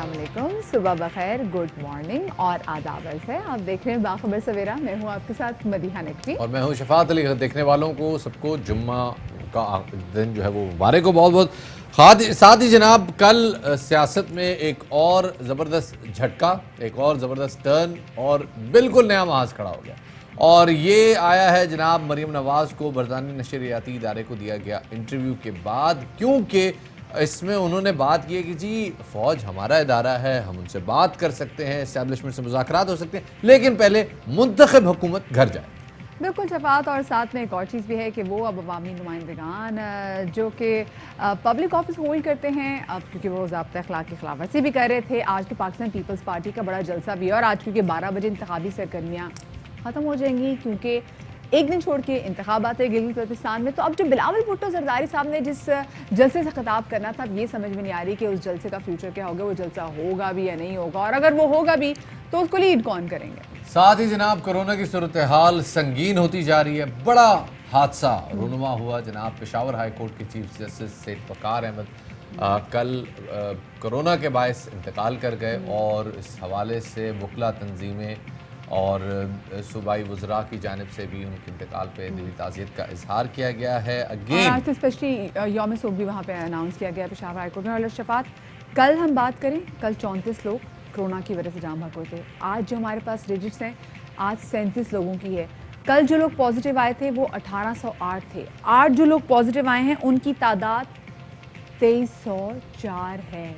अस्सलाम वालेकुम, सुबह बखैर, गुड मॉर्निंग और आदाब अर्ज़ है। आप देख रहे हैं बाखबर सवेरा। मैं हूँ आपके साथ मदीहा नकवी और मैं हूँ शफात अली। देखने वालों को सबको जुम्मा का दिन जो है वो मुबारक हो बहुत बहुत। साथ ही जनाब कल सियासत में एक और ज़बरदस्त झटका, एक और ज़बरदस्त टर्न और बिल्कुल नया महाज खड़ा हो गया। और ये आया है जनाब मरीम नवाज़ को बरतानी नशरियाती इदारे को दिया गया इंटरव्यू के बाद, क्योंकि इसमें उन्होंने बात की है कि जी फ़ौज हमारा इदारा है, हम उनसे बात कर सकते हैं, इस्टेब्लिशमेंट से मुज़ाकरात हो सकते हैं, लेकिन पहले मुंतखब हुकूमत घर जाए। बिल्कुल शफात। और साथ में एक और चीज़ भी है कि वो अब अवामी नुमाइंदगान जो कि पब्लिक ऑफिस होल्ड करते हैं, अब क्योंकि वो ज़ाब्ता अखलाक की खिलाफ वर्जी भी कर रहे थे। आज तो पाकिस्तान पीपल्स पार्टी का बड़ा जलसा भी है और आज क्योंकि 12 बजे इंतखाबी सरगर्मियाँ ख़त्म हो जाएंगी, क्योंकि एक दिन छोड़ के इंतखाबात है गिलगित बल्तिस्तान में। तो अब जो बिलावल भुट्टो जरदारी साहब ने जिस जलसे से खिताब करना था, अब ये समझ में नहीं आ रही कि उस जलसे का फ्यूचर क्या होगा, वो जलसा होगा भी या नहीं होगा, और अगर वो होगा भी तो उसको लीड कौन करेंगे। साथ ही जनाब कोरोना की सूरत हाल संगीन होती जा रही है। बड़ा हादसा रूनुमा हुआ जनाब पेशावर हाई कोर्ट के चीफ जस्टिस सैयद वक़ार अहमद कल कोरोना के बायस इंतकाल कर गए, और इस हवाले से वकला तंजीमें और सूबाई वज़रा की जानिब से भी उनके इंतकाल पे दिली ताज़ियत का इजहार किया गया है। अगेन आज तो स्पेशली यौम सोग भी वहाँ पे अनाउंस किया गया पेशावर हाई कोर्ट में। और शफात, कल हम बात करें, कल 34 लोग कोरोना की वजह से जान भाग थे। आज जो हमारे पास डिजिट्स हैं, आज 37 लोगों की है। कल जो लोग पॉजिटिव आए थे वो 1808 थे। 8 जो लोग पॉजिटिव आए हैं उनकी तादाद 2304 है।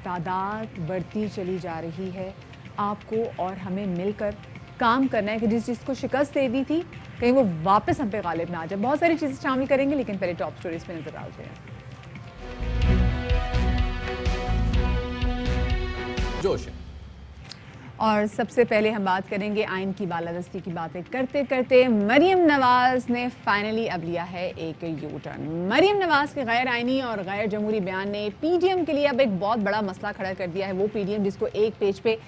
तादाद बढ़ती चली जा रही है। आपको और हमें मिलकर काम करना है कि जिस चीज़ को शिकस्त दे दी थी कहीं वो वापस हम पे गालिब ना आ जाए। बहुत सारी चीज़ें शामिल करेंगे, लेकिन पहले टॉप स्टोरीज पे नजर आ जाए। जोश है। और सबसे पहले हम बात करेंगे आइन की बालादस्ती की बातें करते करते मरीम नवाज़ ने फाइनली अब लिया है एक यू टर्न। मरीम नवाज़ के गैर आइनी और गैर जमहूरी बयान ने पीडीएम के लिए अब एक बहुत बड़ा मसला खड़ा कर दिया है। वो पीडीएम जिसको एक पेज पे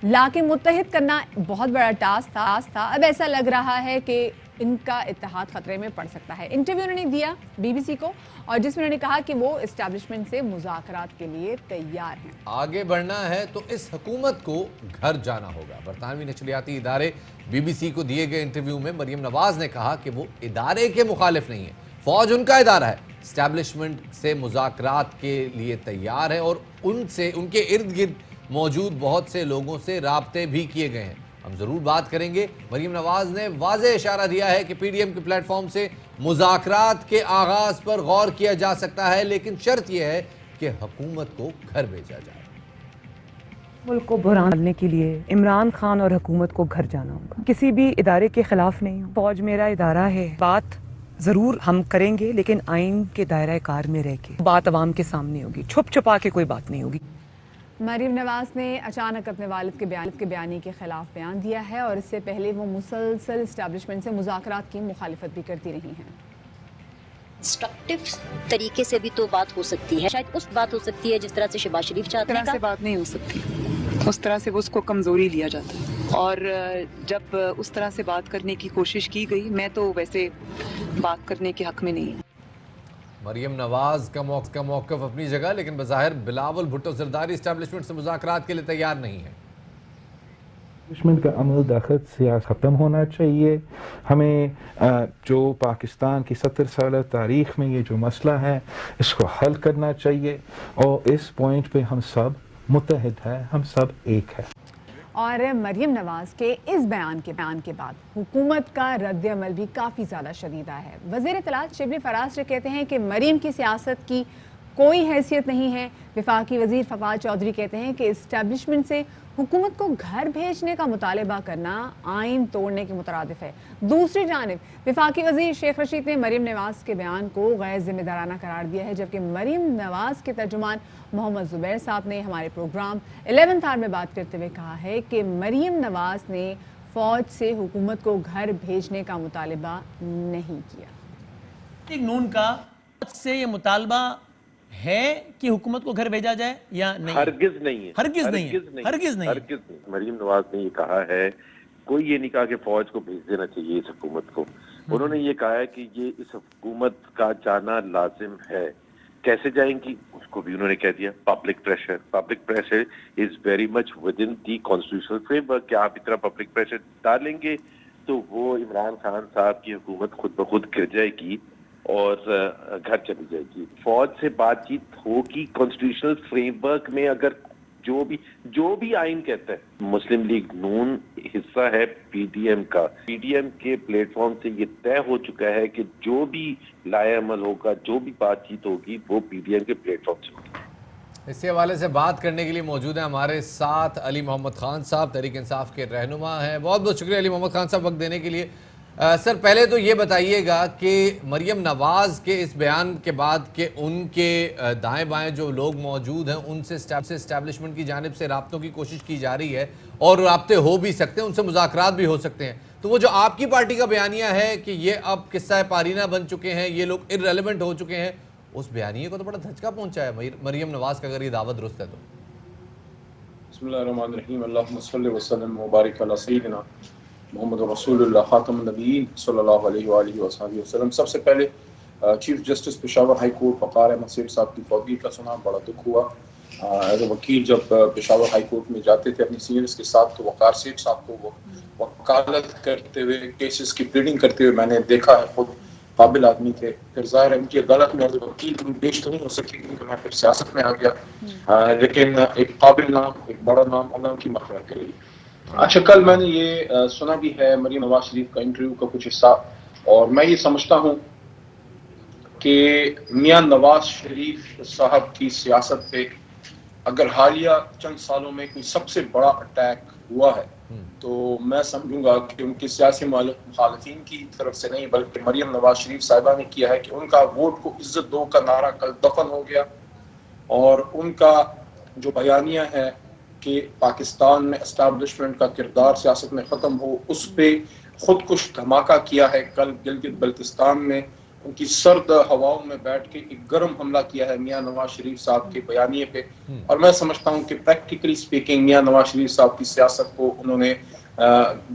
लाके मुत्तहिद करना बहुत बड़ा टास्क था, अब ऐसा लग रहा है कि इनका इत्तेहाद खतरे में पड़ सकता है। इंटरव्यू उन्होंने दिया बीबीसी को, और जिसमें उन्होंने कहा कि वो इस्टेब्लिशमेंट से मुज़ाकरात के लिए तैयार हैं। आगे बढ़ना है तो इस हुकूमत को घर जाना होगा। बरतानवी नशरियाती इदारे बीबीसी को दिए गए इंटरव्यू में मरीम नवाज ने कहा कि वो इदारे के मुखालिफ नहीं है, फौज उनका इदारा है, इस्टेब्लिशमेंट से मुज़ाकरात के लिए तैयार है और उनसे उनके इर्द गिर्द मौजूद बहुत से लोगों से राब्ते भी किए गए हैं। हम ज़रूर बात करेंगे। मरीम नवाज ने वाज़ेह इशारा दिया है कि पीडीएम के प्लेटफॉर्म से मुज़ाकरात के आगाज़ पर गौर किया जा सकता है, लेकिन शर्त यह है कि हुकूमत को घर भेजा जाए। मुल्क को बहरान डालने के लिए इमरान खान और हुकूमत को घर जाना होगा। किसी भी इदारे के खिलाफ नहीं हूँ, फौज मेरा इदारा है। बात जरूर हम करेंगे, लेकिन आइन के दायरा कार में रह के बात अवाम के सामने होगी, छुप छुपा के कोई बात नहीं होगी। मरीम नवाज ने अचानक अपने वालिद के बयानी के खिलाफ बयान दिया है, और इससे पहले वो मुसलसल इस्टेब्लिशमेंट से मुज़ाकरात की मुखालिफत भी करती रही हैं। कंस्ट्रक्टिव तरीके से भी तो बात हो सकती है, शायद उस बात हो सकती है जिस तरह से शहबाज शरीफ चाहते हैं। तरह से बात नहीं हो सकती, उस तरह से उसको कमजोरी लिया जाता है, और जब उस तरह से बात करने की कोशिश की गई, मैं तो वैसे बात करने के हक में नहीं हूँ। मरीम नवाज का मौक़िफ़ अपनी जगह, लेकिन बज़ाहिर बिलावल भुट्टो ज़रदारी इस्टेब्लिशमेंट से मुज़ाकरात के लिए तैयार नहीं है। इस्टेब्लिशमेंट का अमल दखल सियासत ख़त्म होना चाहिए। हमें जो पाकिस्तान की 70 साल तारीख़ में ये जो मसला है इसको हल करना चाहिए, और इस पॉइंट पे हम सब मुत्तहिद हैं, हम सब एक है। और मरीम नवाज के इस बयान के बाद हुकूमत का रद्द-ए-अमल भी काफ़ी ज़्यादा शदीदा है। वज़ीर इत्तलात शिबली फराज कहते हैं कि मरीम की सियासत की कोई हैसियत नहीं है। वफाकी वज़ीर फवाद चौधरी कहते हैं कि इस्टेब्लिशमेंट से हुकूमत को घर भेजने का मुतालबा करना आइन तोड़ने के मुतरादिफ है। दूसरी जानिब वफाकी वज़ीर शेख रशीद ने मरीम नवाज के बयान को गैर जिम्मेदाराना करार दिया है, जबकि मरीम नवाज के तर्जुमान मोहम्मद ज़ुबैर साहब ने हमारे प्रोग्राम 11th आवर में बात करते हुए कहा है कि मरीम नवाज ने फ़ौज से हुकूमत को घर भेजने का मुतालबा नहीं किया। नून का से ये मुतालबा है कि हुकूमत को घर भेजा जाए या नहीं? हरगिज नहीं है, हरगिज नहीं है। मरीम नवाज ने ये कहा है, कोई ये नहीं कहा कि फौज को भेज देना चाहिए इस हुकूमत को। उन्होंने ये कहा है कि ये इस हुकूमत का जाना लाजिम है। कैसे जाएंगी उसको भी उन्होंने कह दिया। Public pressure is very much with in the constitutional framework कि आप इतना पब्लिक प्रेशर डालेंगे तो वो इमरान खान साहब की हुकूमत खुद ब खुद गिर जाएगी और घर चली जाएगी। फौज से बातचीत होगी कॉन्स्टिट्यूशनल फ्रेमवर्क में, अगर जो भी आइन कहता है। मुस्लिम लीग नून हिस्सा है पीडीएम का, पीडीएम के प्लेटफॉर्म से ये तय हो चुका है कि जो भी लाए अमल होगा, जो भी बातचीत होगी वो पीडीएम के प्लेटफॉर्म से होगी। इसी हवाले से बात करने के लिए मौजूद हैं हमारे साथ अली मोहम्मद खान साहब, तहरीक इंसाफ के रहनुमा हैं। बहुत बहुत शुक्रिया अली मोहम्मद खान साहब वक्त देने के लिए। सर पहले तो ये बताइएगा कि मरियम नवाज़ के इस बयान के बाद कि उनके दाएं बाएं जो लोग मौजूद हैं उनसे इस्टेब्लिशमेंट की जानिब से राब्तों की कोशिश की जा रही है और राब्ते हो भी सकते हैं, उनसे मुज़ाकरात भी हो सकते हैं, तो वो जो आपकी पार्टी का बयानिया है कि ये अब किस्सा पारीना बन चुके हैं, ये लोग इर्रेलेवेंट हो चुके हैं, उस बयानिए को तो बड़ा धचका पहुंचा है मरियम नवाज़ का, अगर ये दावत दुरुस्त है तो। बिस्मिल्लाहिर्रहमानिर्रहीम, अल्लाहुम्मा सल्लि व सल्लिम व बारिक अला सय्यिदिना मोहम्मद रसूलुल्लाह खातमुन नबीय्यीन सल्लल्लाहु अलैहि वसल्लम। सबसे पहले chief justice Peshawar high court Waqar Ahmad Seth साहब की फौतगी का सुना, बड़ा दुख हुआ। एज ए वकील जब पेशावर हाई कोर्ट में जाते थे अपनी सीनियर्स के साथ, तो वक़ार सेठ साहब को वो वकालत करते हुए, केसेस की प्लीडिंग करते हुए मैंने देखा है, खुद काबिल आदमी थे। फिर ज़ाहिर है उनकी अदालत में एज ए वकील पेश तो नहीं हो सकी क्योंकि मैं फिर सियासत में आ गया, लेकिन एक काबिल नाम, एक बड़ा नाम, अल्लाह की मग़फ़िरत करेगी। अच्छा, कल मैंने ये सुना भी है मरियम नवाज शरीफ का इंटरव्यू का कुछ हिस्सा, और मैं ये समझता हूँ कि मियां नवाज शरीफ साहब की सियासत पे अगर हालिया चंद सालों में कोई सबसे बड़ा अटैक हुआ है तो मैं समझूंगा कि उनके सियासी मुखालिफिन की तरफ से नहीं, बल्कि मरियम नवाज शरीफ साहिबा ने किया है कि उनका वोट को इज्जत दो का नारा कल दफन हो गया, और उनका जो बयानिया है कि पाकिस्तान में एस्टैब्लिशमेंट का किरदार सियासत में ख़त्म हो, उस पर खुदकुश धमाका किया है। कल गिलगित बल्तिस्तान में उनकी सर्द हवाओं में बैठ के एक गर्म हमला किया है मियां नवाज शरीफ साहब के बयानिए पे, और मैं समझता हूँ कि प्रैक्टिकली स्पीकिंग मियां नवाज शरीफ साहब की सियासत को उन्होंने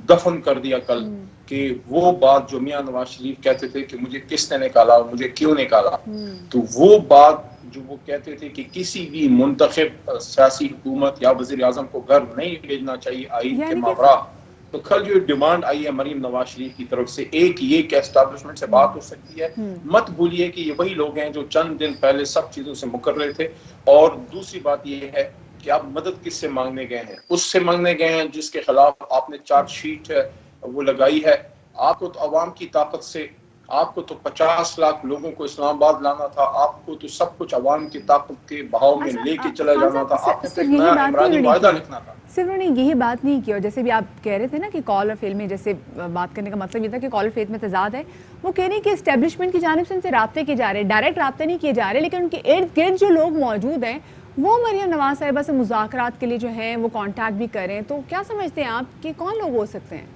दफन कर दिया कल, कि वो बात जो मियां नवाज शरीफ कहते थे कि मुझे किसने निकाला और मुझे क्यों निकाला, तो वो बात जो वो कहते थे कि किसी भी मुंतखब सियासी हुकूमत या वज़ीर आज़म को घर नहीं भेजना चाहिए आइन के मावरा, तो कल जो डिमांड आई है मरियम नवाज शरीफ की तरफ से, एक ये कि एस्टैब्लिशमेंट से बात हो सकती है। मत भूलिए कि ये वही लोग हैं जो चंद दिन पहले सब चीज़ों से मुकर रहे थे। और दूसरी बात ये है कि आप मदद किससे मांगने गए हैं? उससे मांगने गए हैं जिसके खिलाफ आपने चार्जशीट वो लगाई है। आपको तो अवाम की ताकत से, आपको तो 50 लाख लोगों को इस्लामाबाद लाना था, आपको तो सब कुछ अवाम की ताकत के बहाव में लेके चला जाना था, आपने तो एक नया इमरानी वायदा लिखना था। सिर्फ उन्होंने यही बात नहीं की, और जैसे भी आप कह रहे थे ना कि कॉल और फेल में, जैसे बात करने का मतलब ये था कि कॉल और फेल में तजाद है, वो कह रहे हैं कि एस्टेब्लिशमेंट की जानिब से उनसे राब्ते किए जा रहे हैं, डायरेक्ट राब्ते नहीं किए जा रहे, लेकिन उनके इर्द गिर्द जो लोग मौजूद हैं वो मरियम नवाज साहिबा से मुज़ाकरात के लिए जो है वो कॉन्टैक्ट भी करें। तो क्या समझते हैं आप कि कौन लोग हो सकते हैं?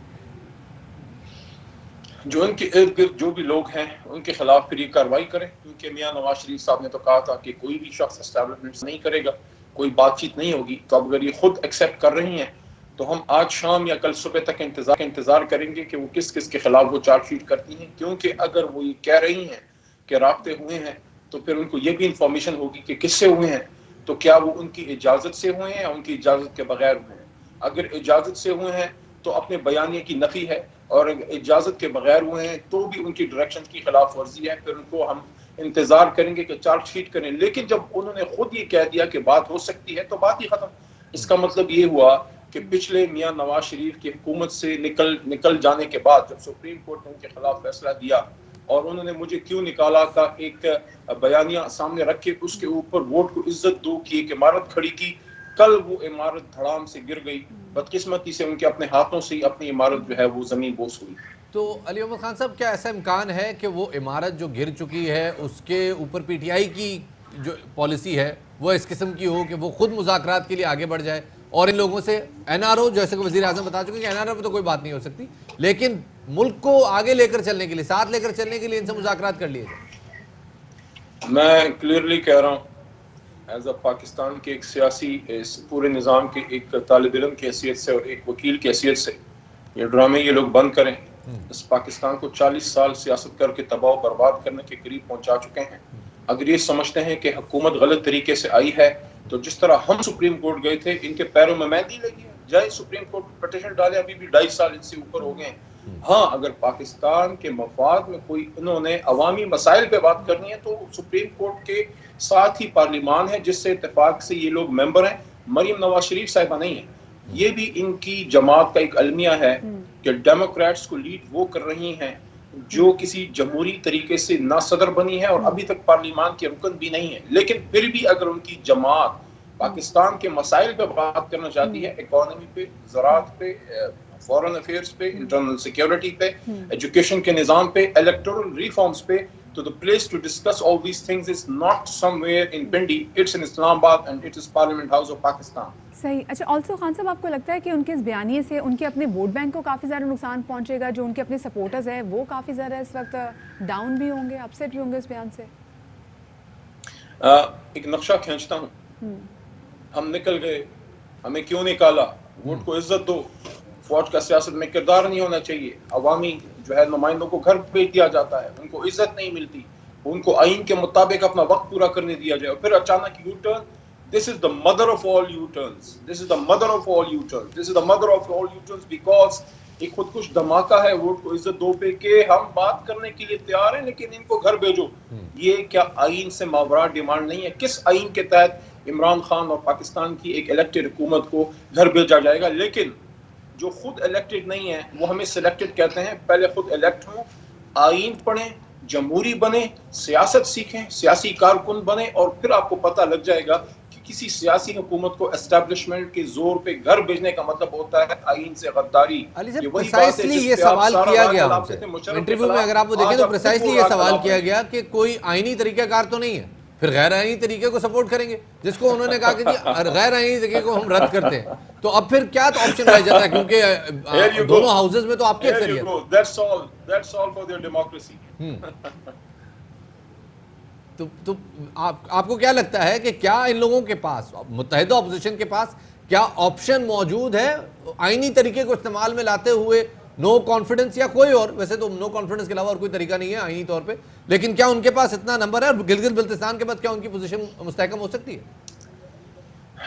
जो उनके इर्द गिर्द जो भी लोग हैं उनके खिलाफ फिर ये कार्रवाई करें, क्योंकि मियां नवाज शरीफ साहब ने तो कहा था कि कोई भी शख्स एस्टैब्लिशमेंट नहीं करेगा, कोई बातचीत नहीं होगी। तो अब अगर ये खुद एक्सेप्ट कर रही हैं तो हम आज शाम या कल सुबह तक इंतजार करेंगे कि वो किस किस के खिलाफ वो चार्जशीट करती हैं, क्योंकि अगर वो ये कह रही हैं कि राब्ते हुए हैं तो फिर उनको ये भी इंफॉर्मेशन होगी कि किससे हुए हैं, तो क्या वो उनकी इजाज़त से हुए हैं या उनकी इजाज़त के बगैर हुए हैं। अगर इजाज़त से हुए हैं तो अपने बयानिए की नफी है, और इजाज़त के बगैर हुए हैं तो भी उनकी डायरेक्शन की खिलाफ वर्जी है। फिर उनको हम इंतजार करेंगे कि चार्जशीट करें, लेकिन जब उन्होंने खुद ये कह दिया कि बात हो सकती है तो बात ही खत्म। इसका मतलब ये हुआ कि पिछले मियां नवाज शरीफ की हुकूमत से निकल जाने के बाद जब सुप्रीम कोर्ट ने उनके खिलाफ फैसला दिया और उन्होंने मुझे क्यों निकाला का एक बयानिया सामने रख के उसके ऊपर वोट को इज्जत दो की एक इमारत खड़ी की, कल वो इमारत धड़ाम से गिर गई। बदकिस्मती से उनके अपने हाथों से ही अपनी इमारत जो है वो जमीन बोस हुई। तो अली मोहम्मद खान साहब, क्या ऐसा इम्कान है कि वो इमारत जो गिर चुकी है उसके ऊपर पीटीआई की जो पॉलिसी है वो इस किस्म की हो कि वो खुद मुज़ाकरात के लिए आगे बढ़ जाए और इन लोगों से एनआरओ, जैसे कि वज़ीर आज़म बता चुके हैं कि एनआरओ पे तो कोई बात नहीं हो सकती, लेकिन मुल्क को आगे लेकर चलने के लिए, साथ लेकर चलने के लिए इनसे मुज़ाकरात कर लिए जाए? मैं क्लियरली कह रहा हूँ एज अ पाकिस्तान के एक सियासी इस पूरे निज़ाम के एक तालिब इल्म की हैसियत से और एक वकील की हैसियत से ये ड्रामे ये लोग बंद करें। इस पाकिस्तान को 40 साल सियासत करके तबाह बर्बाद करने के करीब पहुंचा चुके हैं। अगर ये समझते हैं कि हुकूमत गलत तरीके से आई है, तो जिस तरह हम सुप्रीम कोर्ट गए थे, इनके पैरों में मेहंदी लगी है, जाए सुप्रीम कोर्ट पिटीशन डाले, अभी भी 2.5 साल इनसे ऊपर हो गए हैं। हाँ, अगर पाकिस्तान के मफाद में कोई इन्होंने अवामी मसाइल पे बात करनी है, तो सुप्रीम कोर्ट के साथ ही पार्लिमान है, जिससे इत्तेफाक से ये लोग मेंबर हैं। मरीम नवाज शरीफ साहिबा नहीं है। ये भी इनकी जमात का एक अलमिया है कि डेमोक्रेट्स को लीड वो कर रही हैं जो किसी जमहूरी तरीके से ना सदर बनी है और अभी तक पार्लिमान के रुकन भी नहीं है। लेकिन फिर भी अगर उनकी जमात पाकिस्तान के मसाइल पे बात करना चाहती है, इकोनॉमी पे, ज़राअत पे, फॉरेन अफेयर्स पे, इंटरनल सिक्योरिटी पे, एजुकेशन के निज़ाम पे, इलेक्टोरल रिफॉर्म्स पे, तो the place to discuss all these things is not somewhere in Pindi, it's in Islamabad and it is Parliament House of Pakistan. सही। अच्छा, ऑल्सो खान साहब, आपको लगता है कि उनके इस बयानिए से उनके अपने वोट बैंक को काफ़ी ज़्यादा नुकसान पहुंचेगा? जो उनके अपने सपोर्टर्स हैं वो काफ़ी ज़्यादा इस वक्त डाउन भी होंगे, अपसेट भी होंगे इस बयान से? एक नक्शा खींचता हूँ, हम निकल गए, हमें क्यों निकाला, वोट को इज्जत दो, फौज का सियासत में किरदार नहीं होना चाहिए, अवामी जो है नुमाइंदों को घर भेज दिया जाता है, उनको इज्जत नहीं मिलती, उनको आइन के मुताबिक अपना वक्त पूरा करने दिया जाए, और फिर अचानक U turn. This is the mother of all U-turns. This is the mother of all U-turns. This is the mother of all U-turns because एक खुदकुश धमाका है वोट को इज्जत दो पे के हम बात करने के लिए तैयार हैं, लेकिन इनको घर भेजो। ये क्या आइन से मावरा डिमांड नहीं है? किस आइन के तहत इमरान खान और पाकिस्तान की एक इलेक्टेड हुकूमत को घर भेजा जाएगा? लेकिन जो खुद इलेक्टेड नहीं है वो हमें सिलेक्टेड कहते हैं। पहले खुद इलेक्ट हों, आइन पढ़ें, जमहूरी बने, सियासत सीखें, सियासी कारकुन बने, और फिर आपको पता लग जाएगा कि किसी सियासी हुकूमत को एस्टैब्लिशमेंट के जोर पे घर भेजने का मतलब होता है आइन से गद्दारी। अली साहब, प्रिसाइसली ये सवाल किया गया हमसे इंटरव्यू में, अगर आप वो देखें तो प्रिसाइसली ये सवाल किया गया कि कोई आईनी तरीकाकार तो नहीं है, फिर गैर आईनी तरीके को सपोर्ट करेंगे, जिसको उन्होंने कहा कि गैर आईनी तरीके को हम रद्द करते हैं, तो अब फिर क्या तो ऑप्शन रह जाता है? क्योंकि दोनों हाउसेस में तो आपकी अक्सरियत है। That's all for their democracy. तो आपको क्या लगता है कि क्या इन लोगों के पास, मुत्तहिदा अपोजिशन के पास, क्या ऑप्शन मौजूद है आईनी तरीके को इस्तेमाल में लाते हुए? नो कॉन्फिडेंस या कोई और, वैसे तो नो कॉन्फिडेंस के अलावा और कोई तरीका नहीं है आईनी तौर पे, लेकिन क्या उनके पास इतना नंबर है? गिलगित बल्तिस्तान के बाद क्या उनकी पोजीशन मुस्तहकम हो सकती है?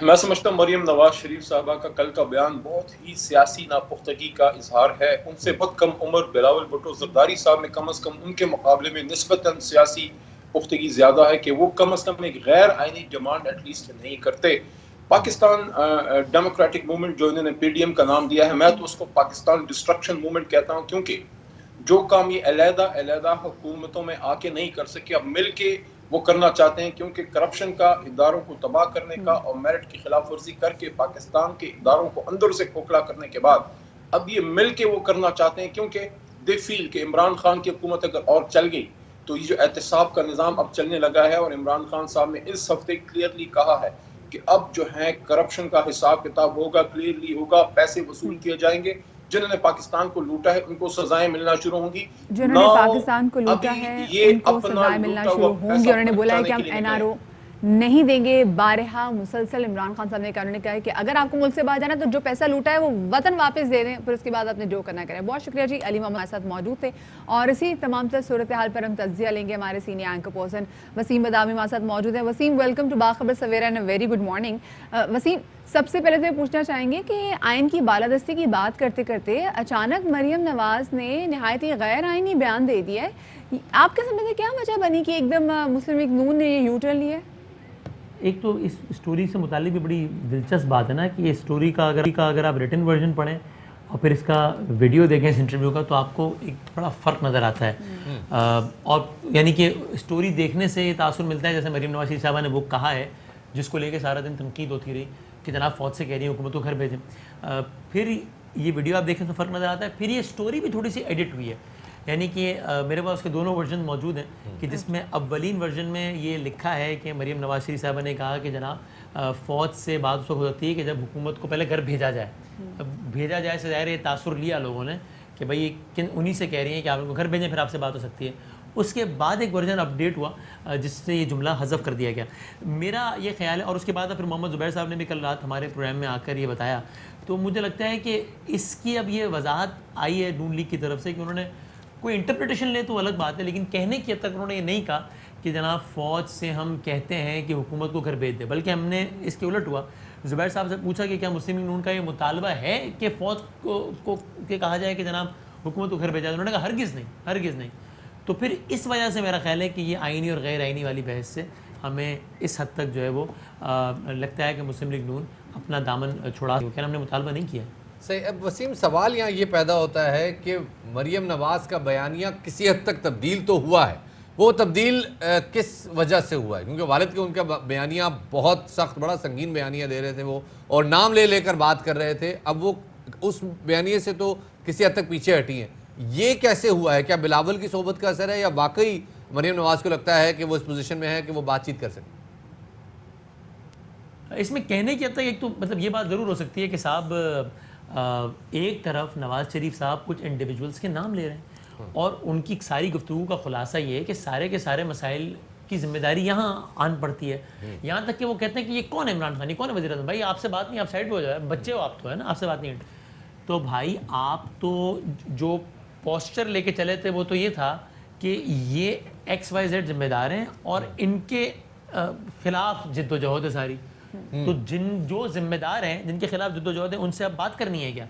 मैं समझता हूँ मरियम नवाज शरीफ साहबा का कल का बयान बहुत ही सियासी नापुख्तगी का इजहार है। उनसे बहुत कम उम्र बिलावल भुट्टो जरदारी साहब में कम अज कम उनके मुकाबले में निस्बतन सियासी पुख्तगी ज्यादा है कि वो कम अज कम एक गैर आईनी डिमांड एटलीस्ट नहीं करते। पाकिस्तान डेमोक्रेटिक मूवमेंट जो इन्होंने पीडीएम का नाम दिया है, मैं तो उसको पाकिस्तान डिस्ट्रक्शन मूवमेंट कहता हूँ, क्योंकि जो काम ये अलहदा हुकूमतों में आके नहीं कर सके, अब मिल के वो करना चाहते हैं, क्योंकि करप्शन का, इदारों को तबाह करने का और मेरिट की खिलाफ वर्जी करके पाकिस्तान के इदारों को अंदर से खोखला करने के बाद अब ये मिल के वो करना चाहते हैं, क्योंकि दे फील कि इमरान खान की हुकूमत अगर और चल गई तो ये जो एहतसाब का निज़ाम अब चलने लगा है, और इमरान खान साहब ने इस हफ्ते क्लियरली कहा है कि अब जो है करप्शन का हिसाब किताब होगा, क्लियरली होगा, पैसे वसूल किए जाएंगे, जिन्होंने पाकिस्तान को लूटा है उनको सजाएं मिलना शुरू होंगी। जिन्होंने पाकिस्तान को लूटा है उनको सजाएं मिलना शुरू होंगी। उन्होंने बोला है कि हम एनआरओ नहीं देंगे। बारहा मुसलसल इमरान खान साहब ने कहा, उन्होंने कहा है कि अगर आपको मुल्क से बाहर जाना तो जो पैसा लूटा है वो वतन वापस दे दें, फिर उसके बाद आपने जो करना करें। बहुत शुक्रिया जी। अली हमारे साथ मौजूद थे और इसी तमाम तर सूरत हाल पर हम तज्जिया लेंगे। हमारे senior anchor person Waseem Badami हमारे साथ मौजूद है। Waseem, welcome to Bakhabar Savera and very good morning. Waseem, सबसे पहले तो ये पूछना चाहेंगे कि आइन की बालादस्ती की बात करते करते अचानक मरियम नवाज ने नहायत ही गैर आइनी बयान दे दिया है। आपके समझ में क्या वजह बनी कि एकदम मुस्लिम लीग नून ने ये यू टर्न लिया है? एक तो इस स्टोरी से मुतालिक भी बड़ी दिलचस्प बात है ना कि ये स्टोरी का अगर आप रिटन वर्जन पढ़ें और फिर इसका वीडियो देखें इस इंटरव्यू का, तो आपको एक बड़ा फ़र्क नज़र आता है। और यानी कि स्टोरी देखने से ये तासुर मिलता है जैसे मरियम नवाज शरीफ साहबा ने वो कहा है, जिसको लेके सारा दिन तनकीद होती रही कि जनाब फ़ौज से कह रही है हुकूमत को घर भेजें। फिर ये वीडियो आप देखें तो फ़र्क नज़र आता है। फिर ये स्टोरी भी थोड़ी सी एडिट हुई है, यानी कि मेरे पास उसके दोनों वर्जन मौजूद हैं कि जिसमें अव्वलीन वर्जन में ये लिखा है कि मरियम नवाज शरीफ साहबा ने कहा कि जनाब फ़ौज से बात उस वक्त हो सकती है कि जब हुकूमत को पहले घर भेजा जाए। भेजा जाए से ज़ाहिर ये तासुर लिया लोगों ने कि भाई किन उन्हीं से कह रही हैं कि आप उनको घर भेजें, फिर आपसे बात हो सकती है। उसके बाद एक वर्जन अपडेट हुआ जिससे ये जुमला हज़फ कर दिया गया, मेरा ये ख्याल है। और उसके बाद फिर मोहम्मद ज़ुबैर साहब ने भी कल रात हमारे प्रोग्राम में आकर ये बताया, तो मुझे लगता है कि इसकी अब ये वजाहत आई है नून लीग की तरफ से कि उन्होंने कोई इंटरप्रिटेशन ले तो अलग बात है, लेकिन कहने की हद तक उन्होंने ये नहीं कहा کہ جناب فوج سے ہم کہتے ہیں کہ حکومت کو گھر بھیج دے، بلکہ ہم نے اس کے الٹ ہوا، زبیر صاحب سے پوچھا کہ کیا مسلم لیگ نون کا یہ مطالبہ ہے کہ فوج کو کہا جائے کہ جناب حکومت کو گھر بھیجا جائے؟ انہوں نے کہا ہرگز نہیں، ہرگز نہیں۔ تو پھر اس وجہ سے میرا خیال ہے کہ یہ آئینی اور غیر آئینی والی بحث سے ہمیں اس حد تک جو ہے وہ لگتا ہے کہ مسلم لیگ نون اپنا دامن چھڑا، کیونکہ ہم نے مطالبہ نہیں کیا ہے۔ صحیح۔ اب وسیم، سوال یہاں یہ پیدا ہوتا ہے کہ مریم نواز کا بیانیہ کسی حد تک تبدیل تو ہوا ہے، وہ تبدیل کس وجہ سے ہوا ہے؟ کیونکہ والد کے ان کا بیانیہ بہت سخت، بڑا سنگین بیانیہ دے رہے تھے وہ، اور نام لے لے کر بات کر رہے تھے، اب وہ اس بیانیے سے تو کسی حد تک پیچھے ہٹی ہیں۔ یہ کیسے ہوا ہے؟ کیا بلاول کی صحبت کا اثر ہے، یا واقعی مریم نواز کو لگتا ہے کہ وہ اس پوزیشن میں ہے کہ وہ بات چیت کر سکتے؟ اس میں کہنے کی حد تک ایک تو مطلب یہ بات ضرور ہو سکتی ہے کہ صاحب ایک طرف نواز شریف صاحب کچھ انڈیویجولز کے نام لے رہے ہیں، اور ان کی ساری گفتگو کا خلاصہ یہ ہے کہ سارے کے سارے مسائل کی ذمہ داری یہاں آن پڑتی ہے، یہاں تک کہ وہ کہتے ہیں کہ یہ کون ہے عمران خان، یہ کون ہے وزیر اعظم؟ بھائی آپ سے بات نہیں، آپ سائڈ پہ ہو جائے، بچے ہو آپ تو، ہے نا، آپ سے بات نہیں۔ تو بھائی آپ تو جو پوسچر لے کے چلے تھے وہ تو یہ تھا کہ یہ ایکس وائی زیڈ ذمہ دار ہیں اور ان کے خلاف جد و جہد ہے ساری، تو جو ذمہ دار ہیں، جن کے خلاف جد و جہد ہے، ان سے اب بات کرنی ہے کیا؟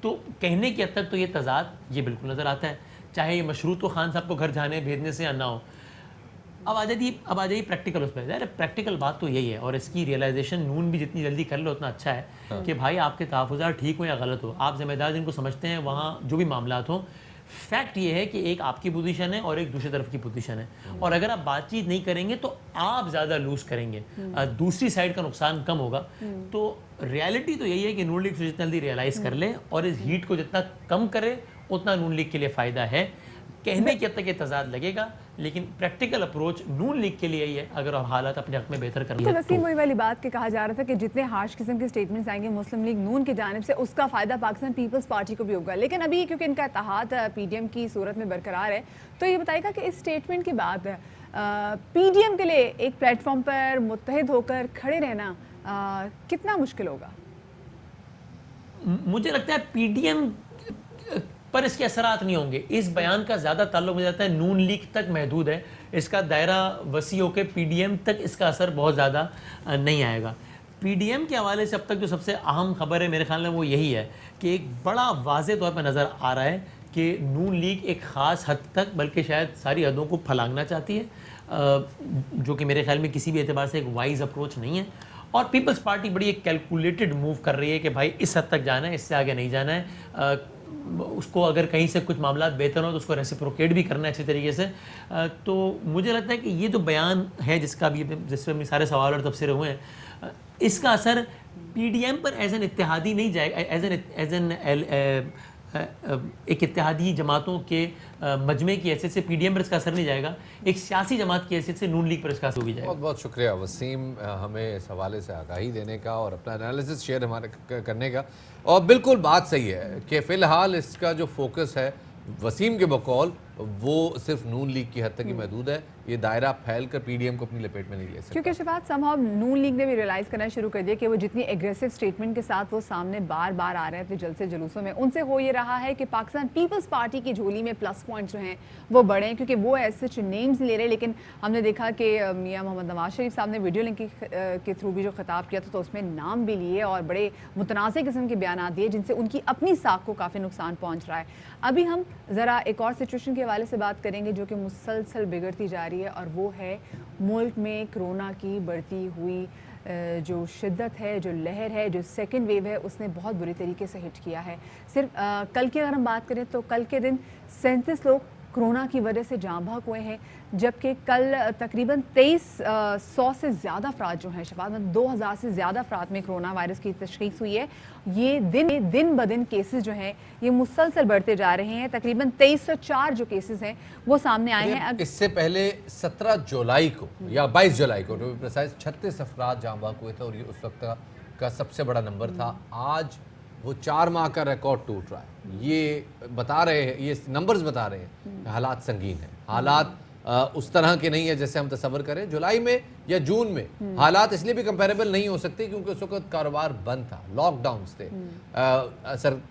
تو کہنے کی حد تک تو یہ تضاد یہ بالکل نظر آتا ہے، چاہے یہ مشروط ہو خان صاحب کو گھر جانے بھیجنے سے یا نہ ہو۔ اب آ جائیے پریکٹیکل اس پہ، ظاہر ہے پریکٹیکل بات تو یہی ہے، اور اس کی ریئلائزیشن نون بھی جتنی جلدی کر لو اتنا اچھا ہے کہ بھائی آپ کے تحفظات ٹھیک ہوں یا غلط ہو، آپ ذمہ دار جن کو سمجھتے ہیں وہاں جو بھی معاملات ہوں، فیکٹ یہ ہے کہ ایک آپ کی پوزیشن ہے اور ایک دوسری طرف کی پوزیشن ہے، اور اگر آپ بات چیت نہیں کریں گے تو آپ زیادہ لوز کریں گے، دوسری سائڈ کا نقصان کم ہوگا۔ تو ریالٹی تو یہی ہے کہ نون لیگ سے جتنا جلدی ریئلائز کر لے اور اس ہیٹ کو جتنا کم کرے اتنا نون لیگ کے لیے فائدہ ہے۔ کہنے کی حد تک یہ تضاد لگے گا، لیکن پریکٹیکل اپروچ نون لیگ کے لیے ہی ہے اگر حالات اپنے حق میں بہتر کرنی ہے۔ وسیم، وہی والی بات کہ کہا جا رہا تھا کہ جتنے ہارش قسم کے سٹیٹمنٹس آئیں گے مسلم لیگ نون کی جانب سے اس کا فائدہ پاکستان پیپلز پارٹی کو بھی ہوگا، لیکن ابھی کیونکہ ان کا اتحاد پی ڈی ایم کی صورت میں برقرار ہے، تو یہ بتائے گا کہ اس سٹیٹمنٹ کے بعد پی ڈی ایم کے لیے ایک پلیٹ فارم پر متحد ہو کر کھڑے رہنا کتنا مشکل ہوگا؟ مجھے لگتا ہے پی ڈی ایم پر اس کے اثرات نہیں ہوں گے، اس بیان کا زیادہ تعلق مجھے لگتا ہے نون لیگ تک محدود ہے، اس کا دائرہ وسیع ہو کے پی ڈی ایم تک اس کا اثر بہت زیادہ نہیں آئے گا۔ پی ڈی ایم کے حوالے سے اب تک جو سب سے اہم خبر ہے میرے خیال میں وہ یہی ہے کہ ایک بڑا واضح طور پہ نظر آ رہا ہے کہ نون لیگ ایک خاص حد تک بلکہ شاید ساری حدوں کو پھلانگنا چاہتی ہے، جو کہ میرے خیال میں کسی بھی اعتبار سے ایک وائز اپروچ نہیں ہے، اور پیپلز پارٹی بڑی ایک کیلکولیٹڈ موو کر رہی ہے کہ بھائی اس حد تک جانا ہے، اس سے آگے نہیں جانا ہے، اس کو اگر کہیں سے کچھ معاملات بہتر ہوں تو اس کو ریسیپروکیٹ بھی کرنا ہے اچھی طریقے سے۔ تو مجھے لگتا ہے کہ یہ جو بیان ہے جس کا بھی جس پہ سارے سوال اور تبصرے ہوئے ہیں، اس کا اثر پی ڈی ایم پر ایز این اتحادی نہیں جائے گا، ایز این ایک اتحادی جماعتوں کے مجمع کی حیثیت سے پی ڈی ایم پر اس کا اثر نہیں جائے گا، ایک سیاسی جماعت کی حیثیت سے نون لیگ پر اس کا اثر ہوگی جائے گا۔ بہت بہت شکریہ وسیم، ہمیں اس حوالے سے آگاہی دینے کا اور اپنا انالیسس شیئر ہمارے کرنے کا، اور بالکل بات صحیح ہے کہ فی الحال اس کا جو فوکس ہے وسیم کے بقول وہ صرف نون لیگ کی حد تک ہی محدود ہے، یہ دائرہ پھیل کر پی ڈی ایم کو اپنی لپیٹ میں نہیں لے سکتا، کیونکہ شفاعت سمہاؤ نون لیگ نے بھی ریلائز کرنا شروع کر دیا کہ وہ جتنی ایگریسو سٹیٹمنٹ کے ساتھ وہ سامنے بار بار آ رہے ہیں اپنے جلسے جلوسوں میں، ان سے ہو یہ رہا ہے کہ پاکستان پیپلز پارٹی کی جھولی میں پلس پوائنٹ جو ہیں وہ بڑھے ہیں، کیونکہ وہ ایسے نیمز لے رہے، لیکن ہم نے دیکھا کہ میاں محمد نواز شریف صاحب نے ویڈیو لنک کے تھرو بھی جو خطاب کیا تھا تو اس میں نام بھی لیے اور بڑے متنازع قسم کے بیانات دیے جن سے ان کی اپنی ساکھ کو کافی نقصان پہنچ رہا ہے۔ ابھی ہم ذرا ایک اور سچویشن کے حوالے سے بات کریں گے جو کہ مسلسل بگڑتی جا رہی ہے، اور وہ ہے ملک میں کرونا کی بڑھتی ہوئی جو شدت ہے، جو لہر ہے، جو سیکنڈ ویو ہے، اس نے بہت بری طریقے سے ہٹ کیا ہے۔ صرف کل کی اگر ہم بات کریں تو کل کے دن 37 لوگ کرونا کی وجہ سے جاں بحق ہوئے ہیں، جبکہ کل تقریباً 2300 سے زیادہ افراد جو ہیں، شفاعت میں 2000 سے زیادہ افراد میں کرونا وائرس کی تشخیص ہوئی ہے۔ یہ دن بدن کیسز جو ہیں یہ مسلسل بڑھتے جا رہے ہیں، تقریباً 2304 جو کیسز ہیں وہ سامنے آئے ہیں۔ اس سے پہلے 17 جولائی کو یا 22 جولائی کو 36 افراد جاں بحق ہوئے تھے، اور یہ اس وقت کا سب سے بڑا نمبر تھا۔ آج وہ 4 ماہ کا ریکارڈ ٹوٹ رہا ہے۔ یہ بتا رہے ہیں، یہ نمبرز بتا رہے ہیں کہ حالات سنگین ہیں، حالات اس طرح کے نہیں ہے جیسے ہم تصور کریں۔ جولائی میں یا جون میں حالات اس لیے بھی کمپیریبل نہیں ہو سکتے کیونکہ اس وقت کاروبار بند تھا، لاک ڈاؤنز تھے،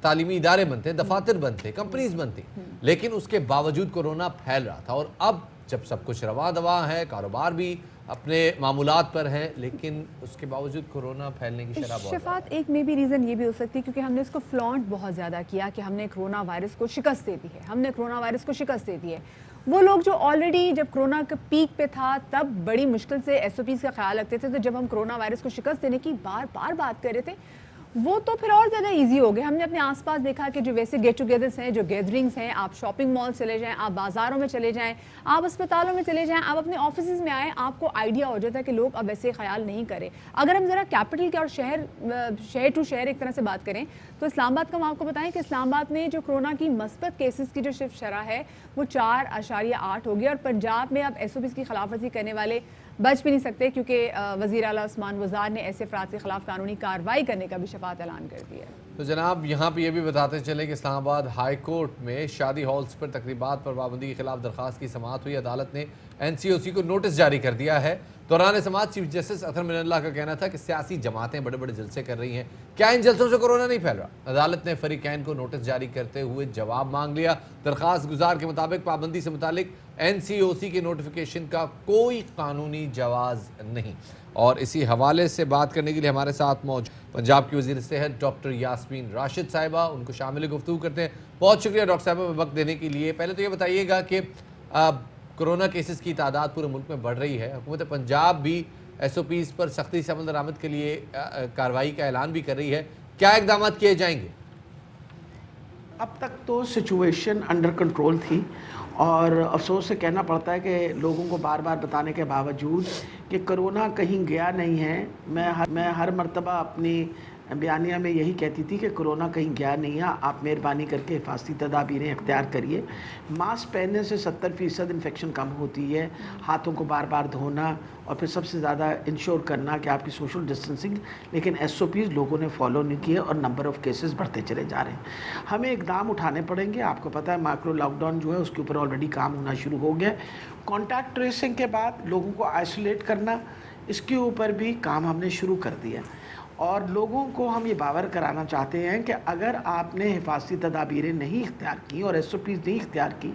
تعلیمی ادارے بند تھے، دفاتر بند تھے، کمپنیز بند تھیں، لیکن اس کے باوجود کورونا پھیل رہا تھا، اور اب जब सब कुछ रवा दवा है, कारोबार भी अपने मामूलात पर हैं, लेकिन उसके बावजूद कोरोना फैलने की शरह बहुत शफात, एक में भी रीज़न ये भी हो सकती है क्योंकि हमने इसको फ्लॉन्ट बहुत ज़्यादा किया कि हमने कोरोना वायरस को शिकस्त दे दी है, हमने कोरोना वायरस को शिकस्त दे दी है। वो लोग जो ऑलरेडी जब कोरोना के पीक पे था तब बड़ी मुश्किल से SOPs का ख्याल रखते थे, तो जब हम कोरोना वायरस को शिकस्त देने की बार बार बात कर रहे थे, वो तो फिर और ज़्यादा इजी हो गए। हमने अपने आसपास देखा कि जो वैसे गेट टुगेदर्स हैं, जो गैदरिंग्स हैं, आप शॉपिंग मॉल चले जाएं, आप बाज़ारों में चले जाएं, आप अस्पतालों में चले जाएं, आप अपने ऑफिस में आएँ, आपको आइडिया हो जाता है कि लोग अब ऐसे ख्याल नहीं करें। अगर हम ज़रा कैपिटल के और शहर टू शहर एक तरह से बात करें तो इस्लामाबाद का हम आपको बताएं कि इस्लामाबाद में जो कोरोना की मस्बत केसेस की जो शिफ्ट शरह है वो 4.8 हो गई, और पंजाब में अब SOPs की खिलाफवर्जी करने वाले बच भी नहीं सकते क्योंकि वज़ीर आला उस्मान वज़ार ने ऐसे अफराद के खिलाफ कानूनी कार्रवाई करने का भी शफात ऐलान कर दिया है। तो जनाब यहाँ पे ये भी बताते चले कि इस्लामाबाद हाई कोर्ट में शादी हॉल्स पर तकरीबात पर पाबंदी के खिलाफ दरख्वास्त की समाअत हुई। अदालत ने NCOC को नोटिस जारी कर दिया है। दौरान समाअत चीफ जस्टिस अतहर मिनल्लाह का कहना था कि सियासी जमातें बड़े बड़े जलसे कर रही हैं, क्या इन जलसों से कोरोना नहीं फैल रहा? अदालत ने फरीकैन को नोटिस जारी करते हुए जवाब मांग लिया। दरख्वास्त गुजार के मुताबिक पाबंदी से मुतालिक NCOC के नोटिफिकेशन का कोई कानूनी जवाज़ नहीं। और इसी हवाले से बात करने के लिए हमारे साथ मौजूद पंजाब की वज़ीर सेहत डॉक्टर यास्मीन राशिद साहिबा, उनको शामिल गुफ्तगू करते हैं। बहुत शुक्रिया डॉक्टर साहिबा वक्त देने के लिए। पहले तो ये बताइएगा कि कोरोना केसेस की तादाद पूरे मुल्क में बढ़ रही है, हुकूमत पंजाब भी SOPs पर सख्ती से अमल दरामद के लिए कार्रवाई का ऐलान भी कर रही है, क्या इकदाम किए जाएंगे? अब तक तो सिचुएशन अंडर कंट्रोल थी और अफसोस से कहना पड़ता है कि लोगों को बार बार बताने के बावजूद कि कोरोना कहीं गया नहीं है। मैं हर मर्तबा अपनी बयानिया में यही कहती थी कि कोरोना कहीं गया नहीं है, आप मेहरबानी करके हिफाजती तदाबीरें इख्तियार करिए। मास्क पहनने से 70% इन्फेक्शन कम होती है, हाथों को बार बार धोना और फिर सबसे ज़्यादा इंश्योर करना कि आपकी सोशल डिस्टेंसिंग। लेकिन SOPs लोगों ने फॉलो नहीं किए और नंबर ऑफ़ केसेस बढ़ते चले जा रहे हैं। हमें इकदाम उठाने पड़ेंगे। आपको पता है माइक्रो लॉकडाउन जो है उसके ऊपर ऑलरेडी काम होना शुरू हो गया। कॉन्टैक्ट ट्रेसिंग के बाद लोगों को आइसोलेट करना, इसके ऊपर भी काम हमने शुरू कर दिया। और लोगों को हम ये बावर कराना चाहते हैं कि अगर आपने हिफाजती तदाबीरें नहीं इख्तियार की और SOPs नहीं इख्तियार की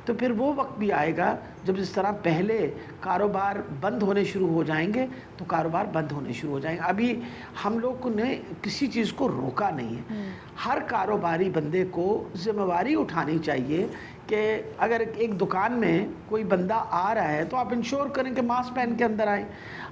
तो फिर वो वक्त भी आएगा जब जिस तरह पहले कारोबार बंद होने शुरू हो जाएंगे तो कारोबार बंद होने शुरू हो जाएंगे। अभी हम लोग ने किसी चीज़ को रोका नहीं है। हर कारोबारी बंदे को ज़िम्मेवारी उठानी चाहिए कि अगर एक दुकान में कोई बंदा आ रहा है तो आप इंश्योर करें कि मास्क पहन के अंदर आए।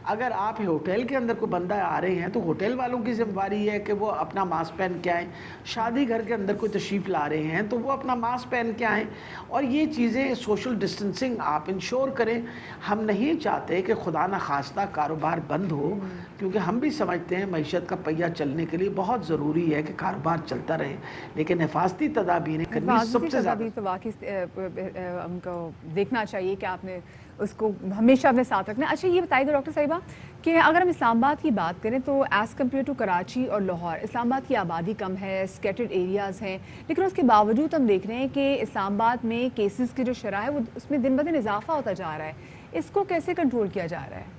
अगर आप होटल के अंदर कोई बंदा आ रहे हैं तो होटल वालों की जिम्मेदारी है कि वो अपना मास्क पहन के आएँ। शादी घर के अंदर कोई तशरीफ़ ला रहे हैं तो वो अपना मास्क पहन के आएँ। और ये चीज़ें सोशल डिस्टेंसिंग आप इंश्योर करें। हम नहीं चाहते कि खुदा न खास्ता कारोबार बंद हो, क्योंकि हम भी समझते हैं मईशत का पहिया चलने के लिए बहुत ज़रूरी है कि कारोबार चलता रहे, लेकिन हिफाजती तदाबीरें करनी सबसे ज़्यादा तो वाकई हमको देखना चाहिए कि आपने उसको हमेशा अपने साथ रखना। अच्छा ये बताइएगा डॉक्टर साहिबा कि अगर हम इस्लामाबाद की बात करें तो एज़ कम्पेयर टू कराची और लाहौर, इस्लामाबाद की आबादी कम है, स्कैटर्ड एरियाज़ हैं, लेकिन उसके बावजूद हम देख रहे हैं कि इस्लामाबाद में केसेस की जो शरह है वो उसमें दिन ब दिन इजाफा होता जा रहा है। इसको कैसे कंट्रोल किया जा रहा है?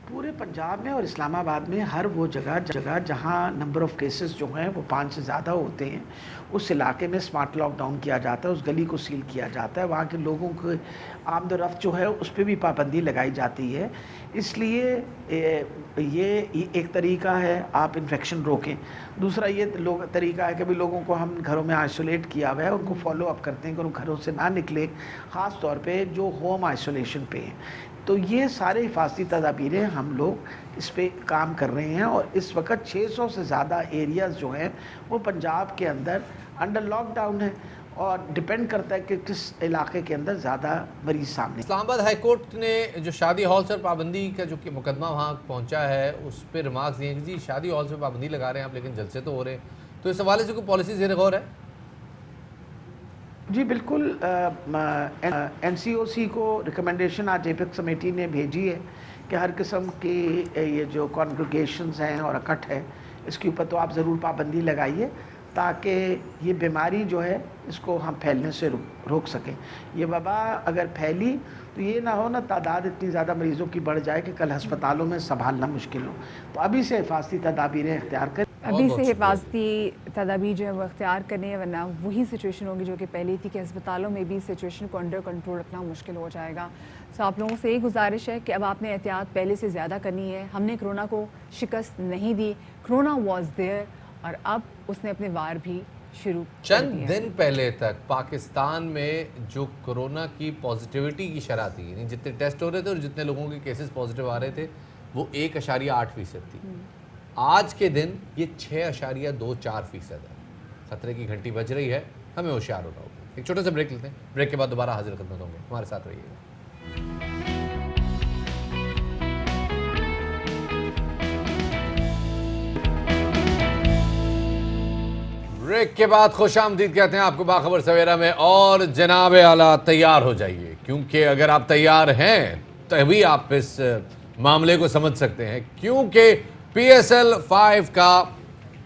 पूरे पंजाब में और इस्लामाबाद में हर वो जगह जहाँ नंबर ऑफ़ केसेस जो हैं वो 5 से ज़्यादा होते हैं, उस इलाके में स्मार्ट लॉकडाउन किया जाता है, उस गली को सील किया जाता है। वहाँ के लोगों को आमदोरफ्त जो है उस पर भी पाबंदी लगाई जाती है। इसलिए ये एक तरीका है आप इन्फेक्शन रोकें। दूसरा ये तरीका है कि भी लोगों को हम घरों में आइसोलेट किया हुआ है, उनको फॉलो अप करते हैं कि उन घरों से ना निकले, ख़ास तौर पे जो होम आइसोलेशन पे हैं। तो ये सारे हिफाजती तदाबीरें हम लोग इस पे काम कर रहे हैं और इस वक्त 600 से ज़्यादा एरियाज़ जो हैं वो पंजाब के अंदर अंडर लॉकडाउन है और डिपेंड करता है कि किस इलाके के अंदर ज़्यादा मरीज सामने। इस्लामाबाद हाई कोर्ट ने जो शादी हॉल्स पर पाबंदी का जो कि मुकदमा वहाँ पहुँचा है उस पर रिमार्क्स दिए कि जी शादी हॉल्स पर पाबंदी लगा रहे हैं आप, लेकिन जलसे तो हो रहे हैं, तो इस हवाले से कोई पॉलिसी ज़ेर गौर है? जी बिल्कुल। NCOC को रिकमेंडेशन आज एपेक्स कमेटी ने भेजी है कि हर किस्म के ये जो कॉन्ग्रीगेशंस हैं और इकट्ठ है इसके ऊपर तो आप ज़रूर पाबंदी लगाइए ताकि ये बीमारी जो है इसको हम फैलने से रोक सकें। ये वबा अगर फैली तो ये ना हो ना तादाद इतनी ज़्यादा मरीज़ों की बढ़ जाए कि कल हस्पतालों में संभालना मुश्किल हो। तो अभी से हिफाजती तदाबीरें इख्तियार करें। अभी से हिफाजती तदाबीर जो है वो अख्तियार करनी है, वरना वही सिचुएशन होगी जो कि पहले थी कि अस्पतालों में भी सिचुएशन को अंडर कंट्रोल रखना मुश्किल हो जाएगा। सो आप लोगों से एक गुजारिश है कि अब आपने एहतियात पहले से ज़्यादा करनी है। हमने कोरोना को शिकस्त नहीं दी, कोरोना वॉज देयर और अब उसने अपने वार भी शुरू चंद दिन पहले तक पाकिस्तान में जो कोरोना की पॉजिटिविटी की शरह थी, यानी जितने टेस्ट हो रहे थे और जितने लोगों के केसेस पॉजिटिव आ रहे थे, वो 1.8% थी। आज के दिन ये 6.24% है। खतरे की घंटी बज रही है, हमें होशियार होना होगा। एक छोटा सा ब्रेक लेते हैं, ब्रेक के बाद दोबारा हाजिर खिदमत होंगे, हमारे साथ रहिएगा। ब्रेक के बाद खुशामदीद कहते हैं आपको बाखबर सवेरा में। और जनाब आला तैयार हो जाइए, क्योंकि अगर आप तैयार हैं तभी आप इस मामले को समझ सकते हैं। क्योंकि PSL 5 का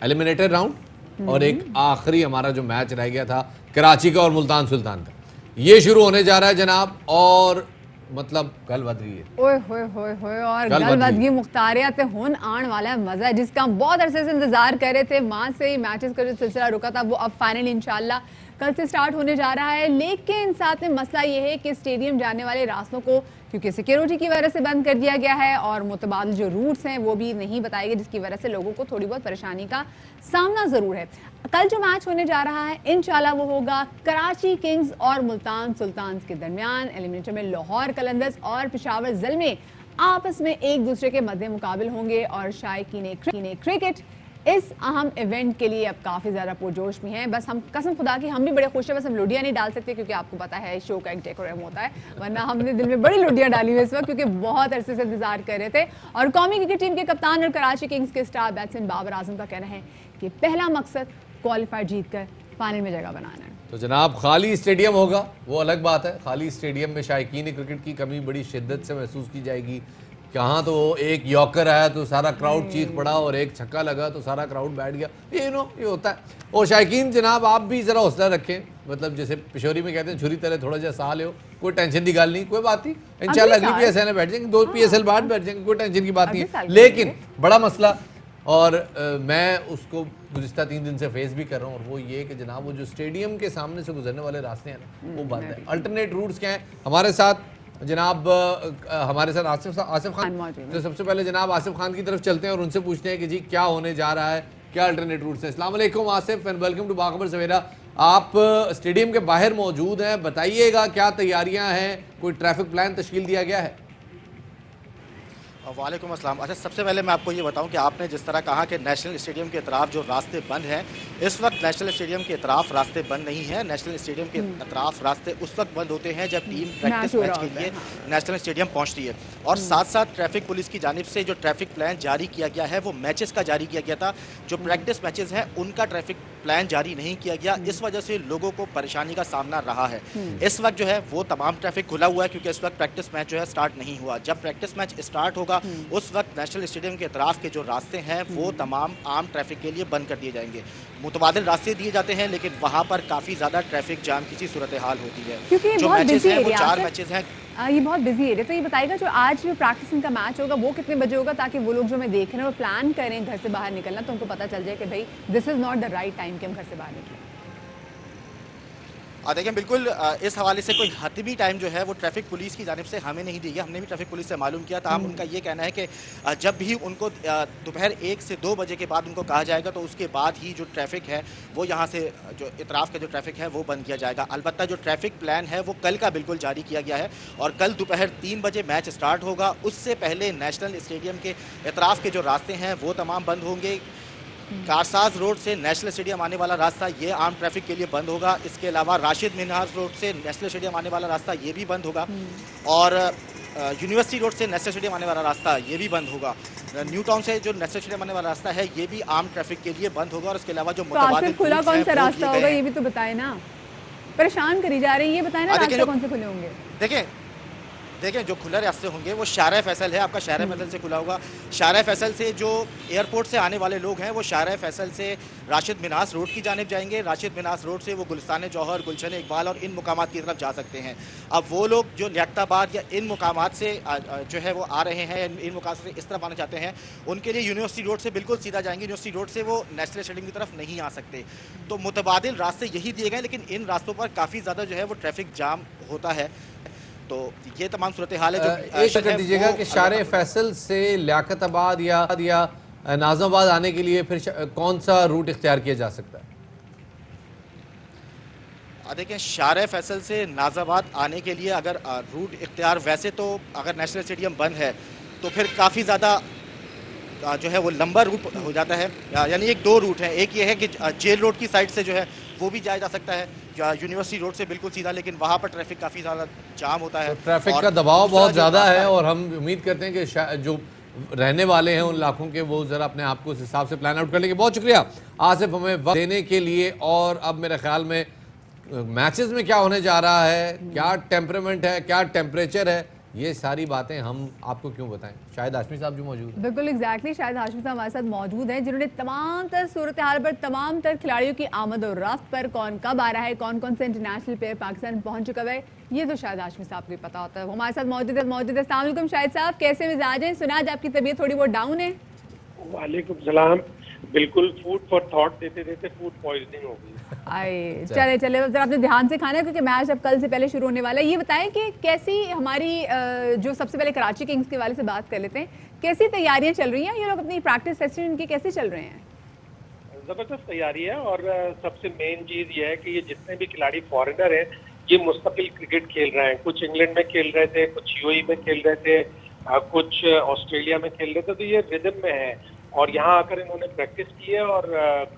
एलिमिनेटर राउंड और एक आखिरी हमारा जो मैच रह गया था कराची का और मुल्तान सुल्तान का, ये शुरू होने जा रहा है जनाब। और मतलब गल बद रही है, ओए होए होए होए, और गल बदगी मुख्तारियत हुन आने वाला है मजा, जिसका हम बहुत अरसे से इंतजार कर रहे थे। वहां से ही मैचेस का जो सिलसिला रुका था वो अब फाइनली इंशाल्लाह कल से स्टार्ट होने जा रहा है। लेकिन साथ में मसला ये है कि स्टेडियम जाने वाले रास्तों को क्योंकि सिक्योरिटी की वजह से बंद कर दिया गया है और मुतबादिल जो रूट्स हैं वो भी नहीं बताए गए, जिसकी वजह से लोगों को थोड़ी बहुत परेशानी का सामना ज़रूर है। कल जो मैच होने जा रहा है इंशाल्लाह वो होगा कराची किंग्स और मुल्तान सुल्तान्स के दरमियान। एलिमिनेटर में लाहौर कलंदर्स और पेशावर ज़ल्में आपस में एक दूसरे के मद्दे मुकाबिल होंगे और शायकीन क्रिकेट इस अहम इवेंट के लिए अब काफ़ी ज़्यादा पुरजोश में हैं। बस हम कसम खुदा की हम भी बड़े खुश हैं, बस हम लुडियाँ नहीं डाल सकते क्योंकि आपको पता है शो का एक डेकोरम होता है, वरना हमने दिल में बड़ी लुडियाँ डाली हुई इस वक्त क्योंकि बहुत अरसे से इंतजार कर रहे थे। और कौमी क्रिकेट टीम के कप्तान और कराची किंग्स के स्टार बैट्समैन बाबर आजम का कहना है कि पहला मकसद क्वालिफायर जीत कर फाइनल में जगह बनाना है। तो जनाब खाली स्टेडियम होगा वो अलग बात है। खाली स्टेडियम में शायकीन क्रिकेट की कमी बड़ी शिद्दत से महसूस की जाएगी। कहाँ तो एक यॉकर आया तो सारा क्राउड चीख पड़ा और एक छक्का लगा तो सारा क्राउड बैठ गया, ये होता है। और शायकीन जनाब आप भी ज़रा हौसला रखें, मतलब जैसे पिशोरी में कहते हैं छुरी तरह थोड़ा जैसा साल हो, कोई टेंशन की गल नहीं, कोई बात नहीं। इंशाल्लाह अगली PSL में बैठ जाएंगे, 2 PSL बाद बैठ जाएंगे, कोई टेंशन की बात नहीं है। लेकिन बड़ा मसला, और मैं उसको गुज़िस्ता 3 दिन से फेस भी कर रहा हूँ, और वो ये कि जनाब वो जो स्टेडियम के सामने से गुजरने वाले रास्ते हैं ना वो बंद है। अल्टरनेट रूट्स क्या हैं? हमारे साथ जनाब हमारे साथ आसिफ खान, तो सबसे पहले जनाब आसिफ खान की तरफ चलते हैं और उनसे पूछते हैं कि जी क्या होने जा रहा है, क्या अल्टरनेट रूट्स हैं। अस्सलाम वालेकुम Asif and welcome to Bakhabar सवेरा। आप स्टेडियम के बाहर मौजूद हैं, बताइएगा क्या तैयारियां हैं, कोई ट्रैफिक प्लान तश्कील दिया गया है? वालेकुम अस्सलाम। अच्छा, सबसे पहले मैं आपको ये बताऊं कि आपने जिस तरह कहा कि नेशनल स्टेडियम के तरफ जो रास्ते बंद हैं, इस वक्त नेशनल स्टेडियम के तरफ रास्ते बंद नहीं हैं। नेशनल स्टेडियम के तरफ रास्ते उस वक्त बंद होते हैं जब टीम प्रैक्टिस मैच के लिए नेशनल स्टेडियम पहुंचती है। और साथ साथ ट्रैफिक पुलिस की जानिब से जो ट्रैफिक प्लान जारी किया गया है वो मैचेस का जारी किया गया था। जो प्रैक्टिस मैचेस हैं उनका ट्रैफिक प्लान जारी नहीं किया गया, इस वजह से लोगों को परेशानी का सामना रहा है। इस वक्त जो है वो तमाम ट्रैफिक खुला हुआ है क्योंकि इस वक्त प्रैक्टिस मैच जो है स्टार्ट नहीं हुआ। जब प्रैक्टिस मैच स्टार्ट होगा उस वक्त नेशनल स्टेडियम के तरफ के जो रास्ते हैं वो तमाम आम ट्रैफिक के लिए बंद कर दिए जाएंगे। मुतबादिल रास्ते दिए जाते हैं लेकिन वहाँ पर काफ़ी ज़्यादा ट्रैफिक जाम की सी सूरत हाल होती है। क्योंकि जो मैचेस हैं वो 4 मैचेस हैं। ये बहुत बिजी एरिया। तो ये बताइएगा जो आज जो प्रैक्टिसिंग का मैच होगा वो कितने बजे होगा, ताकि वो लोग जो मैं देख रहे हैं वो प्लान करें घर से बाहर निकलना, तो उनको पता चल जाए कि भाई this is not the right time कि हम घर से बाहर निकलें। देखें, बिल्कुल इस हवाले से कोई हतमी टाइम जो है वो ट्रैफिक पुलिस की जानिब से हमें नहीं दी गई। हमने भी ट्रैफिक पुलिस से मालूम किया था। उनका ये कहना है कि जब भी उनको दोपहर 1 से 2 बजे के बाद उनको कहा जाएगा तो उसके बाद ही जो ट्रैफिक है वो यहाँ से जो इतराफ़ का जो ट्रैफिक है वो बंद किया जाएगा। अलबत्ता जो ट्रैफिक प्लान है वो कल का बिल्कुल जारी किया गया है और कल दोपहर 3 बजे मैच स्टार्ट होगा। उससे पहले नेशनल स्टेडियम के इतराफ़ के जो रास्ते हैं वो तमाम बंद होंगे। कारसाज रोड से नेशनल स्टेडियम आने वाला रास्ता ये आम ट्रैफिक के लिए बंद होगा। इसके अलावा राशिद मिनहाज रोड से नेशनल स्टेडियम आने वाला रास्ता ये भी बंद होगा और यूनिवर्सिटी रोड से नेशनल स्टेडियम आने वाला रास्ता ये भी बंद होगा। न्यू टाउन से जो नेशनल स्टेडियम आने वाला रास्ता है ये भी आम ट्रैफिक के लिए बंद होगा। और इसके अलावा जो मुतबादिल खुला कौन सा रास्ता होगा ये भी तो बताए ना, परेशान करी जा रही है, ये बताए ना रास्ते कौन से खुले होंगे। देखें देखें जो खुले रास्ते होंगे वो शाहरा फैसल है, आपका शाहरा फैसल से खुला होगा। शाहरा फैसल से जो एयरपोर्ट से आने वाले लोग हैं वो शाहरा फैसल से राशिद मिन्हास रोड की जानिब जाएंगे, राशिद मिन्हास रोड से वो गुलिस्तान जौहर, गुलशन इकबाल और इन मुकामात की तरफ जा सकते हैं। अब वो लोग जो लियाकताबाद या इन मुकामात से जो है वो आ रहे हैं, इन मुकामात से इस तरफ आना चाहते हैं, उनके लिए यूनिवर्सिटी रोड से बिल्कुल सीधा जाएंगे, यूनिवर्सिटी रोड से वो नेशनल स्टेडियम की तरफ नहीं आ सकते। तो मुतबादिल रास्ते यही दिए गए, लेकिन इन रास्तों पर काफ़ी ज़्यादा जो है वो ट्रैफिक जाम होता है। तो ये तमाम सूरत हाल है। जो एक कर दीजिएगा कि शाहरा फैसल से लियाकताबाद या नाज़िमाबाद आने के लिए फिर कौन सा रूट इख्तियार किया जा सकता है? देखिए शाहरा फैसल से नाज़िमाबाद आने के लिए अगर रूट इख्तियार, वैसे तो अगर नेशनल स्टेडियम बंद है तो फिर काफ़ी ज़्यादा जो है वो लंबा रूट हो जाता है, यानी एक दो रूट है। एक ये है कि जेल रोड की साइड से जो है वो भी जाया जा सकता है, यूनिवर्सिटी रोड से बिल्कुल सीधा, लेकिन वहाँ पर ट्रैफिक काफ़ी ज़्यादा जाम होता है, तो ट्रैफिक का दबाव बहुत ज़्यादा है और हम उम्मीद करते हैं कि जो रहने वाले हैं उन इलाकों के वो ज़रा अपने आप को उस हिसाब से प्लान आउट कर लेंगे। बहुत शुक्रिया आसिफ हमें वक्त देने के लिए। और अब मेरे ख्याल में मैचेस में क्या होने जा रहा है, क्या टेम्परामेंट है, क्या टेम्परेचर है, ये सारी बातें हम आपको क्यों बताएं। शाहिद हाशमी साहब जो मौजूद हैं। बिल्कुल एग्जैक्टली, शाहिद हाशमी साहब हमारे साथ मौजूद हैं जिन्होंने तमाम तर सूरत हाल पर, तमाम तर खिलाड़ियों की आमद और रफ्त पर, कौन कब आ रहा है, कौन कौन से इंटरनेशनल प्लेयर पाकिस्तान पहुंच चुका है, ये तो शाहिद हाशमी साहब को पता होता है। वो हमारे साथ मौजूद है। अस्सलाम वालेकुम शाहिद साहब, कैसे मिजाज हैं? सुना आज आपकी तबीयत थोड़ी बहुत डाउन है। वालेकुम सलाम। बिल्कुल फूड फॉर थॉट देते देते फूड पॉइजनिंग हो गई। आए चले जरा आपने ध्यान से खाना है क्योंकि मैच अब कल से पहले शुरू होने वाला है। ये बताएं कि कैसी हमारी जो सबसे पहले कराची किंग्स के वाले से बात कर लेते हैं, कैसी तैयारियां चल रही हैं? ये लोग अपनी प्रैक्टिस सेशन इनके कैसे चल रहे हैं? जबरदस्त तैयारी है और सबसे मेन चीज ये है कि ये जितने भी खिलाड़ी फॉरेनर हैं ये मुस्तकिल क्रिकेट खेल रहे हैं। कुछ इंग्लैंड में खेल रहे थे, कुछ यूएई में खेल रहे थे, कुछ ऑस्ट्रेलिया में खेल रहे थे, तो ये रिदम में है और यहाँ आकर इन्होंने प्रैक्टिस की है और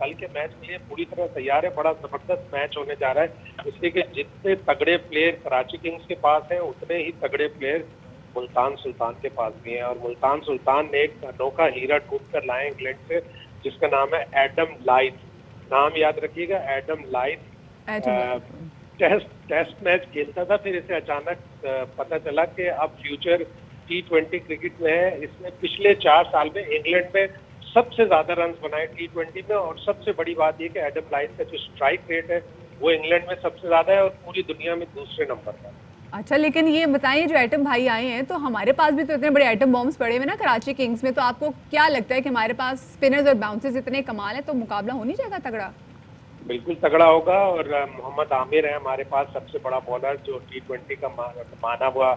कल के मैच के लिए पूरी तरह तैयार है। बड़ा जबरदस्त मैच होने जा रहा है, इसलिए कि जितने तगड़े प्लेयर कराची किंग्स के पास हैं उतने ही तगड़े प्लेयर मुल्तान सुल्तान के पास भी हैं। और मुल्तान सुल्तान ने एक अनोखा हीरा ढूंढ कर लाए इंग्लैंड से, जिसका नाम है एडम लाइथ। नाम याद रखिएगा, एडम लाइथ। टेस्ट मैच खेलता था, फिर इसे अचानक पता चला कि अब फ्यूचर T20 क्रिकेट में है। इसने पिछले 4 साल में इंग्लैंड में सबसे ज्यादा रन बनाए T20 में, और सबसे बड़ी बात यह कि एडम लाइथ का जो स्ट्राइक रेट है वो इंग्लैंड में सबसे ज्यादा है और पूरी दुनिया में दूसरे नंबर पर। अच्छा, लेकिन ये बताइए जो एटम भाई आए हैं, तो हमारे पास भी तो इतने बड़े एटम बॉम्ब्स पड़े हुए ना कराची किंग्स में, तो आपको क्या लगता है कि हमारे पास स्पिनर्स और बाउंसर्स इतने कमाल है तो मुकाबला हो नहीं जाएगा तगड़ा? बिल्कुल तगड़ा होगा। और मोहम्मद आमिर है हमारे पास सबसे बड़ा बॉलर, जो T20 का माना हुआ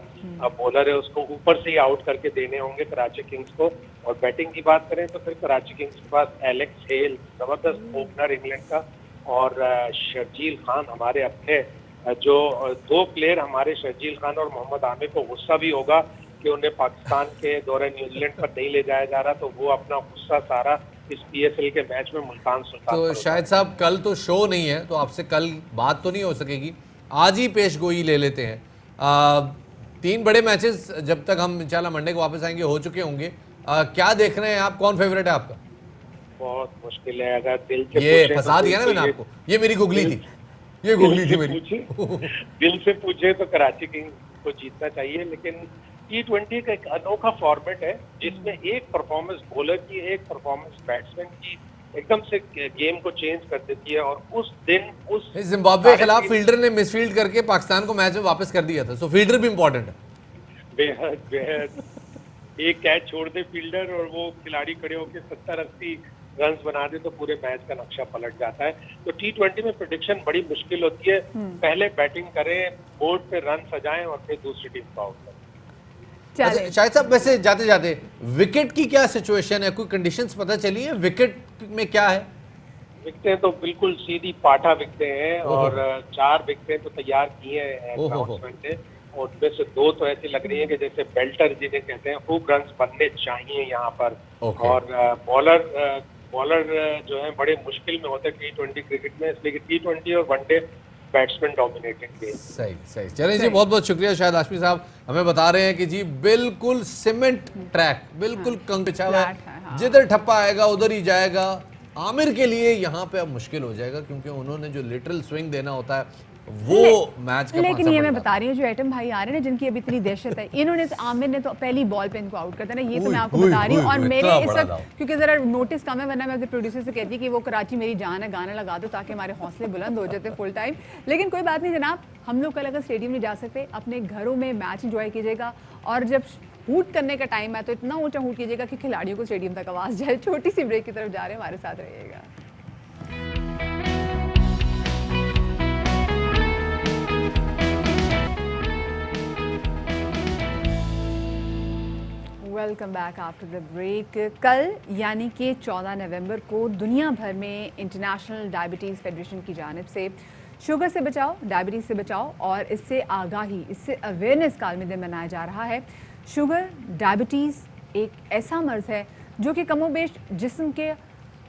बॉलर है, उसको ऊपर से ही आउट करके देने होंगे कराची किंग्स को। और बैटिंग की बात करें तो फिर कराची किंग्स के पास एलेक्स हेल, जबरदस्त ओपनर इंग्लैंड का, और शर्जील खान हमारे अपने, जो 2 प्लेयर हमारे शर्जील खान और मोहम्मद आमिर को गुस्सा भी होगा कि उन्हें पाकिस्तान के दौरे न्यूजीलैंड पर नहीं ले जाया जा रहा, तो वो अपना गुस्सा सारा इस PSL के मैच में मुल्तान सुल्तान। तो शाहिद साहब कल तो शो नहीं है तो आपसे कल बात तो नहीं हो सकेगी, आज ही पेश गोई ले लेते हैं। 3 बड़े मैचेस जब तक हम इंशाल्लाह मंडे को वापस आएंगे हो चुके होंगे, क्या देख रहे हैं आप? कौन फेवरेट है आपका? बहुत मुश्किल है, अगर दिल से ये फंसा दिया ना मैंने आपको, ये मेरी गुगली थी, ये गुगली थी मेरी। दिल से पूछे तो कराची किंग्स को जीतना चाहिए, लेकिन T20 का एक अनोखा फॉर्मेट है जिसमें एक परफॉर्मेंस बॉलर की, एक परफॉर्मेंस बैट्समैन की एकदम से गेम को चेंज कर देती है। और उस दिन उस जिम्बाब्वे के खिलाफ फील्डर ने मिसफील्ड करके पाकिस्तान को मैच में वापस कर दिया था, सो फील्डर भी इंपॉर्टेंट है। बेहद एक कैच छोड़ दे फील्डर और वो खिलाड़ी खड़े होकर 70-80 रन बना दे तो पूरे मैच का नक्शा पलट जाता है। तो T20 में प्रेडिक्शन बड़ी मुश्किल होती है, पहले बैटिंग करें, बोर्ड पे रन सजाएं और फिर दूसरी टीम को आउट करें। अच्छा, शाहिद साहब वैसे जाते जाते विकेट की क्या सिचुएशन है, कोई कंडीशंस पता चली है विकेट में क्या है? विकेटें तो बिल्कुल सीधी पाटा विकेटें हैं और 4 विकेटें तो तैयार की हैं ग्राउंड्समैन ने, और उनमें से 2 तो ऐसी लग रही है कि जैसे बेल्टर जिन्हें कहते हैं, खूब रन बनने चाहिए यहाँ पर। और बॉलर जो है बड़े मुश्किल में होते हैं T20 क्रिकेट में, इसलिए कि T20 और वनडे बैट्समैन डोमिनेटेड गेम। सही चलिए जी, बहुत बहुत शुक्रिया शाहिद हाशमी साहब, हमें बता रहे हैं कि जी बिल्कुल सीमेंट ट्रैक, बिल्कुल कंग बिछा हुआ है, जिधर ठप्पा आएगा उधर ही जाएगा। आमिर के लिए यहाँ पे अब मुश्किल हो जाएगा क्योंकि उन्होंने जो लिटरल स्विंग देना होता है वो मैच का लेकिन ये मैं बता रही हूँ जो एटम भाई आ रहे हैं ना जिनकी अभी इतनी दहशत है, इन्होंने आमिर ने तो पहली बॉल पे इनको आउट कर दिया ना, ये तो मैं आपको बता रही हूँ। और मेरे इस वक्त क्योंकि जरा नोटिस कम है, वरना मैं अपने प्रोड्यूसर से कहती कि वो कराची मेरी जान है गाना लगा दो ताकि हमारे हौसले बुलंद हो जाते फुल टाइम। लेकिन कोई बात नहीं जनाब, हम लोग कल अगर स्टेडियम नहीं जा सकते, अपने घरों में मैच इंजॉय कीजिएगा, और जब हूट करने का टाइम है तो इतना ऊंचा हूट कीजिएगा कि खिलाड़ियों को स्टेडियम तक आवाज़ जाए। छोटी सी ब्रेक की तरफ जा रहे हैं, हमारे साथ रहिएगा। Welcome back after the break. कल यानी कि 14 नवंबर को दुनिया भर में इंटरनेशनल डायबिटीज़ फेडरेशन की जानिब से शुगर से बचाओ, डायबिटीज़ से बचाओ और इससे आगाही, इससे अवेयरनेस का आलमी दिन मनाया जा रहा है। शुगर, डायबिटीज़ एक ऐसा मर्ज़ है जो कि कमोबेश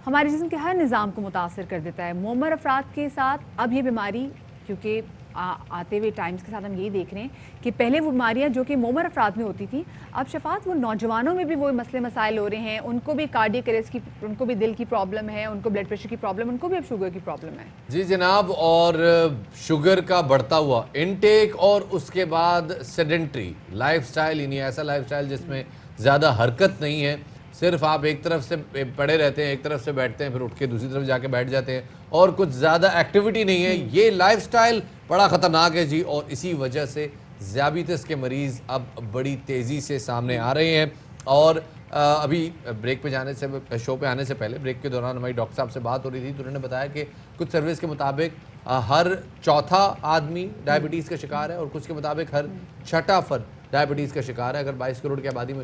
हमारे जिस्म के हर निज़ाम को मुतासर कर देता है। मुअम्मर अफराद के साथ अब ये बीमारी, क्योंकि आते हुए टाइम्स के साथ हम यही देख रहे हैं कि पहले वो बीमारियां जो कि मुअम्मर अफराद में होती थी, अब शफात वो नौजवानों में भी वो मसले मसाइल हो रहे हैं। उनको भी कार्डियक अरेस्ट की, उनको भी दिल की प्रॉब्लम है, उनको ब्लड प्रेशर की प्रॉब्लम, उनको भी अब शुगर की प्रॉब्लम है। जी जनाब, और शुगर का बढ़ता हुआ इनटेक और उसके बाद सेडेंट्री लाइफस्टाइल, यानी ऐसा लाइफस्टाइल जिसमें ज़्यादा हरकत नहीं है, सिर्फ आप एक तरफ से पड़े रहते हैं, एक तरफ से बैठते हैं, फिर उठ के दूसरी तरफ जाके बैठ जाते हैं और कुछ ज़्यादा एक्टिविटी नहीं है, ये लाइफस्टाइल बड़ा ख़तरनाक है जी। और इसी वजह से ज़ियाबीतिस के मरीज़ अब बड़ी तेज़ी से सामने आ रहे हैं। और अभी ब्रेक पे जाने से, शो पे आने से पहले ब्रेक के दौरान हमारी डॉक्टर साहब से बात हो रही थी, तो उन्होंने बताया कि कुछ सर्विस के मुताबिक हर चौथा आदमी डायबिटीज़ का शिकार है और कुछ के मुताबिक हर छठा फर्द डायबिटीज़ का शिकार है। अगर 22 करोड़ की आबादी में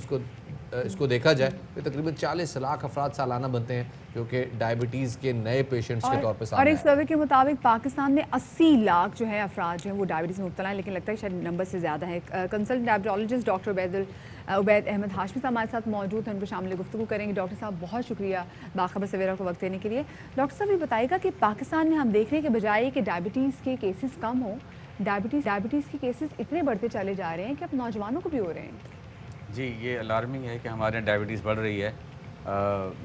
इसको देखा जाए तो तकरीबन 40 लाख अफराद सालाना बनते हैं जो कि डायबिटीज़ के नए पेशेंट्स के तौर पे सामने। और एक सर्वे के मुताबिक पाकिस्तान में 80 लाख जो है अफराद जो हैं वो डायबिटीज़ में मुब्तला हैं, लेकिन लगता है शायद नंबर से ज़्यादा है। Consultant diabetologist doctor Ubaid Ahmed Hashmi साहब हमारे साथ मौजूद हैं, उनको शामिल गुफ्तगू करेंगे। डॉक्टर साहब बहुत शुक्रिया बाखबर सवेरा को वक्त देने के लिए। डॉक्टर साहब ये बताइएगा कि पाकिस्तान में हम देख रहे हैं कि बजाय कि डायबिटीज़ के केसेस कम हो, डायबिटीज़ के केसेस इतने बढ़ते चले जा रहे हैं कि अब नौजवानों को भी हो रहे हैं। जी, ये अलार्मिंग है कि हमारे यहाँ डायबिटीज़ बढ़ रही है।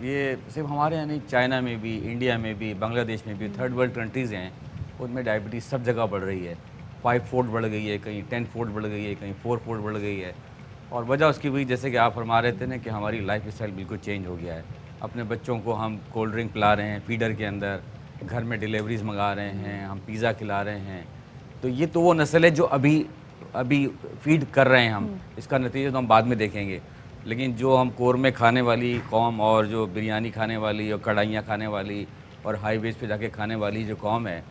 ये सिर्फ हमारे यहाँ नहीं, चाइना में भी, इंडिया में भी, बांग्लादेश में भी, थर्ड वर्ल्ड कंट्रीज़ हैं उनमें डायबिटीज़ सब जगह बढ़ रही है। 5 फोल्ड बढ़ गई है, कहीं 10 फोल्ड बढ़ गई है, कहीं 4 फोल्ड बढ़ गई है। और वजह उसकी वही, जैसे कि आप फरमा रहे थे ना, कि हमारी लाइफ स्टाइल बिल्कुल चेंज हो गया है। अपने बच्चों को हम कोल्ड ड्रिंक पिला रहे हैं फीडर के अंदर, घर में डिलीवरीज मंगा रहे हैं, हम पिज़्ज़ा खिला रहे हैं। तो ये तो वो नस्ल है जो अभी फीड कर रहे हैं हम, इसका नतीजा तो हम बाद में देखेंगे। लेकिन जो हम कोरमे खाने वाली कौम और जो बिरयानी खाने वाली और कढ़ाइयाँ खाने वाली और हाईवेज पे जाके खाने वाली जो कौम है,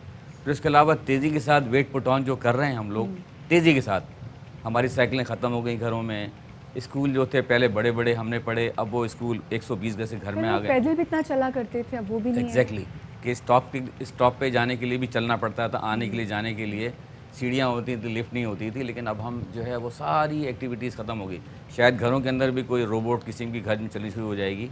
फिर उसके अलावा तेज़ी के साथ वेट पुट ऑन जो कर रहे हैं हम लोग, तेज़ी के साथ हमारी साइकिलें ख़त्म हो गई घरों में। स्कूल जो थे पहले बड़े बड़े हमने पढ़े, अब वो स्कूल 120 गज से घर में आ गए। पैदल भी इतना चला करते थे, अब वो भी नहीं है। एग्जैक्टली, कि स्टॉप पे जाने के लिए भी चलना पड़ता था, आने के लिए जाने के लिए सीढ़ियाँ होती थी, लिफ्ट नहीं होती थी। लेकिन अब हम जो है वो सारी एक्टिविटीज़ ख़त्म हो गई। शायद घरों के अंदर भी कोई रोबोट किसी के घर में चली शुरू हो जाएगी,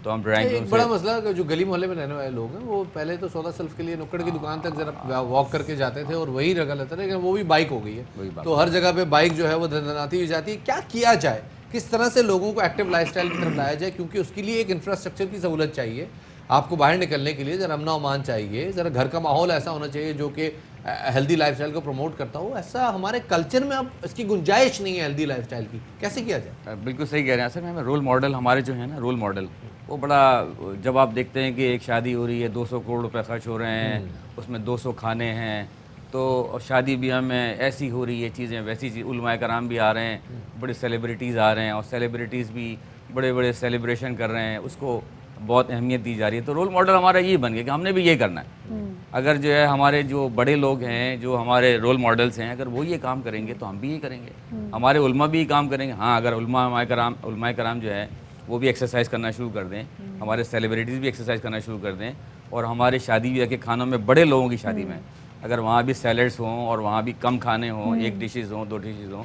तो हम ड्राइंग रूम से। बड़ा मसला है, जो गली मोहल्ले में रहने वाले लोग हैं वो पहले तो सौदा सल्फ के लिए नुक्कड़ की दुकान तक जरा वॉक करके जाते थे और वही रखा लेते थे, लेकिन वो भी बाइक हो गई है। तो हर जगह पे बाइक जो है वो धनधनाती हुई जाती है। क्या किया जाए, किस तरह से लोगों को एक्टिव लाइफस्टाइल की तरफ लाया जाए, क्योंकि उसके लिए एक इंफ्रास्ट्रक्चर की सहूलत चाहिए। आपको बाहर निकलने के लिए ज़रा अमन अमान चाहिए, ज़रा घर का माहौल ऐसा होना चाहिए जो कि हेल्दी लाइफस्टाइल को प्रमोट करता हो। ऐसा हमारे कल्चर में अब इसकी गुंजाइश नहीं है हेल्दी लाइफस्टाइल की, कैसे किया जाए? बिल्कुल सही कह रहे हैं सर। मैं रोल मॉडल हमारे जो है ना, रोल मॉडल वो बड़ा, जब आप देखते हैं कि एक शादी हो रही है, 200 करोड़ रुपए खर्च हो रहे हैं, उसमें 200 खाने हैं, तो शादी ब्याह में ऐसी हो रही है चीज़ें, वैसी चीज़, उलमाए कराम भी आ रहे हैं, बड़े सेलिब्रिटीज़ आ रहे हैं और सेलिब्रिटीज़ भी बड़े बड़े सेलिब्रेशन कर रहे हैं, उसको बहुत अहमियत दी जा रही है। तो रोल मॉडल हमारा ये बन गया कि हमने भी ये करना है। अगर जो है हमारे जो बड़े लोग हैं, जो हमारे रोल मॉडल्स हैं, अगर वो ये काम करेंगे तो हम भी ये करेंगे, हमारे उलमा भी ये काम करेंगे। हाँ, अगर उलमाए कराम जो है वो भी एक्सरसाइज करना शुरू कर दें, हमारे सेलिब्रिटीज़ भी एक्सरसाइज करना शुरू कर दें, और हमारे शादी ब्याह के खानों में, बड़े लोगों की शादी में अगर वहाँ भी सैलड्स हों और वहाँ भी कम खाने हों, 1 डिशेज़ हों, 2 डिशेज़ हों,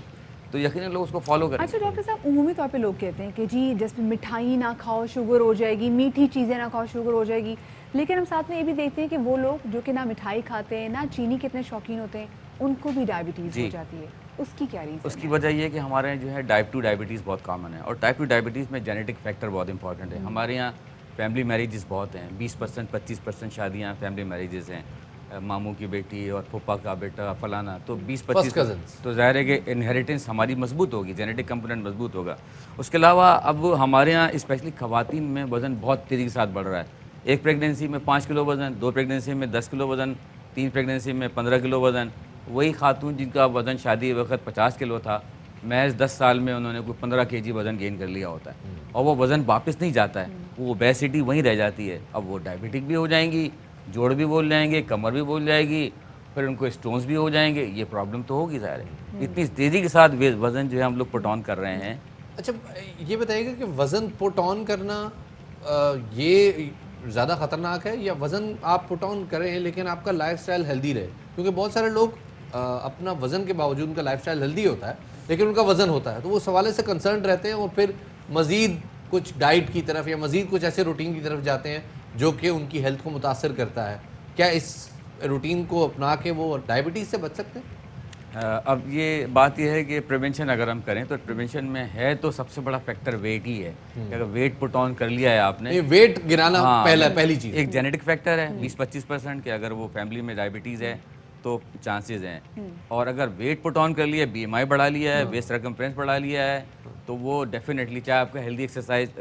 तो यकीनन लोग उसको फॉलो करें। अच्छा डॉक्टर साहब, उमूमी तौर पे लोग कहते हैं कि जी जैसे मिठाई ना खाओ शुगर हो जाएगी, मीठी चीज़ें ना खाओ शुगर हो जाएगी, लेकिन हम साथ में ये भी देखते हैं कि वो लोग जो कि ना मिठाई खाते हैं, ना चीनी के इतने शौकीन होते हैं, उनको भी डायबिटीज़ हो जाती है। उसकी क्या रीज़न? उसकी वजह ये है कि हमारे यहाँ जो है टाइप 2 डायबिटीज़ बहुत कॉमन है, और टाइप 2 डायबिटीज़ में जेनेटिक फैक्टर बहुत इंपॉर्टेंट है। हमारे यहाँ फैमिली मैरिजेस बहुत हैं, 20% 25% शादियाँ फैमिली मैरिजेस हैं, मामू की बेटी और फूफा का बेटा फलाना, तो 20-25 First cousins. तो ज़ाहिर है कि इनहेरिटेंस हमारी मजबूत होगी, जेनेटिक कंपोनेंट मजबूत होगा। उसके अलावा अब हमारे यहाँ स्पेशली ख़वातीन में वज़न बहुत तेज़ी के साथ बढ़ रहा है। एक प्रेगनेंसी में 5 किलो वज़न, 2 प्रेगनेंसी में 10 किलो वज़न, 3 प्रेगनेंसी में 15 किलो वज़न। वही खातून जिनका वज़न शादी के वक्त 50 किलो था, महज 10 साल में उन्होंने कोई 15 kg वज़न गेन कर लिया होता है और वो वज़न वापस नहीं जाता है, वो ओबेसिटी वहीं रह जाती है। अब वो डायबिटिक भी हो जाएंगी, जोड़ भी बोल जाएंगे, कमर भी बोल जाएगी, फिर उनको स्टोन्स भी हो जाएंगे। ये प्रॉब्लम तो होगी ज़ाहिर है। इतनी तेज़ी के साथ वज़न जो है हम लोग पुट ऑन कर रहे हैं। अच्छा, ये बताइएगा कि वज़न पुट ऑन करना ये ज़्यादा ख़तरनाक है या वज़न आप पुट ऑन करें लेकिन आपका लाइफस्टाइल हेल्दी रहे? क्योंकि बहुत सारे लोग अपना वज़न के बावजूद उनका लाइफस्टाइल हेल्दी होता है लेकिन उनका वज़न होता है, तो वो सवाल से कंसर्न रहते हैं और फिर मज़ीद कुछ डाइट की तरफ या मज़ीद कुछ ऐसे रूटीन की तरफ जाते हैं जो कि उनकी हेल्थ को मुतासर करता है। क्या इस रूटीन को अपना के वो डायबिटीज़ से बच सकते हैं? अब ये बात यह है कि प्रिवेंशन अगर हम करें तो प्रिवेंशन में है तो सबसे बड़ा फैक्टर वेट ही है कि अगर वेट पुट ऑन कर लिया है आपने, ये वेट गिराना पहली चीज़। एक जेनेटिक फैक्टर है 20-25% कि अगर वो फैमिली में डायबिटीज़ है तो चांसेस हैं, और अगर वेट पुट ऑन कर लिया, BMI बढ़ा लिया है, वेस्ट सर्कमफ्रेंस बढ़ा लिया है, तो वो डेफिनेटली चाहे आपका हेल्दी एक्सरसाइज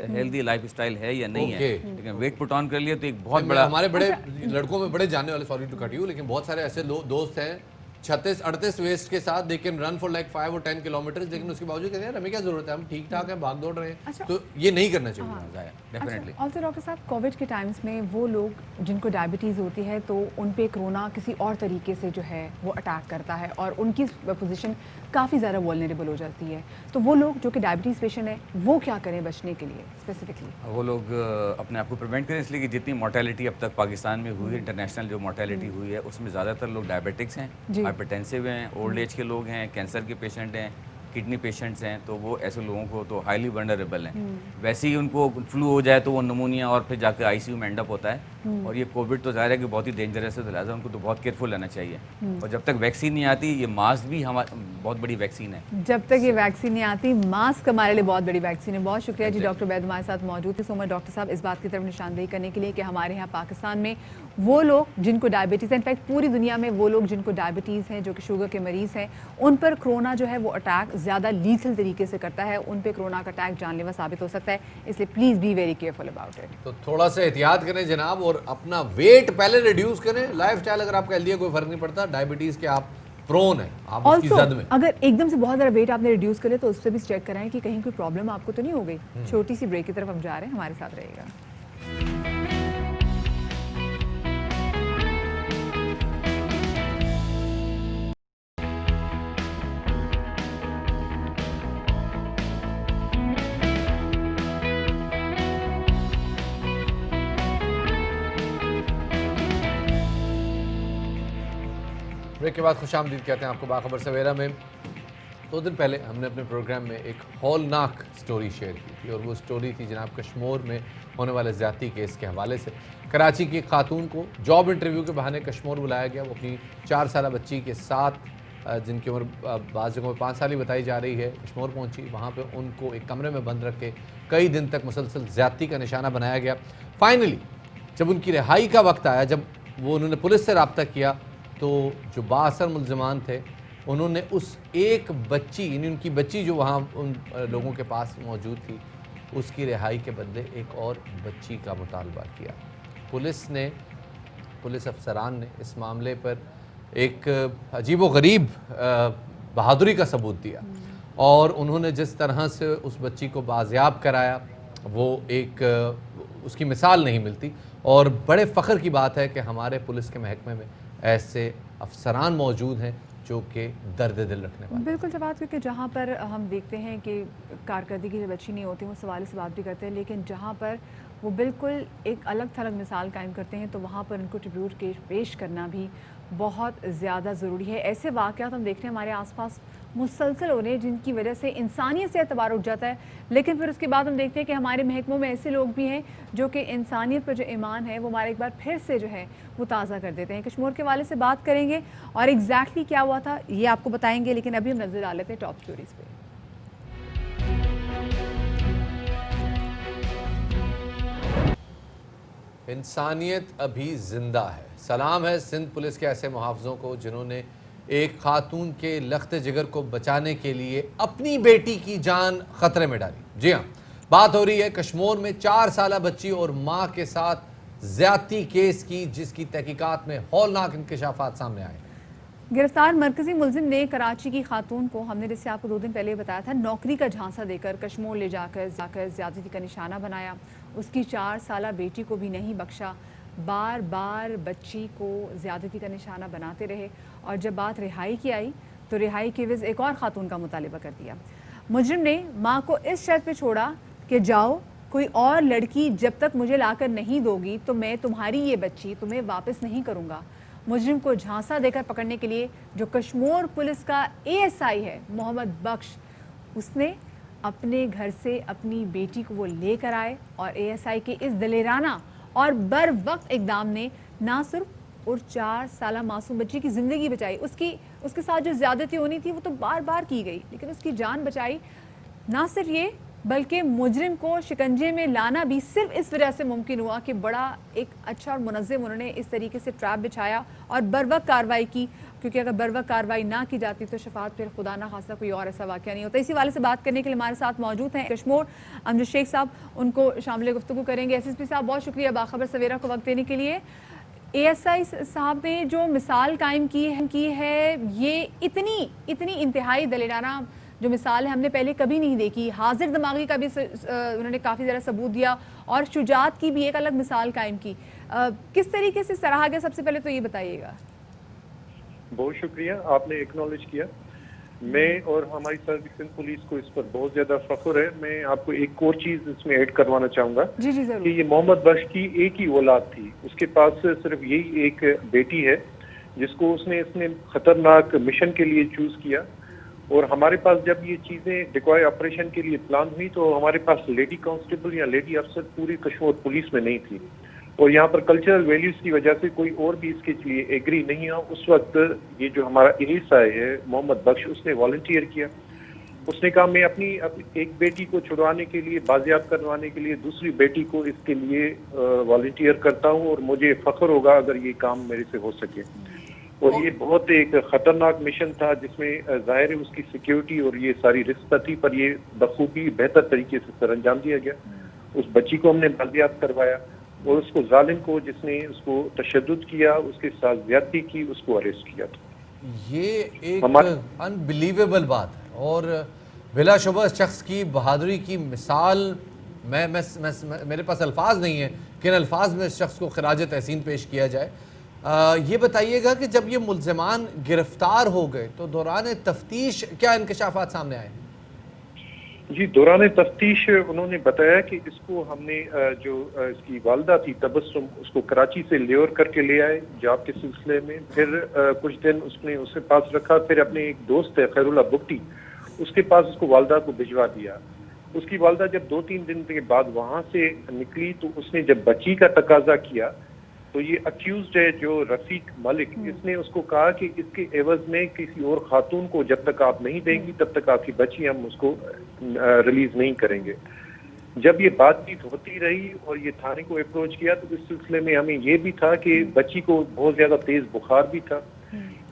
हेल्दी लाइफस्टाइल है या नहीं है, लेकिन वेट पुट ऑन कर लिया तो एक बहुत बड़ा। हमारे बड़े लड़कों में बड़े जानने वाले, सॉरी टू कट यू, लेकिन बहुत सारे ऐसे दोस्त हैं 36-38 वेस्ट के साथ, they can run for like 5 और 10 किलोमीटर, लेकिन उसके बावजूद कहते हैं हमें क्या जरूरत है, हम ठीक ठाक हैं, भाग दौड़ रहे हैं। अच्छा। तो ये नहीं करना चाहिए डेफिनेटली। ऑल्सो डॉक्टर साहब, कोविड के टाइम्स में वो लोग जिनको डायबिटीज़ होती है तो उन पे कोरोना किसी और तरीके से जो है वो अटैक करता है और उनकी पोजीशन काफ़ी ज़्यादा वल्नरेबल हो जाती है, तो वो लोग जो कि डायबिटीज़ पेशेंट है वो क्या करें बचने के लिए स्पेसिफिकली? वो लोग अपने आप को प्रिवेंट करें, इसलिए कि जितनी मोर्टेलिटी अब तक पाकिस्तान में हुई है, इंटरनेशनल जो मोर्टेलिटी हुई है, उसमें ज़्यादातर लोग डायबिटिक्स हैं, हाइपरटेंसिव हैं, ओल्ड एज के लोग हैं, कैंसर के पेशेंट हैं, किडनी पेशेंट्स हैं, तो वो ऐसे लोगों को तो हाईली वल्नरेबल हैं। वैसे ही उनको फ्लू हो जाए तो वो नमूनिया और फिर जाकर ICU में एंड अप होता है, और ये कोविड तो ज़ाहिर है कि बहुत ही डेंजरस है, तो लिहाजा उनको तो बहुत केयरफुल रहना चाहिए। और जब तक वैक्सीन नहीं आती, ये मास्क भी हमारी बहुत बड़ी वैक्सीन है। जब तक ये वैक्सीन नहीं आती, मास्क हमारे लिए बहुत बड़ी वैक्सीन है। बहुत शुक्रिया जी डॉक्टर वैद हमारे साथ मौजूद थे। सो मच डॉक्टर साहब इस बात की तरफ निशानदेही करने के लिए कि हमारे यहाँ पाकिस्तान में वो लोग जिनको डायबिटीज़ है, इनफैक्ट पूरी दुनिया में वो लोग जिनको डायबिटीज़ हैं, जो कि शुगर के मरीज़ हैं, उन पर कोरोना जो है वो अटैक ज़्यादा लीथल तरीके से करता है, उन पे कोरोना का अटैक जानलेवा साबित हो सकता है, इसलिए please be very careful about it. तो थोड़ा सा एहतियात करें जनाब, और अपना वेट पहले रिड्यूस करें। लाइफस्टाइल अगर आपका हेल्दी है कोई फर्क नहीं पड़ता, डायबिटीज़ के आप प्रोन है, आप उसकी जद में। अगर एकदम से बहुत ज़्यादा वेट आपने रिड्यूस कर लिया तो उससे भी चेक कराएं कि कहीं कोई प्रॉब्लम आपको तो नहीं हो गई। छोटी सी ब्रेक की तरफ हम जा रहे हैं, हमारे साथ रहेगा। ब्रेक के बाद खुशामदीद कहते हैं आपको बाखबर सवेरा में। 2 दिन पहले हमने अपने प्रोग्राम में एक हौलनाक स्टोरी शेयर की थी, और वो स्टोरी थी जनाब कश्मीर में होने वाले ज़्यादती केस के हवाले से। कराची की एक खातून को जॉब इंटरव्यू के बहाने कश्मीर बुलाया गया। वो अपनी 4 साल बच्ची के साथ, जिनकी उम्र बाज़ जगहों में 5 साल ही बताई जा रही है, कश्मीर पहुँची। वहाँ पर उनको एक कमरे में बंद रख के कई दिन तक मुसलसल ज़्यादती का निशाना बनाया गया। फाइनली जब उनकी रिहाई का वक्त आया, जब वो उन्होंने पुलिस से रब्ता किया, तो जो बाअसर मुल्ज़िमान थे उन्होंने उस एक बच्ची, यानी उनकी बच्ची जो वहाँ उन लोगों के पास मौजूद थी, उसकी रिहाई के बदले एक और बच्ची का मुतालबा किया। पुलिस अफसरान ने इस मामले पर एक अजीबोगरीब बहादुरी का सबूत दिया, और उन्होंने जिस तरह से उस बच्ची को बाज़याब कराया वो एक उसकी मिसाल नहीं मिलती। और बड़े फ़ख्र की बात है कि हमारे पुलिस के महकमे में ऐसे अफसरान मौजूद हैं जो कि दर्द दिल रखने वाले। बिल्कुल जवाब, क्योंकि जहाँ पर हम देखते हैं कि कारकर्दगी जब अच्छी नहीं होती, वो सवाल से बात भी करते हैं, लेकिन जहाँ पर वो बिल्कुल एक अलग थलग मिसाल कायम करते हैं तो वहाँ पर उनको ट्रिब्यूट पेश करना भी बहुत ज़्यादा ज़रूरी है। ऐसे वाक़यात हम देख रहे हैं हमारे आसपास मुसलसल हो रहे हैं जिनकी वजह से इंसानियत से एतबार उठ जाता है, लेकिन फिर उसके बाद हम देखते हैं कि हमारे महकमों में ऐसे लोग भी हैं जो कि इंसानियत पर जो ईमान है वो हमारे एक बार फिर से जो है वो ताज़ा कर देते हैं। कश्मीर के वाले से बात करेंगे और एग्जैक्टली क्या हुआ था ये आपको बताएंगे, लेकिन अभी हम नज़र डाल लेते हैं टॉप स्टोरीज़ पे। انسانیت ابھی زندہ ہے. سلام ہے سندھ پولیس کے ایسے محافظوں کو جنہوں نے ایک خاتون کے لخت جگر کو بچانے کے لیے اپنی بیٹی کی جان خطرے میں ڈالی. جی ہاں، بات ہو رہی ہے کشمور میں 4 سالہ بچی اور ماں کے ساتھ زیادتی کیس کی، جس کی تحقیقات میں ہولناک انکشافات سامنے آئے. گرفتار مرکزی ملزم نے کراچی کی خاتون کو، ہم نے جسے آپ کو 2 دن پہلے بتایا تھا، نوکری کا جھانسا دے کر کشمور لے جا کر زیادتی کا نشانہ بنایا. اس کی 4 سالہ بیٹی کو بھی نہیں بخشا. بار بار بچی کو زیادتی کا نشانہ بناتے رہے اور جب بات رہائی کی آئی تو رہائی کے عوض ایک اور خاتون کا مطالبہ کر دیا. مجرم نے ماں کو اس شرط پہ چھوڑا کہ جاؤ، کوئی اور لڑکی جب تک مجھے لا کر نہیں دو گی تو میں تمہاری یہ بچی تمہیں واپس نہیں کروں گا. مجرم کو جھانسا دے کر پکڑنے کے لیے جو کشمور پولیس کا ASI ہے محمد بخش، اس نے اپنے گھر سے اپنی بیٹی کو وہ لے کر آئے اور ASI کے اس دلیرانہ اور بر وقت اقدام نے نہ صرف اور 4 سالہ معصوم بچی کی زندگی بچائی، اس کے ساتھ جو زیادتی ہونی تھی وہ تو بار بار کی گئی، لیکن اس کی جان بچائی. نہ صرف یہ بلکہ مجرم کو شکنجے میں لانا بھی صرف اس وجہ سے ممکن ہوا کہ بڑا ایک اچھا اور منظم انہوں نے اس طریقے سے ٹریپ بچھایا اور بر وقت کارروائی کی، کیونکہ اگر بر وقت کارروائی نہ کی جاتی تو شفاعت پھر خدا نہ خواستہ کوئی اور ایسا واقعہ نہیں ہوتا. اسی والے سے بات کرنے کے لیے ہمارے ساتھ موجود ہیں کشمور امجد شیخ صاحب، ان کو شامل گفتگو کریں گے. SSP صاحب بہت شکریہ باخبر سویرا کو وقت دینے کے لیے. ASI صاحب نے جو مثال قائم کی ہے یہ اتنی انتہائی دلیرانہ جو مثال ہے ہم نے پہلے کبھی نہیں دیکھی. حاضر دماغی کا بھی انہوں نے کافی زیادہ ثبوت دیا اور شجاعت کی بھی ایک الگ مثال قائم کی. کس طریقے سے سراہا گیا، سب سے پہلے تو یہ بتائیے گا. بہت شکریہ، آپ نے ایکنالج کیا. میں اور ہماری سروس سندھ پولیس کو اس پر بہت زیادہ فخر ہے. میں آپ کو ایک اور چیز اس میں ایڈ کروانا چاہوں گا جی ضرور. کہ یہ محمد بخش کی ایک ہی اولاد تھی، اس کے پاس صرف یہی ایک بیٹی ہے جس کو اس نے خطرناک مشن کے لیے چوز کیا. اور ہمارے پاس جب یہ چیزیں ڈیکوائے آپریشن کے لیے پلان ہوئی تو ہمارے پاس لیڈی کانسٹیبل یا لیڈی افسر پوری کشمیر پولیس میں نہیں تھی، اور یہاں پر کلچرل ویلیوز کی وجہ سے کوئی اور بھی اس کے لیے ایگری نہیں ہوا. اس وقت یہ جو ہمارا ASI ہے محمد بخش، اس نے والنٹیئر کیا. اس نے کہا میں اپنی ایک بیٹی کو چھڑوانے کے لیے، بازیاب کروانے کے لیے دوسری بیٹی کو اس کے لیے والنٹیئر کرتا ہوں اور مجھے فخر ہوگا اگر یہ کام میرے سے ہو سکے. اور یہ بہت ایک خطرناک مشن تھا جس میں ظاہر ہے اس کی سیکیورٹی اور یہ ساری رسک تھی، پر یہ بخوبی بہتر طریقے سے سر انجام دیا گیا. اس بچی کو ہم نے بازیاب کروایا اور اس کو ظالم کو جس نے اس کو تشدد کیا، اس کے ساتھ زیادتی کی، اس کو اریسٹ کیا تھا. یہ ایک انبلیویبل بات ہے اور بلا شبہ اس شخص کی بہادری کی مثال میرے پاس الفاظ نہیں ہیں کہ ان الفاظ میں اس شخص کو خراج تحسین پیش کیا جائے. یہ بتائیے گا کہ جب یہ ملزمان گرفتار ہو گئے تو دوران تفتیش کیا انکشافات سامنے آئے؟ جی، دوران تفتیش انہوں نے بتایا کہ اس کو ہم نے جو اس کی والدہ تھی تبسم، اس کو کراچی سے لیور کر کے لے آئے جاب کے سلسلے میں. پھر کچھ دن اس نے اس کے پاس رکھا. پھر اپنے ایک دوست ہے خیر اللہ بگٹی، اس کے پاس اس کو والدہ کو بھجوا دیا. اس کی والدہ جب 2-3 دن کے بعد وہاں سے نکلی تو اس نے جب بچی کا تقاضا کیا تو یہ اکیوزڈ ہے جو رفیق ملک، اس نے اس کو کہا کہ اس کے عوض میں کسی اور خاتون کو جب تک آپ نہیں دیں گی تب تک آپ کی بچی ہم اس کو ریلیز نہیں کریں گے. جب یہ بات چیت ہوتی رہی اور یہ تھانے کو اپروچ کیا تو اس سلسلے میں ہمیں یہ بھی تھا کہ بچی کو بہت زیادہ تیز بخار بھی تھا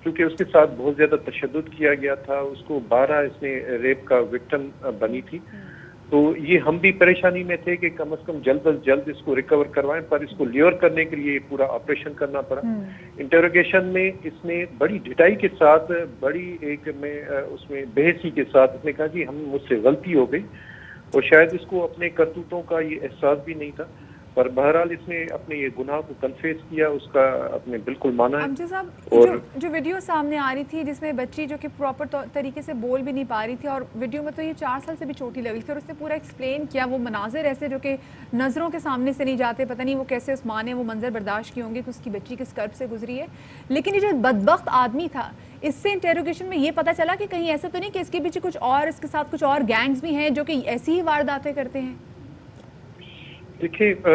کیونکہ اس کے ساتھ بہت زیادہ تشدد کیا گیا تھا. اس کو 12 اس نے ریپ کا وکٹم بنی تھی. تو یہ ہم بھی پریشانی میں تھے کہ کم از کم جلد از جلد اس کو ریکور کروائیں، پر اس کو لیور کرنے کے لیے پورا آپریشن کرنا پڑا. انٹروگیشن میں اس نے بڑی ڈٹائی کے ساتھ، بڑی ایک میں اس میں بحثی کے ساتھ اس نے کہا کہ مجھ سے غلطی ہو گئی اور شاید اس کو اپنے کرتوتوں کا یہ احساس بھی نہیں تھا، پر بہرحال اس نے اپنے یہ گناہ کو کنفیس کیا، اس کا اپنے بالکل مانا ہے. امجد صاحب، جو ویڈیو سامنے آ رہی تھی جس میں بچی جو کہ پراپر طریقے سے بول بھی نہیں پا رہی تھی اور ویڈیو میں تو یہ 4 سال سے بھی چھوٹی لگ رہی تھی اور اس نے پورا ایکسپلین کیا، وہ مناظر ایسے جو کہ نظروں کے سامنے سے نہیں جاتے، پتہ نہیں وہ کیسے اس ماں نے وہ منظر برداشت کیے ہوں گے کہ اس کی بچی کس کرب سے گزری ہے. لیکن یہ جو بدبخت آدمی تھا، اس سے انٹروگیشن میں یہ پتہ چلا کہ کہیں ایسا تو نہیں کہ اس کے پیچھے کچھ اور، اس کے ساتھ کچھ اور گینگز بھی ہیں جو کہ ایسی ہی وارداتیں کرتے ہیں؟ دیکھیں،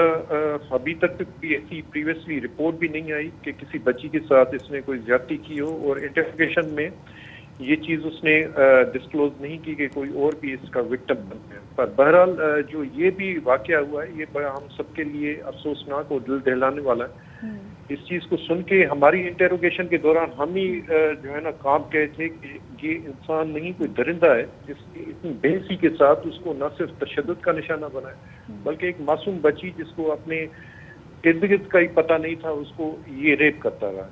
ابھی تک کوئی ایسی پریویسلی رپورٹ بھی نہیں آئی کہ کسی بچی کے ساتھ اس نے کوئی زیادتی کی ہو. اور انٹروگیشن میں ये चीज़ उसने डिस्क्लोज नहीं की कि कोई और भी इसका विक्टिम बन गया। पर बहरहाल जो ये भी वाकया हुआ है, ये बड़ा हम सबके लिए अफसोसनाक और दिल दहलाने वाला है। इस चीज़ को सुन के हमारी इंटेरोगेशन के दौरान हम ही जो है ना कांप गए थे कि ये इंसान नहीं कोई दरिंदा है जिसकी इतनी बेइज्जती के साथ उसको न सिर्फ तशद्दुद का निशाना बनाया, बल्कि एक मासूम बच्ची जिसको अपने इर्द गिर्द का ही पता नहीं था उसको ये रेप करता रहा।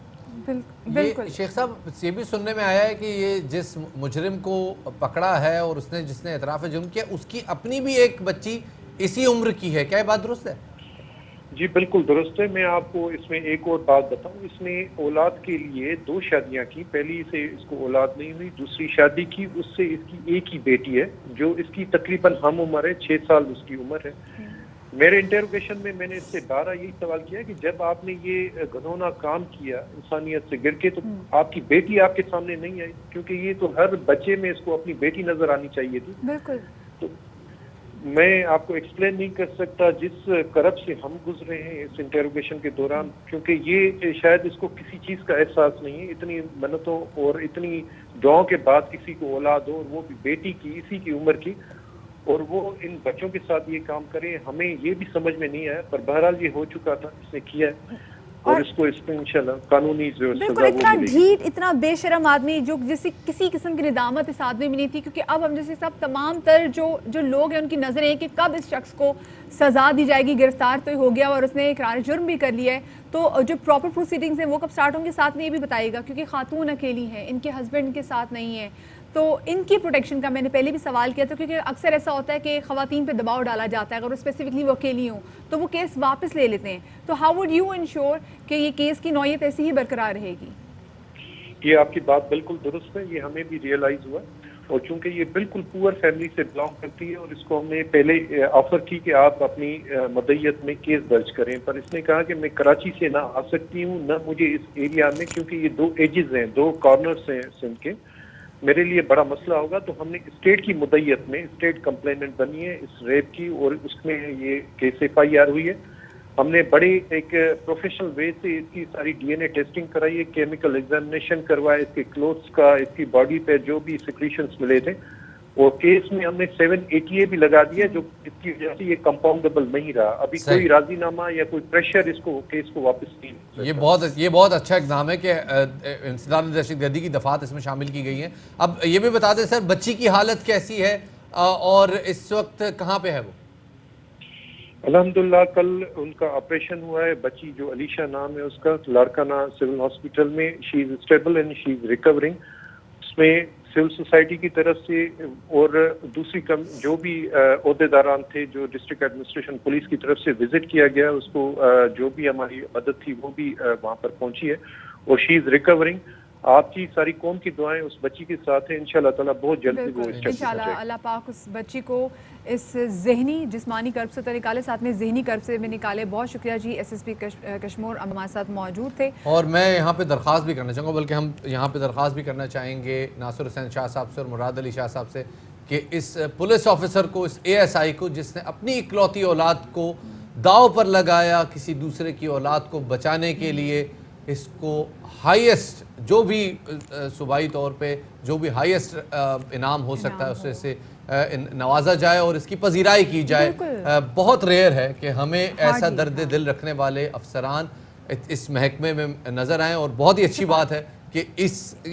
ये शेख साहब ये भी सुनने में आया है कि ये जिस मुजरिम को पकड़ा है और उसने जिसने एतराफ़ जुर्म किया उसकी अपनी भी एक बच्ची इसी उम्र की है, क्या ये बात दुरुस्त है? जी बिल्कुल दुरुस्त है। मैं आपको इसमें एक और बात बताऊं, इसने औलाद के लिए 2 शादियां की। पहली से इसको औलाद नहीं हुई, दूसरी शादी की, उससे इसकी एक ही बेटी है जो इसकी तकरीबन हम उम्र है, 6 साल उसकी उम्र है। मेरे इंटरोगेशन में मैंने इससे बारहा यही सवाल किया कि जब आपने ये घिनौना काम किया इंसानियत से गिर के, तो आपकी बेटी आपके सामने नहीं आई, क्योंकि ये तो हर बच्चे में इसको अपनी बेटी नजर आनी चाहिए थी। बिल्कुल। तो मैं आपको एक्सप्लेन नहीं कर सकता जिस करब से हम गुजरे हैं इस इंटेरोगेशन के दौरान, क्योंकि ये शायद इसको किसी चीज का एहसास नहीं है। इतनी मन्नतों और इतनी दुआओं के बाद किसी को औलाद हो, और वो भी बेटी की इसी की उम्र की, और वो इन बच्चों के साथ ये काम करे, हमें ये भी समझ में नहीं आया। पर बहरहाल ये हो चुका था, इसने किया है, और इसको इसमें इंशाल्लाह कानूनी जो बिल्कुल इतना ढीठ, इतना बेशरम आदमी जो जिससे किसी किस्म की निदामत इस आदमी में नहीं थी। क्योंकि अब हम जैसे सब तमाम तर जो लोग हैं उनकी नजरें हैं कि कब इस शख्स को सजा दी जाएगी, गिरफ्तार तो हो गया और उसने इकरार जुर्म भी कर लिया है, तो जो प्रॉपर प्रोसीडिंग्स हैं वो कब स्टार्ट होंगे, साथ में ये भी बताइएगा क्योंकि खातून अकेली है, इनके हस्बैंड के साथ नहीं है, तो इनकी प्रोटेक्शन का मैंने पहले भी सवाल किया था। क्योंकि अक्सर ऐसा होता है कि ख़वातीन पे दबाव डाला जाता है, अगर वो स्पेसिफिकली वो अकेली हों तो वो केस वापस ले लेते हैं। तो हाउ वुड यू इंश्योर कि ये केस की नौयत ऐसी ही बरकरार रहेगी? ये आपकी बात बिल्कुल दुरुस्त है, ये हमें भी रियलाइज हुआ, और चूंकि ये बिल्कुल पुअर फैमिली से बिलोंग करती है, और इसको हमने पहले ऑफर की कि आप अपनी मदयत में केस दर्ज करें, पर इसने कहा कि मैं कराची से ना आ सकती हूँ, ना मुझे इस एरिया में, क्योंकि ये 2 एजेस हैं, 2 कॉर्नर्स हैं सिंध के, मेरे लिए बड़ा मसला होगा। तो हमने स्टेट की मुदय्यत में स्टेट कंप्लेनेंट बनी है इस रेप की, और उसमें ये केस FIR हुई है। हमने बड़े एक प्रोफेशनल वे से इसकी सारी DNA टेस्टिंग कराई है, केमिकल एग्जामिनेशन करवाया इसके क्लोथ्स का, इसकी बॉडी पे जो भी सिक्रीशंस मिले थे, और केस में हमने 780A भी लगा दिया, जो इसकी वजह से ये कंपाउंडेबल नहीं रहा। अभी कोई राजीनामा या कोई प्रेशर इसको केस को वापस नहीं। ये बहुत अच्छा इक़दाम है कि इंसदाद दहशतगर्दी की दफात इसमें शामिल की गई हैं। अब ये भी बता दें सर, बच्ची की हालत कैसी है और इस वक्त कहाँ पे है वो? अल्हम्दुलिल्लाह कल उनका ऑपरेशन हुआ है। बच्ची जो अलीशा नाम है उसका, लाड़काना सिविल हॉस्पिटल में, she is stable and she is recovering. उसमें सिविल सोसाइटी की तरफ से और दूसरी जो भी ओहदेदारान थे, जो डिस्ट्रिक्ट एडमिनिस्ट्रेशन पुलिस की तरफ से विजिट किया गया, उसको जो भी हमारी मदद थी वो भी वहाँ पर पहुंची है, और शी इज रिकवरिंग। आपकी सारी कौम की दुआएं उस बच्ची के साथ है, इंशाल्लाह ताला बहुत जल्दी वो इंशाल्लाह अल्लाह पाक उस बच्ची को इस ज़हनी जिस्मानी कर्ब से तो निकाले, साथ में ज़हनी कर्ब से भी निकाले। बहुत शुक्रिया जी, SSP कश्मोर हमारे साथ मौजूद थे। और मैं यहाँ पे दरख्वास्त भी करना चाहूँगा, बल्कि हम यहाँ पे दरख्वास्त भी करना चाहेंगे नासिर हुसैन शाह साहब से और मुराद अली शाह साहब से कि इस पुलिस ऑफिसर को, इस ASI को, जिसने अपनी इकलौती औलाद को दाव पर लगाया किसी दूसरे की औलाद को बचाने के लिए, इसको हाईएस्ट जो भी सूबाई तौर पे जो भी हाईएस्ट इनाम हो सकता है उससे से नवाजा जाए और इसकी पजीराई की जाए। बहुत रेयर है कि हमें ऐसा दर्द दिल रखने वाले अफसरान इस महकमे में नज़र आएँ, और बहुत ही अच्छी बात है कि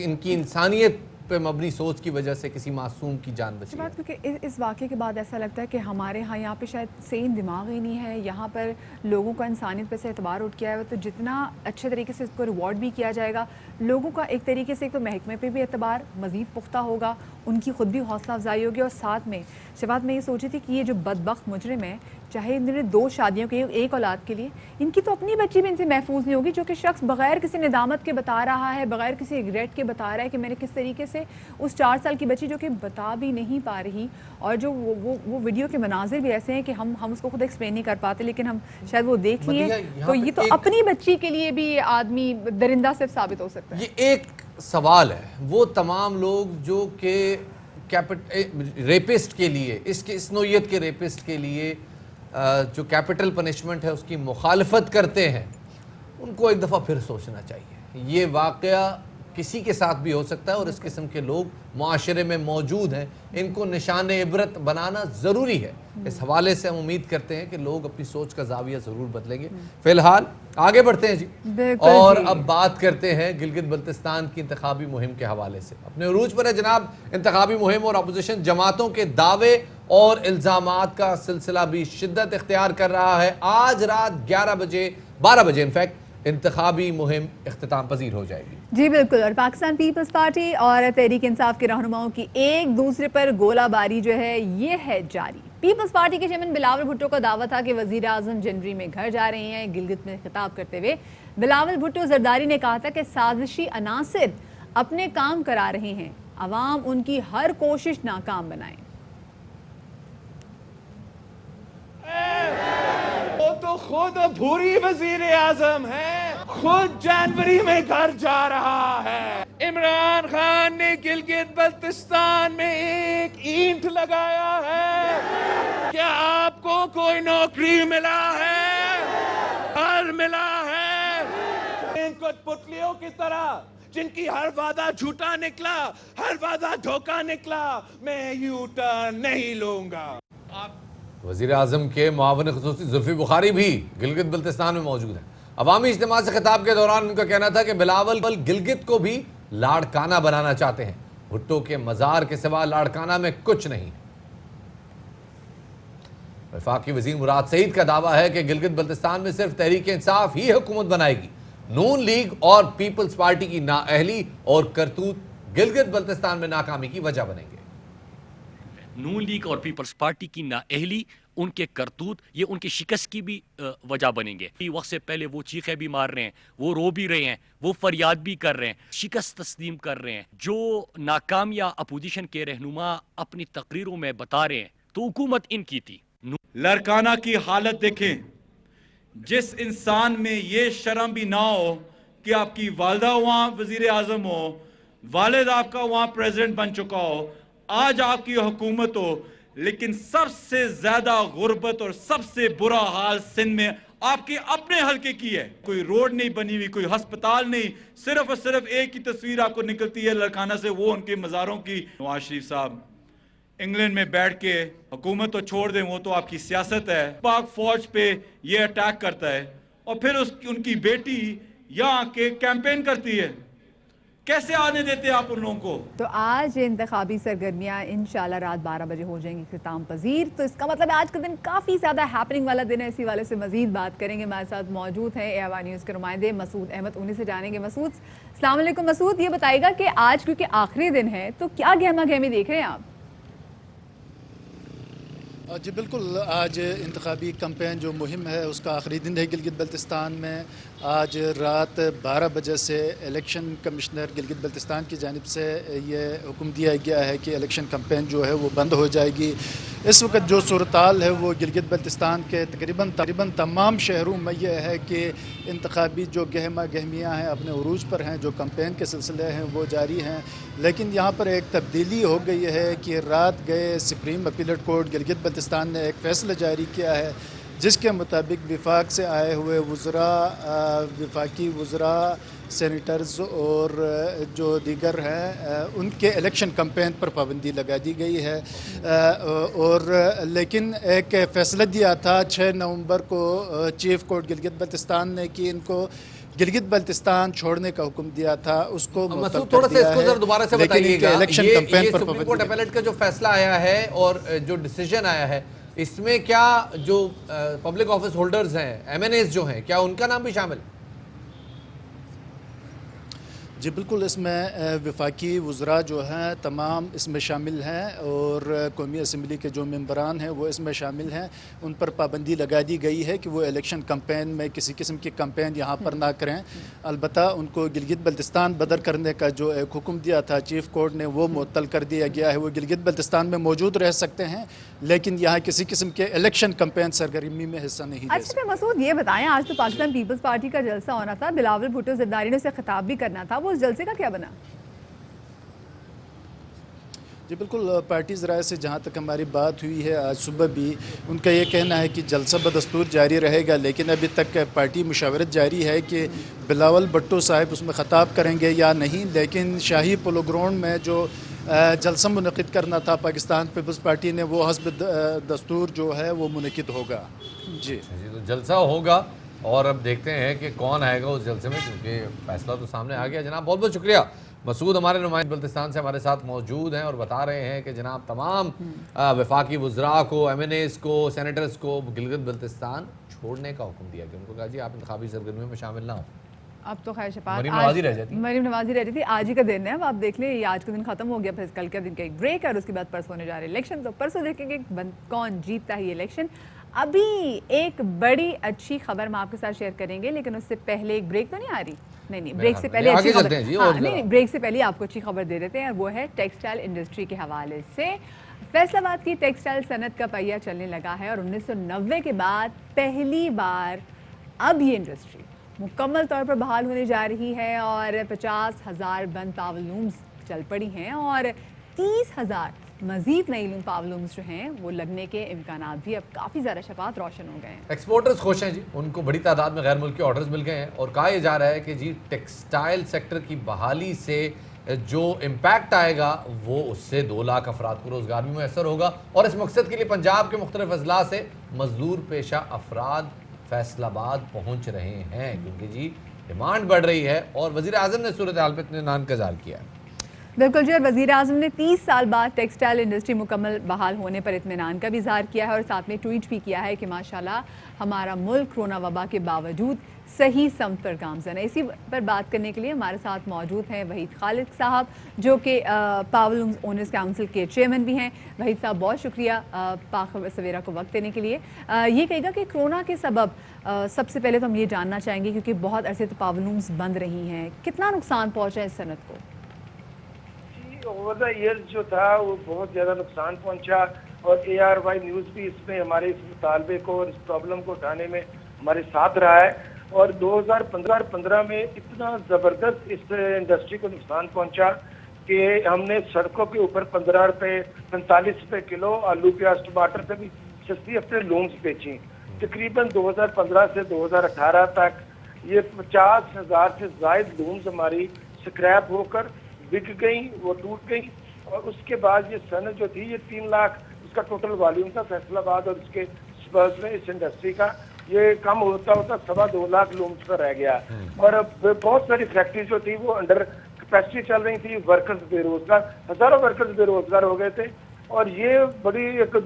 इनकी इंसानियत पे मबनी सोच की वजह से किसी मासूम की जान बची है। क्योंकि इस वाक़े के बाद ऐसा लगता है कि हमारे यहाँ पे शायद सेम दिमाग ही नहीं है, यहाँ पर लोगों का इंसानियत पे से एतबार उठ गया है। तो जितना अच्छे तरीके से इसको रिवॉर्ड भी किया जाएगा, लोगों का एक तरीके से एक तो महकमे पे भी एतबार मज़ीद पुख्ता होगा, उनकी खुद भी हौसला अफजाई होगी। और साथ में शबात में ये सोची थी कि ये जो बदबख्त मुजरिम है, चाहे इन्होंने 2 शादियों के एक औलाद के लिए, इनकी तो अपनी बच्ची भी इनसे महफूज नहीं होगी। जो कि शख्स बगैर किसी निदामत के बता रहा है, बगैर किसी रिग्रेट के बता रहा है कि मैंने किस तरीके से उस 4 साल की बच्ची जो कि बता भी नहीं पा रही, और जो वो वीडियो के मनाजिर भी ऐसे हैं कि हम उसको खुद एक्सप्लेन नहीं कर पाते, लेकिन हम शायद वो देख लिए तो ये तो अपनी बच्ची के लिए भी आदमी दरिंदा सिर्फ साबित हो सकता है। ये एक सवाल है, वो तमाम लोग जो कि रेपिस्ट के लिए, इस नौयत के रेपिस्ट के लिए जो कैपिटल पनिशमेंट है उसकी मुखालफत करते हैं, उनको एक दफ़ा फिर सोचना चाहिए। ये वाक़या کسی کے ساتھ بھی ہو سکتا ہے اور اس قسم کے لوگ معاشرے میں موجود ہیں, ان کو نشان عبرت بنانا ضروری ہے. اس حوالے سے ہم امید کرتے ہیں کہ لوگ اپنی سوچ کا زاویہ ضرور بدلیں گے. فی الحال آگے بڑھتے ہیں جی, اور اب بات کرتے ہیں گلگت بلتستان کی انتخابی مہم کے حوالے سے. اپنے عروج پر ہے جناب انتخابی مہم اور اپوزیشن جماعتوں کے دعوے اور الزامات کا سلسلہ بھی شدت اختیار کر رہا ہے. آج رات 12 بجے انفیکٹ انتخابی مہم اختتام پذیر ہو جائے گی. جی بالکل, اور پاکستان پیپلز پارٹی اور تحریک انصاف کے رہنماؤں کی ایک دوسرے پر گولہ باری جو ہے یہ ہے جاری. پیپلز پارٹی کے چیئرمین بلاول بھٹو کا دعویٰ تھا کہ وزیر اعظم جنوری میں گھر جا رہے ہیں. گلگت میں خطاب کرتے ہوئے بلاول بھٹو زرداری نے کہا تھا کہ سازشی عناصر اپنے کام کرا رہے ہیں, عوام ان کی ہر کوشش ناکام بنائیں. وہ تو خود بھوری وزیر اعظم ہے, خود جنوری میں گھر جا رہا ہے. عمران خان نے گلگت بلتستان میں ایک اینٹ لگایا ہے. کیا آپ کو کوئی نوکری ملا ہے؟ گھر ملا ہے؟ ان کچھ پتلیوں کی طرح جن کی ہر وعدہ جھوٹا نکلا, ہر وعدہ دھوکا نکلا, میں یو ٹرن نہیں لوں گا. وزیر اعظم کے معاون خصوصی زلفی بخاری بھی گلگت بلتستان میں موجود ہیں. عوامی اجتماع سے خطاب کے دوران ان کا کہنا تھا کہ بلاول گلگت کو بھی لاڑکانہ بنانا چاہتے ہیں. بھٹو کے مزار کے سوا لاڑکانہ میں کچھ نہیں. وفاقی وزیر مراد سعید کا دعویٰ ہے کہ گلگت بلتستان میں صرف تحریک انصاف ہی حکومت بنائے گی. نون لیگ اور پیپلز پارٹی کی نااہلی اور کرتوت گلگت بلتستان میں ناکامی کی وجہ بنیں گے. نون لیگ اور پیپلز پارٹی کی نااہلی, ان کے کرتوت, یہ ان کی شکست کی بھی وجہ بنیں گے. وقت سے پہلے وہ چیخیں بھی مار رہے ہیں, وہ رو بھی رہے ہیں, وہ فریاد بھی کر رہے ہیں, شکست تسلیم کر رہے ہیں. جو ناکامیاں اپوزیشن کے رہنما اپنی تقریروں میں بتا رہے ہیں تو حکومت ان کی تھی. لڑکانہ کی حالت دیکھیں. جس انسان میں یہ شرم بھی نہ ہو کہ آپ کی والدہ وہاں وزیر اعظم ہو, والد آپ کا وہاں پریزیڈنٹ بن چکا ہو, آج آپ کی حکومت ہو, لیکن سب سے زیادہ غربت اور سب سے برا حال سندھ میں آپ کے اپنے حلقے کی ہے. کوئی روڈ نہیں بنی ہوئی, کوئی ہسپتال نہیں, صرف اور صرف ایک ہی تصویر آپ کو نکلتی ہے لڑکانہ سے, وہ ان کے مزاروں کی. نواز شریف صاحب انگلینڈ میں بیٹھ کے حکومت تو چھوڑ دیں, وہ تو آپ کی سیاست ہے. پاک فوج پہ یہ اٹیک کرتا ہے اور پھر ان کی بیٹی یہاں کے کیمپین کرتی ہے. کیسے آنے دیتے آپ ان لوگوں کو؟ تو آج انتخابی سرگرمیاں انشاءاللہ رات 12 بجے ہو جائیں گی اختتام پذیر. تو اس کا مطلب ہے آج کا دن کافی زیادہ ہیپننگ والا دن ہے. اسی والے سے مزید بات کریں گے. ہمارے ساتھ موجود ہیں AY نیوز کے نمائندے مسعود احمد, انہیں سے جانیں گے. مسعود السلام علیکم. مسعود یہ بتائے گا کہ آج کیونکہ آخری دن ہے تو کیا گہما گہمی دیکھ رہے ہیں آپ؟ جی بالکل, آج انتخابی کمپین جو مہم ہے اس کا آخری دن ہے گلگت بلتستان میں. آج رات 12 بجے سے الیکشن کمشنر گلگت بلتستان کی جانب سے یہ حکم دیا گیا ہے کہ الیکشن کمپین جو ہے وہ بند ہو جائے گی. اس وقت جو صورتحال ہے وہ گلگت بلتستان کے تقریباً تمام شہروں میں یہ ہے کہ انتخابی جو گہما گہمیاں ہیں اپنے عروج پر ہیں, جو کمپین کے سلسلے ہیں وہ جاری ہیں. لیکن یہاں پر ایک تبدیلی ہو گئی ہے کہ رات گئے supreme appellate court Gilgit Baltistan نے ایک فیصلہ جاری کیا ہے جس کے مطابق وفاق سے آئے ہوئے وفاقی وزراء, سینیٹرز اور جو دیگر ہیں ان کے الیکشن کمپین پر پابندی لگا دی گئی ہے. اور لیکن ایک فیصلہ دیا تھا 6 نومبر کو چیف کورٹ گلگت بلتستان نے کہ ان کو گلگت بلتستان چھوڑنے کا حکم دیا تھا, اس کو مسعود تھوڑا سا اس کو ذرا دوبارہ سے بتائیے گا. یہ سپریم کورٹ اپیلیٹ کا جو فیصلہ آیا ہے اور جو ڈیسیجن آیا ہے, اس میں کیا جو پبلک آفس ہولڈرز ہیں, MNAs جو ہیں, کیا ان کا نام بھی شامل؟ جی بالکل, اس میں وفاقی وزراء جو ہیں تمام اس میں شامل ہیں اور قومی اسمبلی کے جو ممبران ہیں وہ اس میں شامل ہیں. ان پر پابندی لگا دی گئی ہے کہ وہ الیکشن کمپین میں کسی قسم کی کمپین یہاں پر نہ کریں. البتہ ان کو گلگت بلتستان بدر کرنے کا جو ایک حکم دیا تھا چیف کورٹ نے وہ معطل کر دیا گیا ہے. وہ گلگت بلتستان میں موجود رہ سکتے ہیں لیکن یہاں کسی قسم کے الیکشن کمپین سرگرمی میں حصہ نہیں لے سکتے. اچھا مسعود یہ بتائیں, آج تو پاکستان پیپلز پارٹی کا جلسہ ہونا تھا, بلاول بھٹو زرداری نے اسے خطاب بھی کرنا تھا, وہ اس جلسے کا کیا بنا؟ جی بالکل، پارٹی ذرائع سے جہاں تک ہماری بات ہوئی ہے آج صبح بھی، ان کا یہ کہنا ہے کہ جلسہ بدستور جاری رہے گا، لیکن ابھی تک پارٹی مشاورت جاری ہے کہ بلاول بھٹو صاحب اس میں خطاب کریں گے یا نہیں. لیکن شاہی پولو گراؤنڈ میں جو جلسہ منعقد کرنا تھا پاکستان پیپلز پارٹی نے، وہ حسب دستور جو ہے وہ منعقد ہوگا. جی تو جلسہ ہوگا اور اب دیکھتے ہیں کہ کون آئے گا اس جلسے میں، کیونکہ فیصلہ تو سامنے آ گیا. جناب بہت بہت شکریہ. مسعود ہمارے نمائندے بلتستان سے ہمارے ساتھ موجود ہیں اور بتا رہے ہیں کہ جناب تمام وفاقی وزراء کو، ایم این ایز کو، سینیٹرز کو گلگت بلتستان چھوڑنے کا حکم دیا گیا. ان کو کہا جی آپ انتخابی سرگرمیوں میں شامل نہ ہوں. اب تو خیر شفاعت مریم نوازی رہ جاتی. مریم نوازی رہ جاتی. آج ہی کا دن ہے، اب آپ دیکھ لیں یہ آج کا دن ختم ہو گیا، پھر کل کے دن کا ایک بریک ہے اور اس کے بعد پرسوں ہونے جا رہے الیکشن. تو پرسوں دیکھیں گے کون جیتتا ہے یہ الیکشن. ابھی ایک بڑی اچھی خبر ہم آپ کے ساتھ شیئر کریں گے، لیکن اس سے پہلے ایک بریک تو نہیں آ رہی. نہیں بریک سے پہلے اچھی خبر، نہیں بریک سے پہلے آپ کو اچھی خبر دے دیتے ہیں، وہ ہے ٹیکسٹائل انڈسٹری کے حوالے سے. فیصل آباد کی ٹیکسٹائل صنعت کا پہیہ چلنے لگا ہے اور 1990 کے بعد پہلی بار اب یہ انڈسٹری مکمل طور پر بحال ہونے جا رہی ہے اور 50,000 بند پاور لومز چل پڑی ہیں اور 30,000 مزید نئی پاور لومز جو ہیں وہ لگنے کے امکانات بھی اب کافی زیادہ شفاعت روشن ہو گئے ہیں. ایکسپورٹرز خوش ہیں جی، ان کو بڑی تعداد میں غیر ملکی آرڈرز مل گئے ہیں اور کہا یہ جا رہا ہے کہ جی ٹیکسٹائل سیکٹر کی بحالی سے جو امپیکٹ آئے گا وہ اس سے 2 لاکھ افراد کو روزگار بھی میسر ہوگا. اور اس مقصد کے لیے پنجاب کے مختلف اضلاع سے مزدور پیشہ افراد فیصل آباد پہنچ رہے ہیں کیونکہ جی ڈیمانڈ بڑھ رہی ہے اور وزیر اعظم نے صورتحال پہ اطمینان کا اظہار کیا ہے. بالکل جی، اور وزیر اعظم نے 30 سال بعد ٹیکسٹائل انڈسٹری مکمل بحال ہونے پر اطمینان کا بھی اظہار کیا ہے اور ساتھ میں ٹویٹ بھی کیا ہے کہ ماشاءاللہ ہمارا ملک کرونا وبا کے باوجود صحیح سمت پر گامزن ہے. اسی پر بات کرنے کے لیے ہمارے ساتھ موجود ہیں وحید خالد صاحب جو کہ پاور لومز اونرز کاؤنسل کے چیئرمین بھی ہیں. وحید صاحب بہت شکریہ پاک سویرا کو وقت دینے کے لیے. یہ کہے گا کہ کرونا کے سبب سب سے پہلے تو ہم یہ جاننا چاہیں گے کیونکہ بہت عرصے تو پاور لومز بند رہی ہیں، کتنا نقصان پہنچا ہے اس صنعت کو؟ اوور دا ایئر جو تھا وہ بہت زیادہ نقصان پہنچا اور ARY نیوز بھی اس میں ہمارے اس مطالبے کو اور اس پرابلم کو اٹھانے میں ہمارے ساتھ رہا ہے. اور 2015 میں اتنا زبردست اس انڈسٹری کو نقصان پہنچا کہ ہم نے سڑکوں کے اوپر 15 روپے 45 روپے کلو آلو پیاز ٹماٹر سے بھی سستی اپنے لومز بیچی. تقریباً 2015 سے 2018 تک یہ 50,000 سے زائد لومز ہماری سکریپ ہو کر بک گئی، وہ ٹوٹ گئی. اور اس کے بعد یہ صنعت جو تھی یہ 3 لاکھ اس کا ٹوٹل والیوم تھا فیصل آباد اور اس کے سبرز میں اس انڈسٹری کا، یہ کم ہوتا 2.25 لاکھ لومز پر رہ گیا. اور بہت ساری فیکٹری جو تھی وہ انڈر کیپیسٹی چل رہی تھی، ورکرز بے روزگار، ہزاروں ورکرز بے روزگار ہو گئے تھے. اور یہ بڑی ایک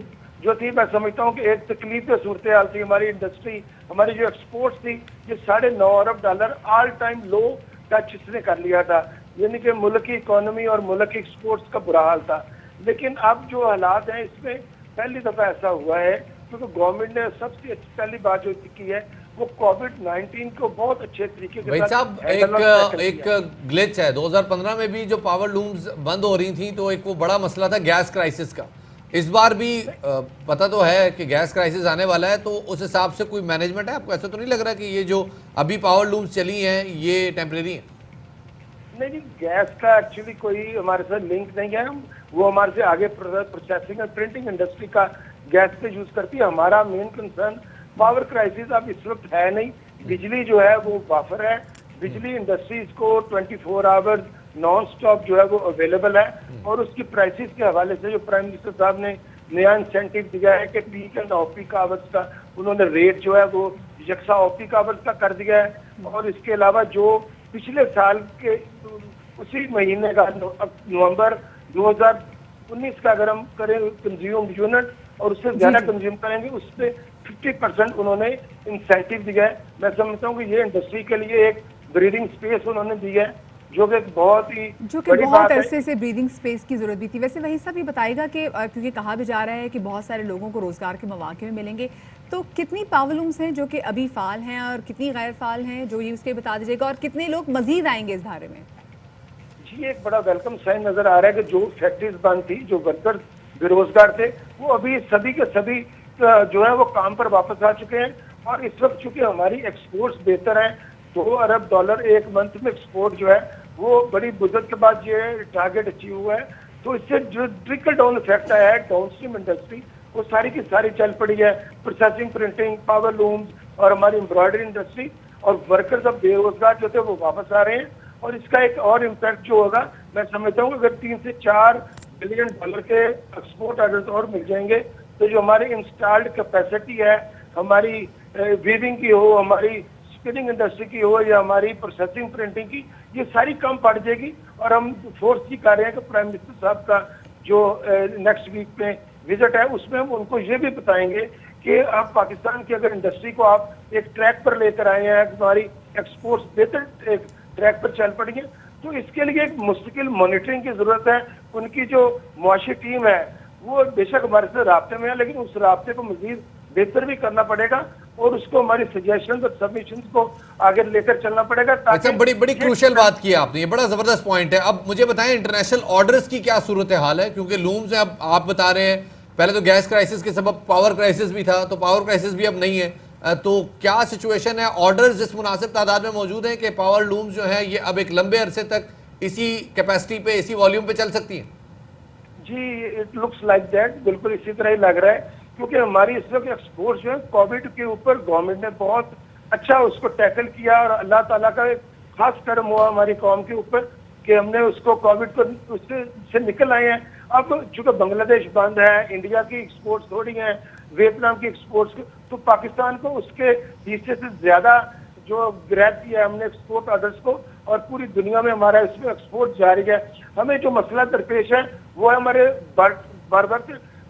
جو تھی میں سمجھتا ہوں کہ ایک تکلیف صورتحال تھی. ہماری انڈسٹری، ہماری جو ایکسپورٹس تھی یہ $9.5 ارب آل ٹائم لو ٹچ اس نے کر لیا تھا، یعنی کہ ملک کی اکانومی اور ملک کی ایکسپورٹس کا برا حال تھا. لیکن اب جو حالات ہیں اس میں پہلی دفعہ ایسا ہوا ہے کیونکہ گورنمنٹ نے سب سے پہلی بات جو کی ہے وہ کووڈ-19 کو بہت اچھے طریقے کے بھائی صاحب ایک گلچ ہے. 2015 میں بھی جو پاور لومز بند ہو رہی تھیں تو ایک وہ بڑا مسئلہ تھا گیس کرائسس کا. اس بار بھی پتہ تو ہے کہ گیس کرائسس آنے والا ہے، تو اس حساب سے کوئی مینجمنٹ ہے؟ آپ کو ایسا تو نہیں لگ رہا کہ یہ جو ابھی پاور لومز چلی ہیں یہ ٹیمپریری ہیں؟ نہیں، گیس کا ایکچولی کوئی ہمارے ساتھ لنک نہیں ہے. وہ ہمارے سے آگے پروسیسنگ اور پرنٹنگ انڈسٹری کا گیس پہ یوز کرتی ہے. ہمارا مین کنسرن پاور کرائسس اب اس وقت ہے نہیں. بجلی جو ہے وہ وافر ہے، بجلی انڈسٹریز کو 24 آورز نان سٹاپ جو ہے وہ اویلیبل ہے. اور اس کی پرائسز کے حوالے سے جو پرائم منسٹر صاحب نے نیا انسینٹیو دیا ہے کہ peak and off peak hours کا انہوں نے ریٹ جو ہے وہ یکساں آف پیک آورز کا کر دیا ہے. اور اس کے علاوہ جو پچھلے سال کے اسی مہینے کا نومبر 2019 کا اگر ہم کریں کنزیوم یونٹ اور اس سے زیادہ کنزیوم کریں گے اس پہ 50% انہوں نے انسینٹیو دیا ہے. میں سمجھتا ہوں کہ یہ انڈسٹری کے لیے ایک بریدنگ سپیس انہوں نے دی ہے جو کہ بہت ہی بڑی بات ہے. عرصے سے بریدنگ سپیس کی ضرورت بھی تھی. ویسے وہی سب یہ بتائے گا کہ کیونکہ کہا بھی جا رہا ہے کہ بہت سارے لوگوں کو روزگار کے مواقع میں ملیں گے، تو کتنی پاور لومز ہیں جو کہ ابھی فعال ہیں اور کتنی غیر فعال ہیں جو یہ اس کے بتا دیجیے گا، اور کتنے لوگ مزید آئیں گے اس دھارے میں؟ جی ایک بڑا ویلکم سائن نظر آ رہا ہے کہ جو فیکٹریز بند تھی، جو ورکر بے روزگار تھے، وہ ابھی سبھی کے سبھی جو ہے وہ کام پر واپس آ چکے ہیں. اور اس وقت چونکہ ہماری ایکسپورٹس بہتر ہیں، $2 ارب ایک منتھ میں ایکسپورٹ جو ہے وہ بڑی مدت کے بعد یہ ٹارگیٹ اچیو ہوا ہے. तो इससे जो ट्रिकल डाउन इफेक्ट आया है डाउन स्ट्रीम इंडस्ट्री वो सारी की सारी चल पड़ी है, प्रोसेसिंग, प्रिंटिंग, पावर लूम्स और हमारी एम्ब्रॉयडरी इंडस्ट्री, और वर्कर्स अब बेरोजगार जो थे वो वापस आ रहे हैं। और इसका एक और इम्पैक्ट जो होगा, मैं समझता हूँ अगर 3 से 4 बिलियन डॉलर के एक्सपोर्ट ऑर्डर्स और मिल जाएंगे तो जो हमारी इंस्टॉल्ड कैपेसिटी है, हमारी वीविंग की हो, हमारी स्पिनिंग इंडस्ट्री की हो या हमारी प्रोसेसिंग प्रिंटिंग की, ये सारी कम पड़ जाएगी। और हम फोर्स ही कर रहे हैं कि प्राइम मिनिस्टर साहब का जो नेक्स्ट वीक में विजिट है उसमें हम उनको ये भी बताएंगे कि आप पाकिस्तान की अगर इंडस्ट्री को आप एक ट्रैक पर लेकर आए हैं, हमारी एक्सपोर्ट्स बेहतर एक ट्रैक पर चल पड़ी है, तो इसके लिए एक मुस्तकिल मॉनिटरिंग की जरूरत है। उनकी जो मुआशी टीम है वो बेशक हमारे से राब्ते में है, लेकिन उस राब्ते को मजीद बेहतर भी करना पड़ेगा और उसको हमारी सजेशंस और सबमिशंस को आगे लेकर चलना पड़ेगा। अच्छा, बड़ी क्रूशियल बात की आपने, ये बड़ा जबरदस्त पॉइंट है। अब मुझे बताएं इंटरनेशनल ऑर्डर्स की क्या सूरत हाल है, क्योंकि लूम्स है, अब आप बता रहे हैं पहले तो गैस क्राइसिस के सबब पावर क्राइसिस भी था, तो पावर क्राइसिस भी अब नहीं है, तो क्या सिचुएशन है? ऑर्डर्स जिस मुनासिब तादाद में मौजूद हैं कि पावर लूम्स जो है ये अब एक लंबे अरसे तक इसी कैपेसिटी पे, इसी वॉल्यूम पे चल सकती हैं? जी, इट लुक्स लाइक दैट, बिल्कुल इसी तरह ही लग रहा है, क्योंकि हमारी इस वक्त एक्सपोर्ट जो है कोविड के ऊपर गवर्नमेंट ने बहुत अच्छा उसको टैकल किया और अल्लाह ताला का एक खास करम हुआ हमारी कौम के ऊपर कि हमने उसको कोविड को उससे निकल आए हैं। अब चूंकि बांग्लादेश बंद है, इंडिया की एक्सपोर्ट्स थोड़ी हैं, वियतनाम की एक्सपोर्ट्स, तो पाकिस्तान को उसके हिस्से से ज्यादा जो ग्रैब किया हमने एक्सपोर्ट ऑर्डर्स को, और पूरी दुनिया में हमारा इसमें एक्सपोर्ट जारी है। हमें जो मसला दरपेश है वो है हमारे बार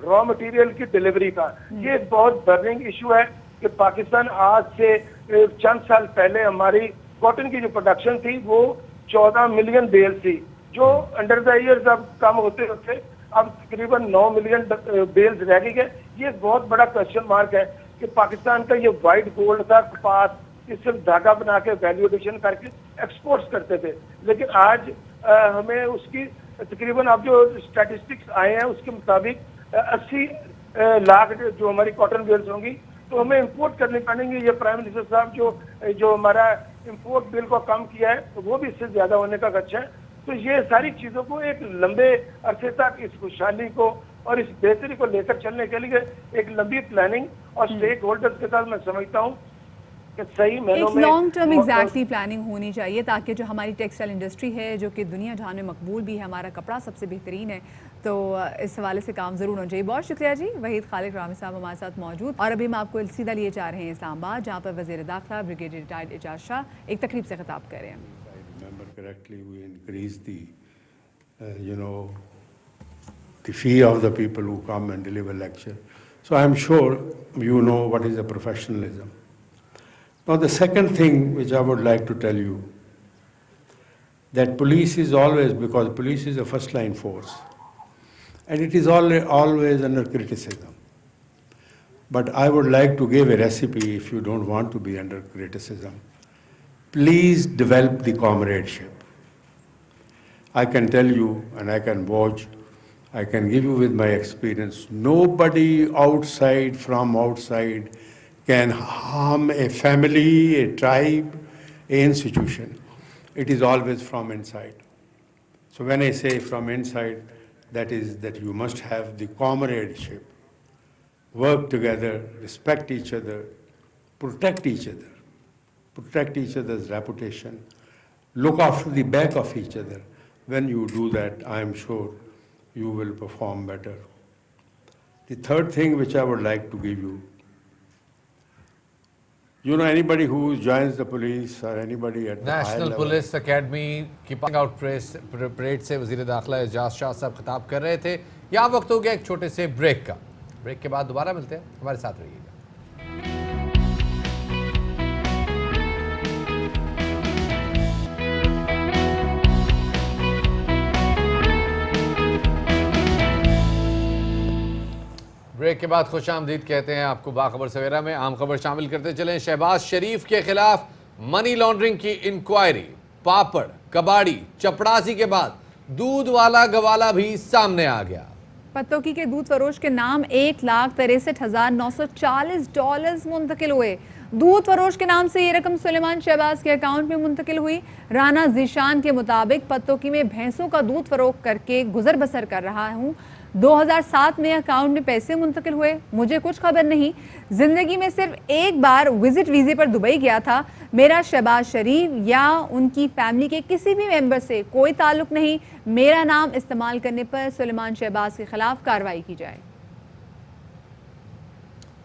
रॉ मटेरियल की डिलीवरी का। ये एक बहुत बर्निंग इशू है कि पाकिस्तान आज से चंद साल पहले हमारी कॉटन की जो प्रोडक्शन थी वो 14 मिलियन बेल थी, जो अंडर द ईयर्स अब कम होते होते अब तकरीबन 9 मिलियन बेल्स रह गई है। ये बहुत बड़ा क्वेश्चन मार्क है कि पाकिस्तान का ये वाइट गोल्ड था, कपास, इससे धागा बना के वैल्यू एडिशन करके एक्सपोर्ट्स करते थे, लेकिन आज हमें उसकी तकरीबन अब जो स्टैटिस्टिक्स आए हैं उसके मुताबिक 80 लाख जो हमारी कॉटन बेल्स होंगी तो हमें इंपोर्ट करनी पड़ेंगी। ये प्राइम मिनिस्टर साहब जो हमारा इंपोर्ट बिल को कम किया है तो वो भी इससे ज्यादा होने का खदशा है। तो ये सारी चीजों को एक लंबे अरसे तक इस खुशहाली को और इस बेहतरी को लेकर चलने के लिए एक लंबी प्लानिंग और स्टेक होल्डर्स के साथ मैं समझता हूँ कि सही महीनों में लॉन्ग टर्म एग्जैक्टली प्लानिंग होनी चाहिए, ताकि जो हमारी टेक्सटाइल इंडस्ट्री है जो कि दुनिया जहां में मकबूल भी है, हमारा कपड़ा सबसे बेहतरीन है, तो इस हवाले से काम जरूर होना चाहिए। बहुत शुक्रिया जी, वहीद खालिद रामी साहब हमारे साथ मौजूद। और अभी हम आपको सीधा लिए जा रहे हैं इस्लामाबाद, जहाँ पर वज़ीर दाखिला ब्रिगेडियर रिटायर्ड एजाज शाह एक तकरीब से खिताब कर रहे हैं। the fee of the people who come and deliver lecture. So I'm sure you know what is the professionalism. Now the second thing which I would like to tell you, that police is always, because police is a first line force, and it is always under criticism. But I would like to give a recipe if you don't want to be under criticism. Please develop the comradeship. I can tell you, and I can vouch, I can give you with my experience, nobody outside, from outside, can harm a family, a tribe, an institution. It is always from inside. So when I say from inside, that is that you must have the comradeship, work together, respect each other, protect each other's reputation, look after the back of each other. When you do that, I am sure you will perform better. The third thing which I would like to give you, anybody who joins the police or anybody at the higher national level, police academy की passing out parade से वज़ीर दाखिला एजाज शाह साहब खिताब कर रहे थे। यहाँ वक्त हो गया एक छोटे से ब्रेक का। ब्रेक के बाद दोबारा मिलते हैं, हमारे साथ रहिएगा। ब्रेक के बाद खुश आमदीद कहते हैं आपको बाखबर सवेरा में। आम खबर शामिल करते चलें। शहबाज शरीफ के खिलाफ मनी लॉन्ड्रिंग की इंक्वायरी, पापड़, कबाड़ी, चपड़ासी के बाद दूध वाला गवाला भी सामने आ गया। पत्तों के दूध फरोश के नाम $1,63,940 मुंतकिल हुए। दूध फरोश के नाम से ये रकम सुलेमान शहबाज के अकाउंट में मुंतकिल हुई। राना ज़ीशान के मुताबिक पत्तोकी में भैंसों का दूध फरोख्त करके गुजर बसर कर रहा हूँ। 2007 में अकाउंट में पैसे मुंतकिल हुए, मुझे कुछ खबर नहीं। जिंदगी में सिर्फ एक बार विजिट वीजे पर दुबई गया था। मेरा शहबाज शरीफ या उनकी फैमिली के किसी भी मेंबर से कोई ताल्लुक नहीं। मेरा नाम इस्तेमाल करने पर सुलेमान शहबाज के खिलाफ कार्रवाई की जाए।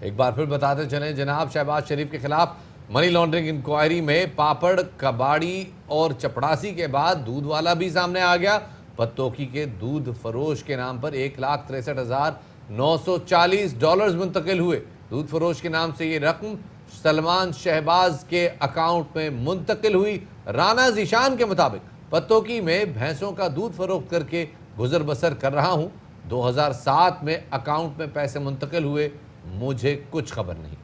एक बार फिर बताते चलें, जनाब शहबाज शरीफ के खिलाफ मनी लॉन्ड्रिंग इंक्वायरी में पापड़, कबाड़ी और चपड़ासी के बाद दूध वाला भी सामने आ गया। पत्तोकी के दूध फरोश के नाम पर $1,63,940 मुंतकिल हुए। दूध फरोश के नाम से ये रकम सलमान शहबाज के अकाउंट में मुंतकिल हुई। राना ज़ीशान के मुताबिक पत्तोकी में भैंसों का दूध फरोख्त करके गुजर बसर कर रहा हूँ। 2007 में अकाउंट में पैसे मुंतकिल हुए, मुझे कुछ खबर नहीं।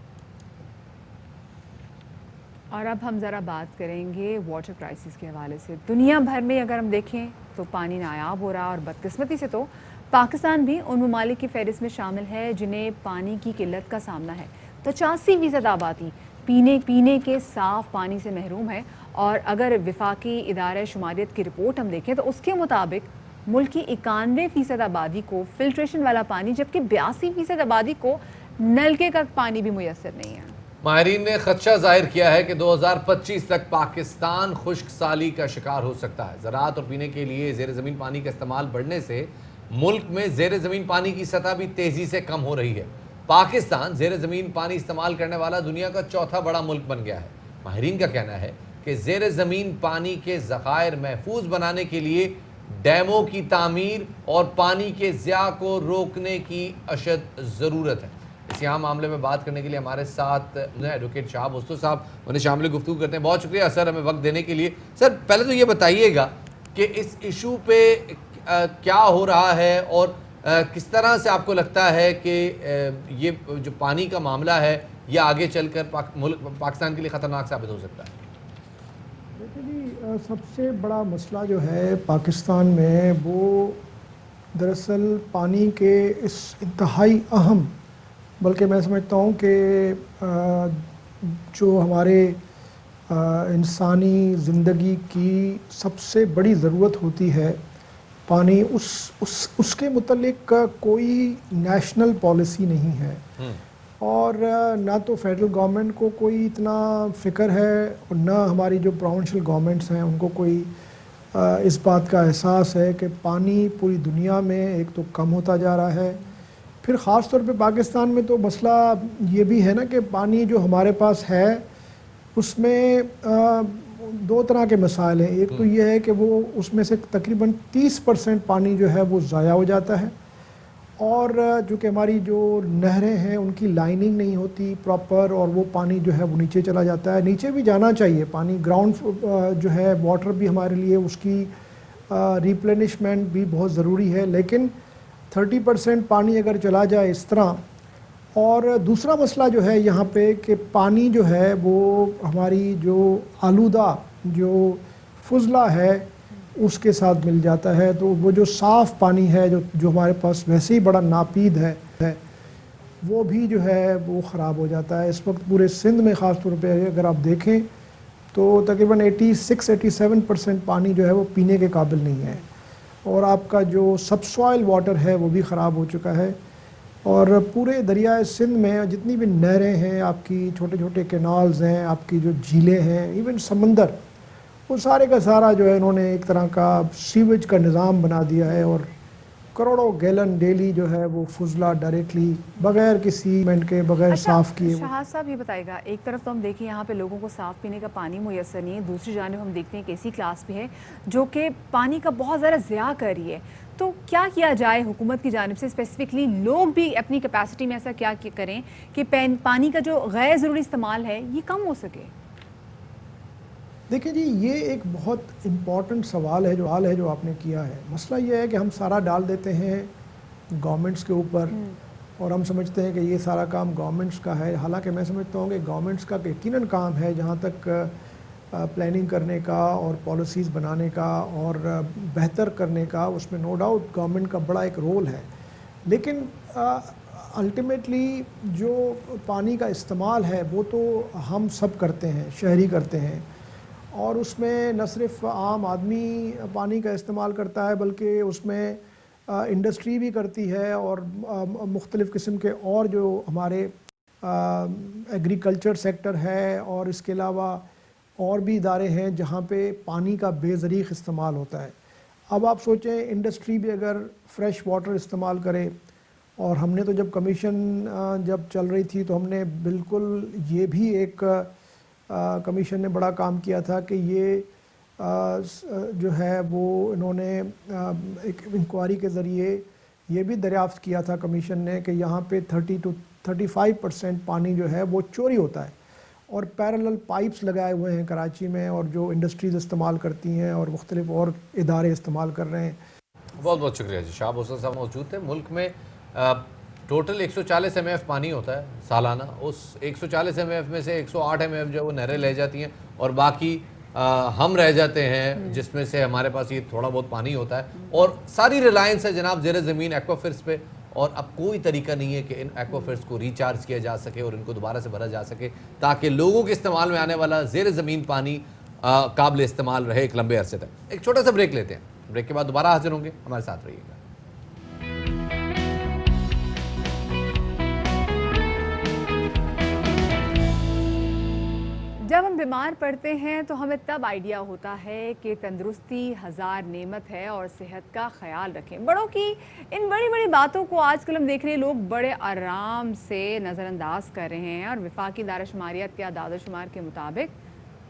और अब हम ज़रा बात करेंगे वाटर क्राइसिस के हवाले से। दुनिया भर में अगर हम देखें तो पानी नायाब हो रहा है और बदकिस्मती से तो पाकिस्तान भी उन ममालिक की फहरिस्त में शामिल है जिन्हें पानी की किल्लत का सामना है। 85% आबादी पीने के साफ़ पानी से महरूम है। और अगर विफाकी इदारे शुमारियत की रिपोर्ट हम देखें तो उसके मुताबिक मुल्क की 91% आबादी को फिल्ट्रेशन वाला पानी, जबकि 82% आबादी को नलके का पानी भी मुयस्सर नहीं है। माहिरीन ने खदशा जाहिर किया है कि 2025 तक पाकिस्तान खुश्क साली का शिकार हो सकता है। ज़राअत और पीने के लिए ज़ेर ज़मीन पानी का इस्तेमाल बढ़ने से मुल्क में ज़ेर ज़मीन पानी की सतह भी तेज़ी से कम हो रही है। पाकिस्तान ज़ेर ज़मीन पानी इस्तेमाल करने वाला दुनिया का चौथा बड़ा मुल्क बन गया है। माहिरीन का कहना है कि ज़ेर ज़मीन पानी के ज़खायर महफूज बनाने के लिए डैमों की तामीर और पानी के ज़िया को रोकने की अशद ज़रूरत है। इस यहाँ मामले में बात करने के लिए हमारे साथ एडवोकेट शाहब उस्तु साहब, उन्हें शामिल गुफ्तगू करते हैं। बहुत शुक्रिया सर हमें वक्त देने के लिए। सर पहले तो ये बताइएगा कि इस इशू पे क्या हो रहा है और किस तरह से आपको लगता है कि ये जो पानी का मामला है ये आगे चलकर पाकिस्तान के लिए ख़तरनाक साबित हो सकता है? देखिए जी, सबसे बड़ा मसला जो है पाकिस्तान में वो दरअसल पानी के इस इंतहाई अहम, बल्कि मैं समझता हूँ कि जो हमारे इंसानी ज़िंदगी की सबसे बड़ी ज़रूरत होती है पानी, उसके मुतल्लिक कोई नेशनल पॉलिसी नहीं है। और ना तो फेडरल गवर्नमेंट को कोई इतना फ़िक्र है और ना हमारी जो प्रोविंशियल गवर्नमेंट्स हैं उनको कोई इस बात का एहसास है कि पानी पूरी दुनिया में एक तो कम होता जा रहा है। फिर ख़ास तौर पे पाकिस्तान में तो मसला ये भी है ना कि पानी जो हमारे पास है उसमें दो तरह के मसाइल हैं। एक तो ये है कि वो उसमें से तकरीबन 30% पानी जो है वो ज़ाया हो जाता है, और जो कि हमारी जो नहरें हैं उनकी लाइनिंग नहीं होती प्रॉपर, और वो पानी जो है वो नीचे चला जाता है। नीचे भी जाना चाहिए पानी, ग्राउंड जो है वाटर भी हमारे लिए उसकी रिप्लेनिशमेंट भी बहुत ज़रूरी है, लेकिन 30% पानी अगर चला जाए इस तरह। और दूसरा मसला जो है यहाँ पे कि पानी जो है वो हमारी जो आलूदा जो फुजला है उसके साथ मिल जाता है, तो वो जो साफ़ पानी है जो हमारे पास वैसे ही बड़ा नापीद है वो भी जो है वो ख़राब हो जाता है। इस वक्त पूरे सिंध में ख़ास तौर पे अगर आप देखें तो तकरीबन 86-87% पानी जो है वो पीने के काबिल नहीं है, और आपका जो सबसॉइल वाटर है वो भी ख़राब हो चुका है। और पूरे दरियाए सिंध में जितनी भी नहरें हैं, आपकी छोटे छोटे कैनाल्स हैं, आपकी जो झीलें हैं, इवन समंदर, वो सारे का सारा जो है इन्होंने एक तरह का सीवेज का निज़ाम बना दिया है, और करोड़ों गैलन डेली जो है वो फुजला डायरेक्टली बगैर किसी मेंट के बगैर साफ़ किए। शाह साहब ये बताएगा, एक तरफ तो हम देखें यहाँ पे लोगों को साफ़ पीने का पानी मुयस्सर नहीं है, दूसरी जानिब हम देखते हैं कि ऐसी क्लास भी है जो कि पानी का बहुत ज़्यादा ज़िया कर रही है। तो क्या किया जाए हुकूमत की जानिब से, स्पेसिफिकली लोग भी अपनी कैपेसिटी में ऐसा क्या करें कि पानी का जो गैर ज़रूरी इस्तेमाल है ये कम हो सके? देखिए जी, ये एक बहुत इम्पॉर्टेंट सवाल है जो आपने किया है। मसला ये है कि हम सारा डाल देते हैं गवर्नमेंट्स के ऊपर, और हम समझते हैं कि ये सारा काम गवर्नमेंट्स का है। हालांकि मैं समझता हूँ कि गवर्नमेंट्स का यकीनन काम है जहाँ तक प्लानिंग करने का और पॉलिसीज़ बनाने का और बेहतर करने का, उसमें नो डाउट गवर्नमेंट का बड़ा एक रोल है। लेकिन अल्टीमेटली जो पानी का इस्तेमाल है वो तो हम सब करते हैं, शहरी करते हैं, और उसमें न सिर्फ आम आदमी पानी का इस्तेमाल करता है बल्कि उसमें इंडस्ट्री भी करती है, और मुख्तलिफ़ किस्म के और जो हमारे एग्रीकल्चर सेक्टर है और इसके अलावा और भी इदारे हैं जहाँ पे पानी का बेज़रीक़ इस्तेमाल होता है। अब आप सोचें इंडस्ट्री भी अगर फ्रेश वाटर इस्तेमाल करे, और हमने तो जब कमीशन जब चल रही थी तो हमने बिल्कुल ये भी एक कमीशन ने बड़ा काम किया था कि ये जो है वो इन्होंने एक इंक्वायरी के ज़रिए ये भी दरियाफ्त किया था कमीशन ने कि यहाँ पे 30 to 35% पानी जो है वो चोरी होता है, और पैरेलल पाइप्स लगाए हुए हैं कराची में, और जो इंडस्ट्रीज़ इस्तेमाल करती हैं और मुख्तलिफ और इदारे इस्तेमाल कर रहे हैं। बहुत बहुत शुक्रिया जी। शाह हुसैन साहब मौजूद थे। मुल्क में टोटल 140 MF पानी होता है सालाना, उस 140 MF में से 108 MF जो वो नहरें ले जाती हैं, और बाकी हम रह जाते हैं जिसमें से हमारे पास ये थोड़ा बहुत पानी होता है, और सारी रिलायंस है जनाब ज़ेर ज़मीन एक्वाफर्स पे, और अब कोई तरीका नहीं है कि इन एक्वाफर्स को रिचार्ज किया जा सके और इनको दोबारा से भरा जा सके ताकि लोगों के इस्तेमाल में आने वाला ज़ेर ज़मीन पानी काबिल इस्तेमाल रहे एक लंबे अरसे तक। एक छोटा सा ब्रेक लेते हैं, ब्रेक के बाद दोबारा हाजिर होंगे, हमारे साथ रहिएगा। जब हम बीमार पड़ते हैं तो हमें तब आइडिया होता है कि तंदुरुस्ती हज़ार नेमत है और सेहत का ख्याल रखें। बड़ों की इन बड़ी बड़ी बातों को आजकल हम देख रहे हैं लोग बड़े आराम से नज़रअंदाज कर रहे हैं, और वफाकी दारशुमारियात के आदाद शुमार के मुताबिक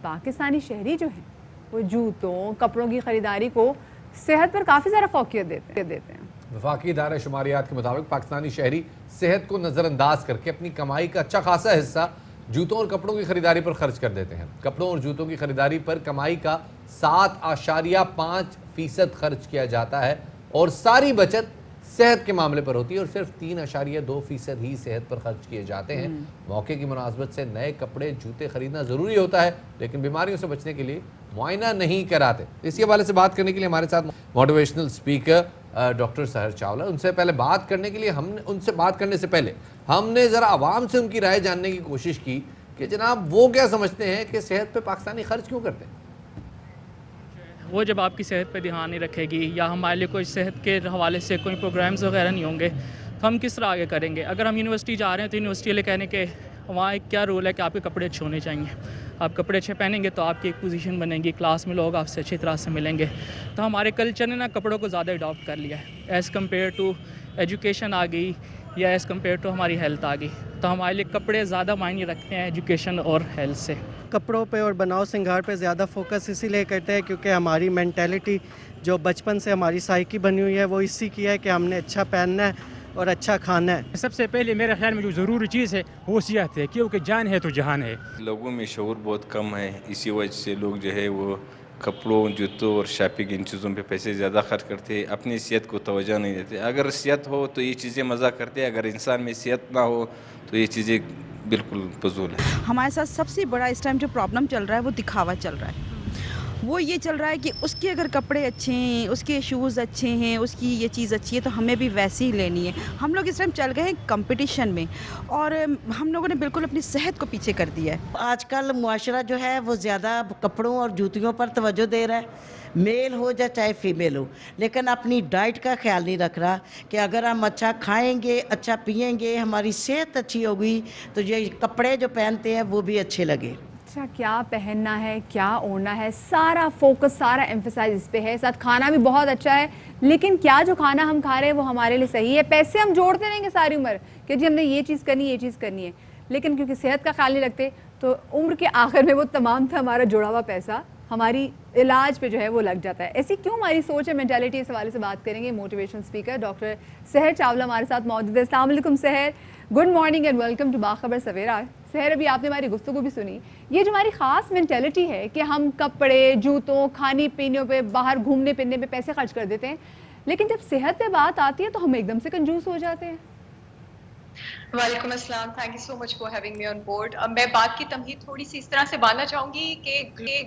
पाकिस्तानी शहरी जो हैं वो जूतों कपड़ों की ख़रीदारी को सेहत पर काफ़ी ज़्यादा फोकियत देते हैं। वफाकी दारशुमारियात के मुताबिक पाकिस्तानी शहरी सेहत को नज़रअंदाज करके अपनी कमाई का अच्छा खासा हिस्सा जूतों और कपड़ों की खरीदारी पर खर्च कर देते हैं। कपड़ों और जूतों की खरीदारी पर कमाई का 7.5% खर्च किया जाता है, और सारी बचत सेहत के मामले पर होती है, और सिर्फ 3.2% ही सेहत पर खर्च किए जाते हैं। मौके की मुनासबत से नए कपड़े जूते खरीदना ज़रूरी होता है, लेकिन बीमारियों से बचने के लिए मुआयना नहीं कराते। इसी हवाले से बात करने के लिए हमारे साथ मोटिवेशनल स्पीकर डॉक्टर सहर चावला। उनसे बात करने से पहले हमने ज़रा आवाम से उनकी राय जानने की कोशिश की कि जनाब वो क्या समझते हैं कि सेहत पे पाकिस्तानी खर्च क्यों करते हैं। वो जब आपकी सेहत पे ध्यान नहीं रखेगी, या हमारे लिए कोई सेहत के हवाले से कोई प्रोग्राम्स वगैरह नहीं होंगे, तो हम किस तरह आगे करेंगे। अगर हम यूनिवर्सिटी जा रहे हैं तो यूनिवर्सिटी वाले कहने के वहाँ एक क्या रूल है कि आपके कपड़े अच्छे होने चाहिए, आप कपड़े अच्छे पहनेंगे तो आपकी एक पोजीशन बनेगी, क्लास में लोग आपसे अच्छी तरह से मिलेंगे। तो हमारे कल्चर ने ना कपड़ों को ज़्यादा अडॉप्ट कर लिया है, एज़ कम्पेयर टू एजुकेशन आ गई, या एज़ कम्पेयर टू हमारी हेल्थ आ गई। तो हमारे लिए कपड़े ज़्यादा मायने रखते हैं एजुकेशन और हेल्थ से। कपड़ों पे और बनाव सिंगार पे ज़्यादा फोकस इसीलिए करते हैं क्योंकि हमारी मेंटालिटी जो बचपन से हमारी साइकी बनी हुई है वो इसी की है कि हमने अच्छा पहनना है और अच्छा खाना है। सबसे पहले मेरे ख्याल में जो ज़रूरी चीज़ है वो सेहत है, क्योंकि जान है तो जहान है। लोगों में शऊर बहुत कम है, इसी वजह से लोग जो है वो कपड़ों जूतों और शॉपिंग इन चीज़ों पे पैसे ज़्यादा खर्च करते हैं, अपनी सेहत को तवज्जो नहीं देते। अगर सेहत हो तो ये चीज़ें मज़ा करते हैं, अगर इंसान में सेहत ना हो तो ये चीज़ें बिल्कुल फजूल है। हमारे साथ सबसे बड़ा इस टाइम जो प्रॉब्लम चल रहा है वो दिखावा चल रहा है। वो ये चल रहा है कि उसके अगर कपड़े अच्छे हैं, उसके शूज़ अच्छे हैं, उसकी ये चीज़ अच्छी है तो हमें भी वैसी ही लेनी है। हम लोग इस टाइम चल गए हैं कंपटीशन में, और हम लोगों ने बिल्कुल अपनी सेहत को पीछे कर दिया है। आजकल मुआशरा जो है वो ज़्यादा कपड़ों और जूतियों पर तवज्जो दे रहा है, मेल हो या चाहे फीमेल हो, लेकिन अपनी डाइट का ख्याल नहीं रख रहा कि अगर हम अच्छा खाएंगे, अच्छा पिएंगे, हमारी सेहत अच्छी होगी तो ये कपड़े जो पहनते हैं वो भी अच्छे लगे। अच्छा, क्या पहनना है, क्या ओढ़ना है, सारा फोकस, सारा एम्फेसाइज इस पे है। साथ खाना भी बहुत अच्छा है, लेकिन क्या जो खाना हम खा रहे हैं वो हमारे लिए सही है। पैसे हम जोड़ते रहेंगे सारी उम्र कि जी हमने ये चीज़ करनी है, ये चीज़ करनी है, लेकिन क्योंकि सेहत का ख्याल नहीं रखते तो उम्र के आखिर में वो तमाम था हमारा जुड़ा हुआ पैसा हमारी इलाज पे जो है वो लग जाता है। ऐसी क्यों हमारी सोच है, मेंटालिटी, इस हवाले से बात करेंगे। मोटिवेशनल स्पीकर डॉक्टर सहर चावला हमारे साथ मौजूद है। अस्सलाम वालेकुम Sahar, good morning and welcome to Bakhabar Savera. Sahar, अभी आपने हमारी गुफ्तगू भी सुनी, ये जो हमारी ख़ास मेंटालिटी है कि हम कपड़े, जूतों, खाने पीने पे, बाहर घूमने फिरने पे पैसे खर्च कर देते हैं, लेकिन जब सेहत पे बात आती है तो हम एकदम से कंजूस हो जाते हैं। वालेकुम अस्सलाम, thank you so much for having me on board. मैं बात की तमहीद थोड़ी सी इस तरह से बांधना चाहूँगी कि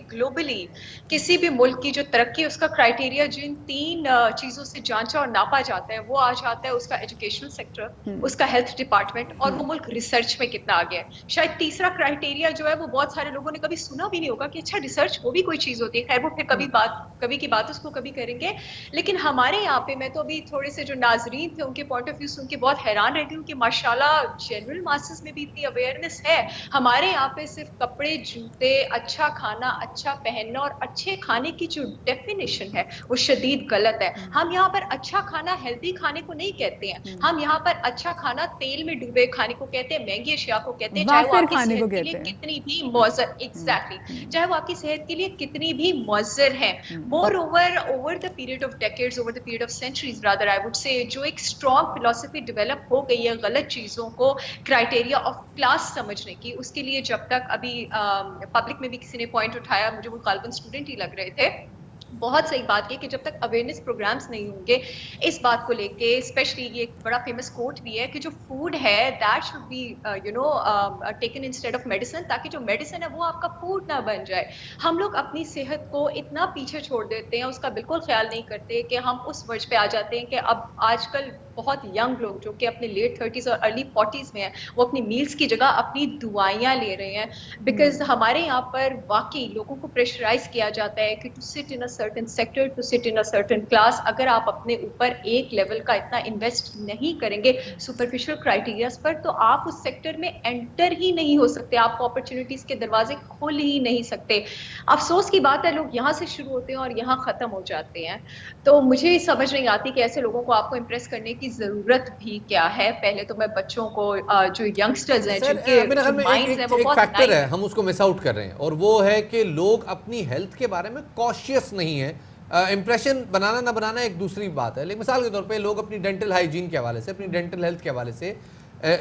ग्लोबली किसी भी मुल्क की जो तरक्की उसका क्राइटेरिया जिन 3 चीज़ों से जांचा और नापा जाता है वो आ जाता है उसका एजुकेशनल सेक्टर, उसका हेल्थ डिपार्टमेंट और वो मुल्क रिसर्च में कितना आगे है। शायद तीसरा क्राइटेरिया जो है वो बहुत सारे लोगों ने कभी सुना भी नहीं होगा कि अच्छा रिसर्च वो भी कोई चीज़ होती है। खैर वो फिर कभी की बात उसको कभी करेंगे। लेकिन हमारे यहाँ पे मैं तो अभी थोड़े से जो नाजरीन थे उनके पॉइंट ऑफ व्यू सुन के बहुत हैरान रह गई हूँ कि माशाल्लाह जनरल मासेस में भी इतनी अवेयरनेस है। हमारे यहाँ पे सिर्फ कपड़े, जूते, अच्छा खाना, अच्छा पहनना और अच्छे खाने की जो डेफिनेशन है वो शदीद गलत है। हम यहाँ पर अच्छा खाना हेल्दी खाने को नहीं कहते हैं, हम यहाँ पर अच्छा खाना तेल में डूबे खाने को कहते हैं, महंगी अशिया को कहते हैं, चाहे वो आपकी सेहत के लिए कितनी भी मुअज्जर, एग्जैक्टली, चाहे वो आपकी सेहत के लिए कितनी भी मुअज्जर है। More over the period of decades, over the period of centuries rather I would say, जो एक स्ट्रॉन्ग फिलॉसफी डेवलप हो गई है गलत चीजों को क्राइटेरिया ऑफ क्लास समझने की, उसके लिए जब तक अभी पब्लिक में भी किसी ने पॉइंट उठाया, मुझे वो गालिबन स्टूडेंट ही लग रहे थे, बहुत सही बात की कि जब तक अवेयरनेस प्रोग्राम्स नहीं होंगे इस बात को लेके, स्पेशली ये एक बड़ा फेमस कोट भी है कि जो फूड है that should be taken instead of medicine, ताकि जो मेडिसिन है वो आपका फूड ना बन जाए। हम लोग अपनी सेहत को इतना पीछे छोड़ देते हैं, उसका बिल्कुल ख्याल नहीं करते कि हम उस वर्ज पे आ जाते हैं कि अब आजकल बहुत यंग लोग जो कि अपने लेट 30s और अर्ली 40s में हैं वो अपनी मील्स की जगह अपनी दुआइयाँ ले रहे हैं, बिकॉज हमारे यहाँ पर वाकई लोगों को प्रेशराइज किया जाता है कि to sit in a certain sector, to sit in a certain class, अगर आप अपने ऊपर एक लेवल का इतना इन्वेस्ट नहीं करेंगे सुपरफिशियल क्राइटेरियाज पर तो आप उस सेक्टर में एंटर ही नहीं हो सकते, आपको अपॉर्चुनिटीज के दरवाजे खोल ही नहीं सकते। अफसोस की बात है लोग यहाँ से शुरू होते हैं और यहाँ खत्म हो जाते हैं। तो मुझे समझ नहीं आती कि ऐसे लोगों को आपको इम्प्रेस करने की जरूरत भी क्या है। पहले तो मैं बच्चों को जो यंगस्टर्स हैं जिनके माइंड्स हैं वो बहुत फैक्टर है, हम उसको मिस आउट कर रहे हैं, और वो है कि लोग अपनी हेल्थ के बारे में कॉशियस नहीं है। इंप्रेशन बनाना ना बनाना एक दूसरी बात है, लेकिन मिसाल के तौर पे लोग अपनी डेंटल हाइजीन के हवाले से, अपनी डेंटल हेल्थ के हवाले से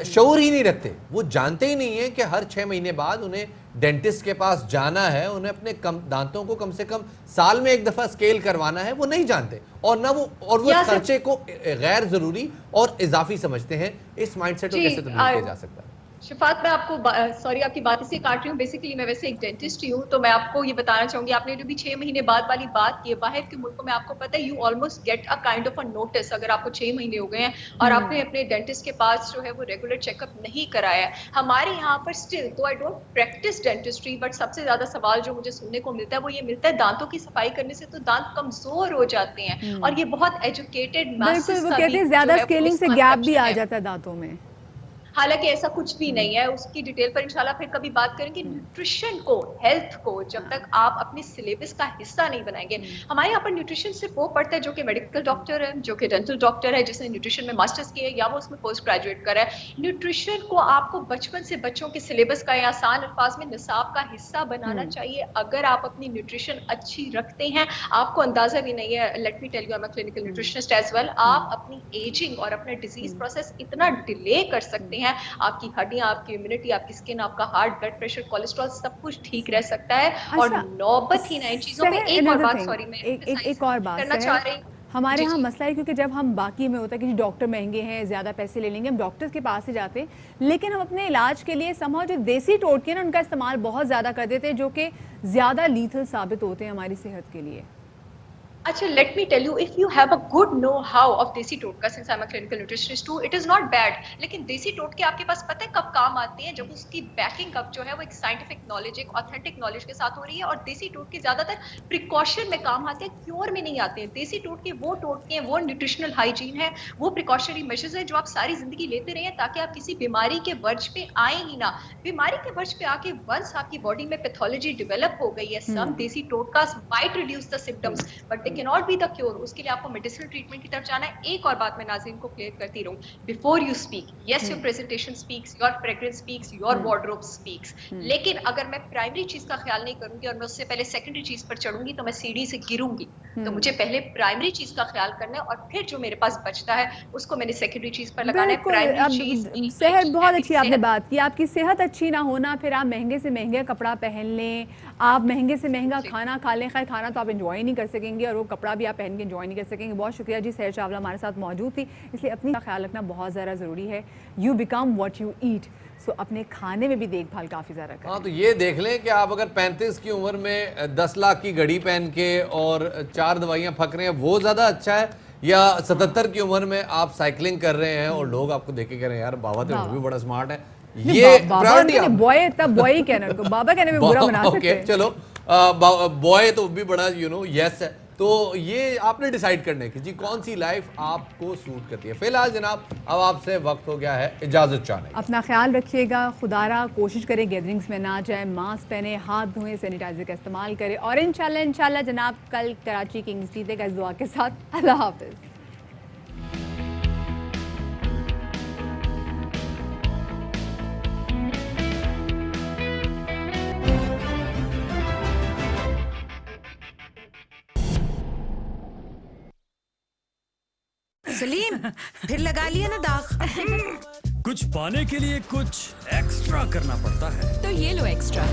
शऊर ही नहीं रखते। वो जानते ही नहीं है कि हर 6 महीने बाद उन्हें डेंटिस्ट के पास जाना है, उन्हें अपने दांतों को कम से कम साल में एक दफ़ा स्केल करवाना है, वो नहीं जानते और ना वो इस खर्चे को गैर ज़रूरी और इजाफी समझते हैं। इस माइंडसेट को कैसे तब्दील किया जा सकता है? शिफात, मैं आपको सॉरी आपकी बात इसलिए काट रही हूँ, बेसिकली मैं वैसे एक डेंटिस्ट ही हूँ, तो मैं आपको ये बताना चाहूंगी, आपने जो भी 6 महीने बाद वाली बात की है, बाहर के मुल्कों में आपको पता है you almost get a kind of a notice अगर आपको 6 महीने हो गए हैं और आपने अपने डेंटिस्ट के पास जो है वो रेगुलर चेकअप नहीं कराया है। हमारे यहाँ पर स्टिल तो I don't practice dentistry, but सबसे ज्यादा सवाल जो मुझे सुनने को मिलता है वो ये मिलता है दांतों की सफाई करने से तो दांत कमजोर हो जाते हैं, और ये बहुत एजुकेटेड बिल्कुल, वो कहते हैं ज्यादा स्केलिंग से गैप भी आ जाता है दांतों में। हालांकि ऐसा कुछ भी नहीं है, उसकी डिटेल पर इंशाल्लाह फिर कभी बात करेंगे। न्यूट्रिशन को, हेल्थ को जब तक आप अपने सिलेबस का हिस्सा नहीं बनाएंगे, हमारे यहाँ पर न्यूट्रिशन सिर्फ वो पढ़ता है जो कि मेडिकल डॉक्टर है, जो कि डेंटल डॉक्टर है, जिसने न्यूट्रिशन में मास्टर्स किया है या वो उसमें पोस्ट ग्रेजुएट करा है। न्यूट्रिशन को आपको बचपन से बच्चों के सिलेबस का या आसान अल्फाज में निसाब का हिस्सा बनाना चाहिए। अगर आप अपनी न्यूट्रिशन अच्छी रखते हैं, आपको अंदाजा भी नहीं है, let me tell you, I am a clinical nutritionist as well, आप अपनी एजिंग और अपना डिजीज प्रोसेस इतना डिले कर सकते हैं, आपकी हड्डियां, आपकी इम्यूनिटी, आपकी स्किन, आपका हार्ट, ब्लड प्रेशर, कोलेस्ट्रॉल सब कुछ ठीक रह सकता है। और नौबत ही नहीं चीजों में एक और बात, सॉरी मैं एक और बात करना चाह रही हूँ, हमारे यहाँ मसला है क्योंकि जब हम बाकी में होता है कि डॉक्टर महंगे हैं, ज़्यादा पैसे ले लेंगे, हम डॉक्टर्स के पास ही जाते हैं, लेकिन हम अपने इलाज के लिए समझो जो देसी टोटके हैं ना उनका इस्तेमाल बहुत ज़्यादा कर देते हैं, जो कि ज़्यादा लीथल साबित होते हैं हमारी सेहत के लिए। अच्छा, let me tell you, if you have a good know how of desi totka, since I am a clinical nutritionist too, it is not bad, लेकिन देसी टोटके आपके पास पता है कब काम आते हैं, जब उसकी बैकिंग अप जो है वो एक साइंटिफिक नॉलेज, एक ऑथेंटिक नॉलेज के साथ हो रही है। और देसी टोटके ज्यादातर प्रिकॉशन में काम आते हैं, क्योर में नहीं आते हैं। देसी टोटके हैं, वो न्यूट्रिशनल हाइजीन है, वो प्रिकॉशनरी मेजर्स है जो आप सारी जिंदगी लेते रहे ताकि आप किसी बीमारी के वर्ज पे आए ही ना। बीमारी के वर्ज पे आके वंस आपकी बॉडी में पैथोलॉजी डेवलप हो गई है, some desi totkas might reduce the symptoms but can not be the cure. उसके लिए आपको मेडिसिनल ट्रीटमेंट की तरफ जाना है। एक और बात मैं नाज़रीन को क्लियर करती रहूं, before you speak, yes your presentation speaks, your fragrance speaks, your wardrobe speaks, लेकिन अगर मैं प्राइमरी चीज का ख्याल नहीं करूंगी और मैं उससे पहले सेकेंडरी चीज पर चढ़ूंगी तो मैं सीढ़ी से गिरूंगी। तो मुझे पहले प्राइमरी चीज का ख्याल करना है और फिर जो मेरे पास बचता है उसको मैंने सेकेंडरी चीज पर लगाना है। प्राइमरी चीज सेहत, बहुत अच्छी आपने बात की। आपकी सेहत अच्छी ना होना, फिर आप महंगे से महंगे कपड़ा पहन लें, आप महंगे से महंगा खाना खा लें, खैर खाना तो आप एंजॉय नहीं कर सकेंगे और वो कपड़ा भी आप पहन के एंजॉय नहीं कर सकेंगे। बहुत शुक्रिया जी, सहर चावला हमारे साथ मौजूद थी। इसलिए अपनी ख्याल रखना बहुत ज़्यादा ज़रूरी है। You become what you eat, so अपने खाने में भी देखभाल काफ़ी ज़्यादा करें। हाँ, तो ये देख लें कि आप अगर 35 की उम्र में 10 लाख की घड़ी पहन के और 4 दवाइयाँ फक रहे हैं, वो ज़्यादा अच्छा है, या 77 की उम्र में आप साइकिलिंग कर रहे हैं और लोग आपको देख के कह रहे हैं यार बाबा तो भी बड़ा स्मार्ट है। ये प्रायोरिटी बॉय तब बॉय ही कहना, बाबा कहने में बुरा बना सकते हैं। चलो बॉय तो भी बड़ा यस है। तो ये आपने डिसाइड करने की जी कौन सी लाइफ आपको सूट करती है। फिलहाल जनाब अब आपसे वक्त हो गया है इजाजत चाहने। अपना ख्याल रखिएगा, खुदारा कोशिश करें गैदरिंग्स में ना जाए, मास्क पहने, हाथ धोएं, सैनिटाइजर का इस्तेमाल करें और इंशाल्लाह जनाब कल कराची किंग्स जीतेगा इस दुआ के साथ। अल्लाह हाफिज। सलीम, फिर लगा लिया ना दाग। कुछ पाने के लिए कुछ एक्स्ट्रा करना पड़ता है। तो ये लो एक्स्ट्रा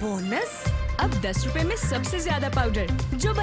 बोनस। अब 10 रुपए में सबसे ज्यादा पाउडर जो